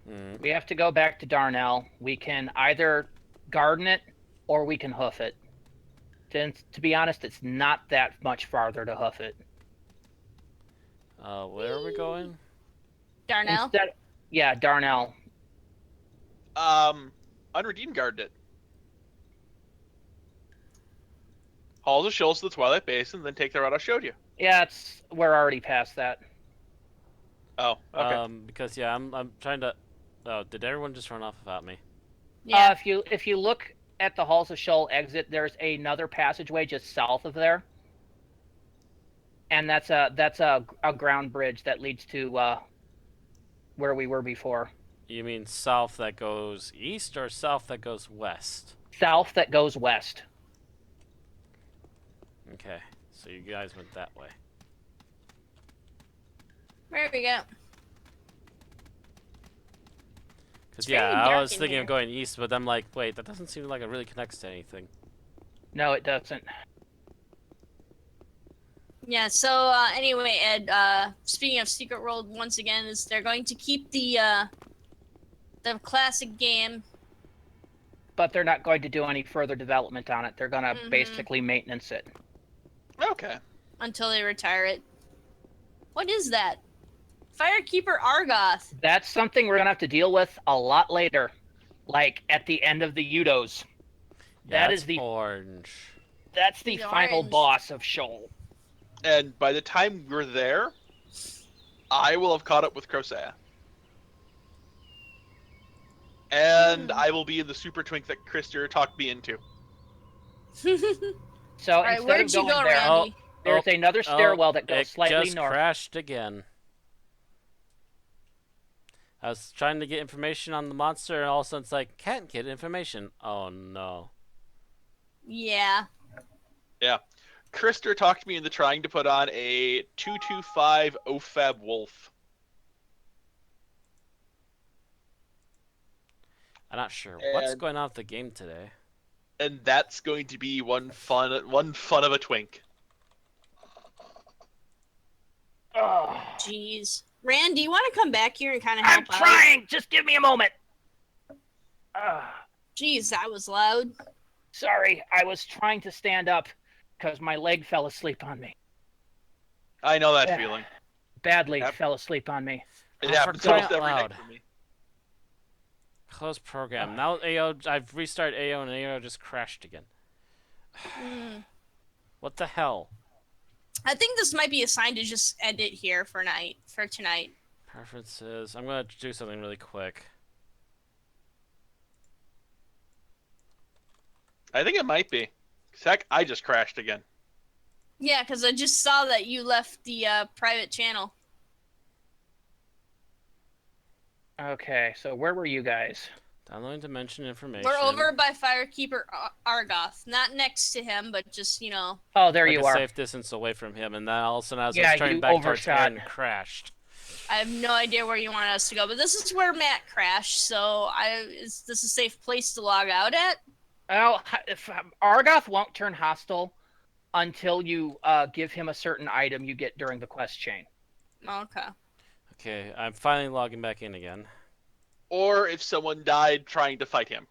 Mm. We have to go back to Darnell. We can either garden it or we can hoof it. Since, to be honest, it's not that much farther to hoof it. Where are we going? Darnell? Yeah, Darnell. unredeemed guarded it. Halls of Scheol to the Twilight Basin, then take the route I showed you. Yeah, we're already past that. Oh, okay. Because yeah, I'm trying to. Oh, did everyone just run off without me? Yeah. If you look at the Halls of Scheol exit, there's another passageway just south of there, and that's a ground bridge that leads to where we were before. You mean south that goes east or south that goes west? South that goes west. Okay, so you guys went that way. There we go. Because It's yeah, very I dark was in thinking here. of going east, but I'm like, wait, that doesn't seem like it really connects to anything. No, it doesn't. Yeah, so anyway, Ed, speaking of Secret World, once again, is they're going to keep the classic game. But they're not going to do any further development on it. They're going to basically maintenance it. Okay. Until they retire it. What is that? Firekeeper Argoth. That's something we're going to have to deal with a lot later. Like at the end of the Udos. Yeah, That is the orange. That's the He's final orange. boss of Scheol. And by the time we're there, I will have caught up with Crosea. And I will be in the super twink that Krister talked me into. So Alright, instead where'd of you going go, there, Randy? there's another stairwell that goes it slightly just north. crashed again. I was trying to get information on the monster, and all of a sudden it's like, can't get information. Oh no. Yeah. Yeah. Krister talked me into trying to put on a 225 OFAB Wolf. I'm not sure what's going on with the game today. And that's going to be one fun of a twink. Ugh. Jeez. Randy, you want to come back here and kind of help I'm out? trying! Just give me a moment! Ugh. Jeez, that was loud. Sorry, I was trying to stand up because my leg fell asleep on me. I know that Yeah. feeling. Badly Yep. fell asleep on me. It Oh, happens for crying almost out every loud. night for me. Close program. Now AO, I've restarted AO and AO just crashed again. What the hell? I think this might be a sign to just end it here for tonight. Preferences. I'm gonna do something really quick. I think it might be. Heck, I just crashed again. Yeah, because I just saw that you left the private channel. Okay, so where were you guys? Downloading dimension information. We're over by Firekeeper Argoth. Not next to him, but just, you know. Oh, there like you a are. safe distance away from him, and then all of a sudden as I Yeah, was turning you back towards overshot. Aaron, crashed. I have no idea where you want us to go, but this is where Matt crashed, so is this a safe place to log out at? Well, if Argoth won't turn hostile until you give him a certain item you get during the quest chain. Okay. Okay, I'm finally logging back in again. Or if someone died trying to fight him.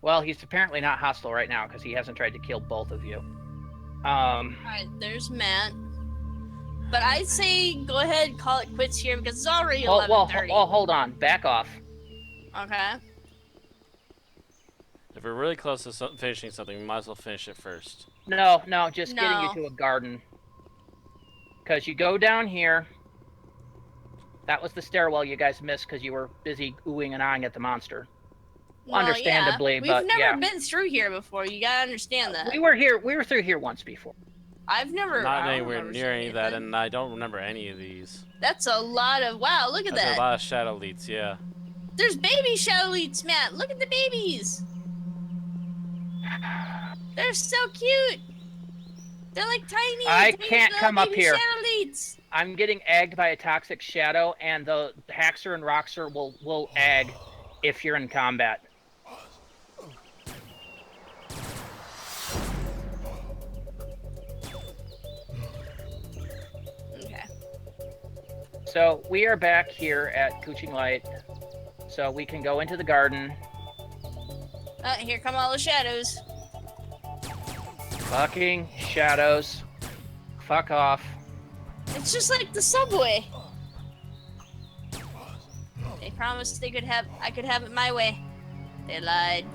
Well, he's apparently not hostile right now because he hasn't tried to kill both of you. Alright, there's Matt. But I'd say go ahead and call it quits here because it's already 11:30. Hold on. Back off. Okay. If we're really close to finishing something, we might as well finish it first. No, just getting No. you to a garden. Because you go down here. That was the stairwell you guys missed because you were busy oohing and ahhing at the monster. Well, Understandably, yeah. but We've never yeah. been through here before. You gotta understand that. We were through here once before. I've never. Not I don't anywhere remember near seeing any of that, anything. and I don't remember any of these. That's a lot of. Wow, look at That's that. a lot of shadow leads, yeah. There's baby shadow leads, Matt. Look at the babies. They're so cute. They're like tiny. I tiny can't little come up baby here. Shadow leads. I'm getting egged by a toxic shadow, and the Haxer and Roxer will egg if you're in combat. Okay. So we are back here at Cooching Light, so we can go into the garden. Here come all the shadows. Fucking shadows. Fuck off. It's just like the subway. They promised I could have it my way. They lied.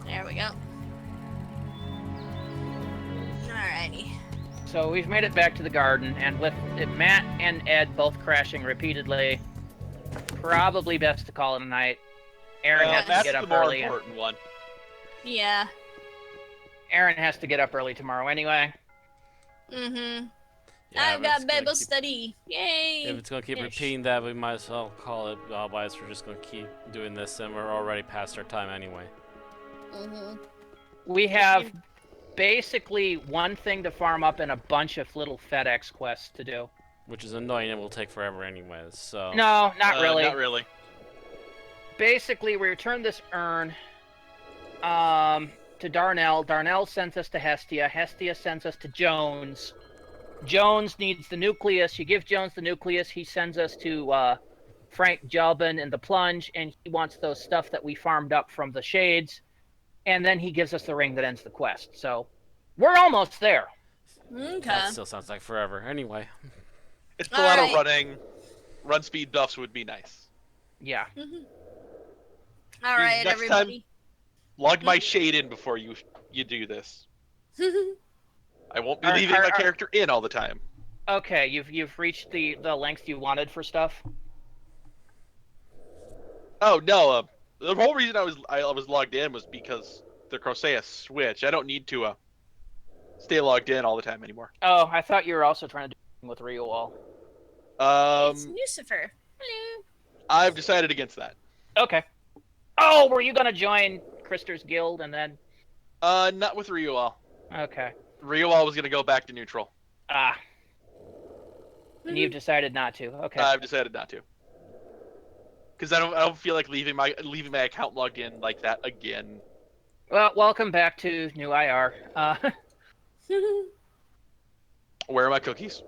There we go. Alrighty. So we've made it back to the garden, and with Matt and Ed both crashing repeatedly, probably best to call it a night. Aaron has to that's get the up more early. important one. Yeah. Aaron has to get up early tomorrow anyway. Mm-hmm. Yeah, I've if it's got gonna Bible keep- study. Yay! If it's gonna keep Ish. repeating that, we might as well call it. Otherwise, we're just gonna keep doing this, and we're already past our time anyway. Mm-hmm. We have basically one thing to farm up and a bunch of little FedEx quests to do. Which is annoying and will take forever anyways. So. No, not really. Not really. Basically, we return this urn to Darnell. Darnell sends us to Hestia. Hestia sends us to Jones. Jones needs the nucleus. You give Jones the nucleus. He sends us to Frank Jalbin in the plunge, and he wants those stuff that we farmed up from the shades. And then he gives us the ring that ends the quest. So we're almost there. Okay. That still sounds like forever. Anyway. It's a lot of Alright. running. Run speed buffs would be nice. Yeah. Mm-hmm. All right, next everybody. Log my shade in before you do this. I won't be leaving my character in all the time. Okay, you've reached the length you wanted for stuff. Oh no, the whole reason I was logged in was because the Crosea switch. I don't need to stay logged in all the time anymore. Oh, I thought you were also trying to do with Riowall. It's Lucifer. Hello. I've decided against that. Okay. Oh, were you gonna join Krister's guild and then? Not with Riowall. Okay. Riowall was gonna go back to neutral. Ah. And you've decided not to. Okay. I've decided not to. Because I don't feel like leaving my account logged in like that again. Well, welcome back to New IR. Where are my cookies?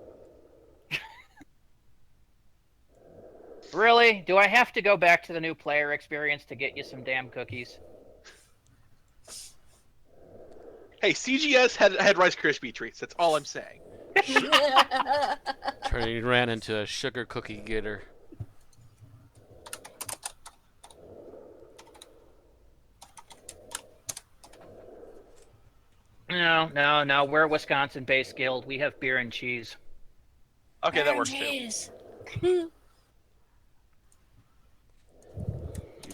Really? Do I have to go back to the new player experience to get you some damn cookies? Hey, CGS had Rice Krispie treats. That's all I'm saying. Turning ran into a sugar cookie getter. No. We're a Wisconsin-based guild. We have beer and cheese. Okay, that works too. Jeez. You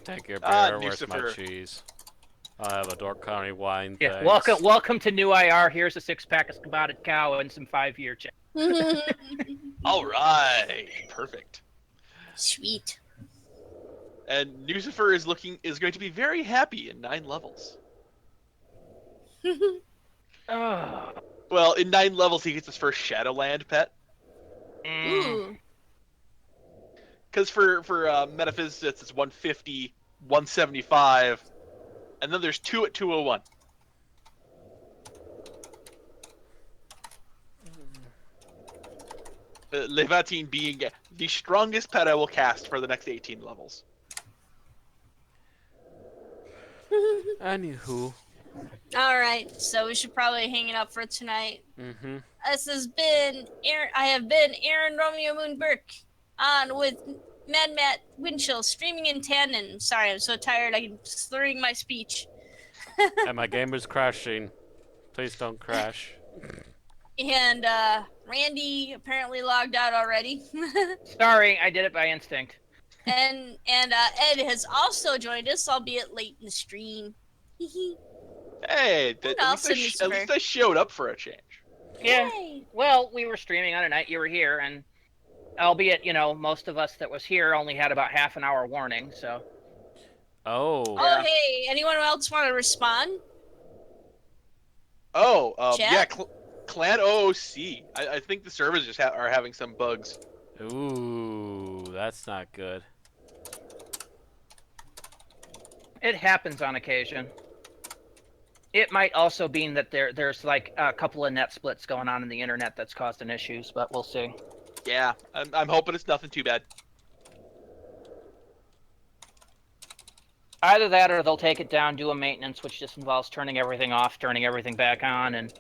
take your beer, where's my Lucifer. cheese? I have a Dork County wine. Yeah. Thanks. Welcome to New IR. Here's a 6-pack of spotted cow and some 5-year check. All right, perfect. Sweet. And Lucifer is going to be very happy in 9 levels. Oh. Well, in 9 levels, he gets his first Shadowland pet. Ooh. Because for Metaphysicists, it's 150, 175, and then there's 2 at 201. Levatine being the strongest pet I will cast for the next 18 levels. Anywho. All right, so we should probably hang it up for tonight. Mm-hmm. This has been Aaron. I have been Aaron Romeo Moon Burke on with Mad Matt Winchell streaming in tandem. Sorry, I'm so tired. I'm slurring my speech. And my game is crashing. Please don't crash. And Randy apparently logged out already. Sorry, I did it by instinct. and Ed has also joined us, albeit late in the stream. Hey, What at else least, in I, Lucifer? at least I showed up for a change. Yeah. Yay. Well, we were streaming on a night you were here, and albeit, most of us that was here only had about half an hour warning, so. Oh. Oh, hey, anyone else want to respond? Oh, Chat? yeah, Clan OOC. I think the servers just are having some bugs. Ooh, that's not good. It happens on occasion. It might also be that there's like a couple of net splits going on in the internet that's causing issues, but we'll see. Yeah, I'm hoping it's nothing too bad. Either that or they'll take it down, do a maintenance, which just involves turning everything off, turning everything back on, and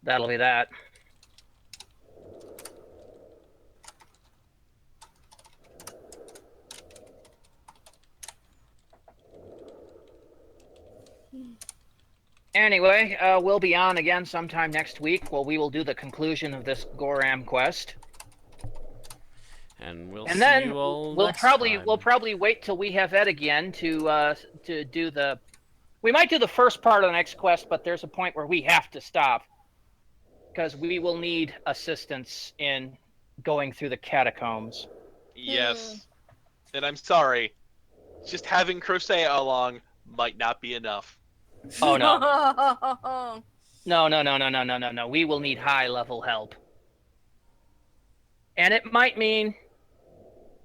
that'll be that. Anyway, we'll be on again sometime next week. Well, we will do the conclusion of this Goram quest. And we'll And see then you all we'll next probably time. wait till we have Ed again to do the. We might do the first part of the next quest, but there's a point where we have to stop because we will need assistance in going through the catacombs. Yes. And I'm sorry. Just having Crocea along might not be enough. Oh no. No. We will need high level help. And it might mean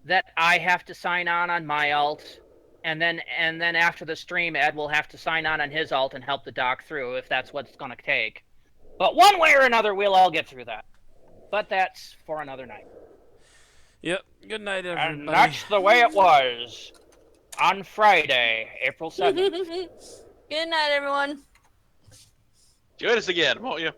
that I have to sign on my alt, and then after the stream, Ed will have to sign on his alt and help the doc through if that's what it's going to take. But one way or another, we'll all get through that. But that's for another night. Yep. Good night, everybody. And that's the way it was on Friday, April 7th. Good night, everyone. Join us again, won't you?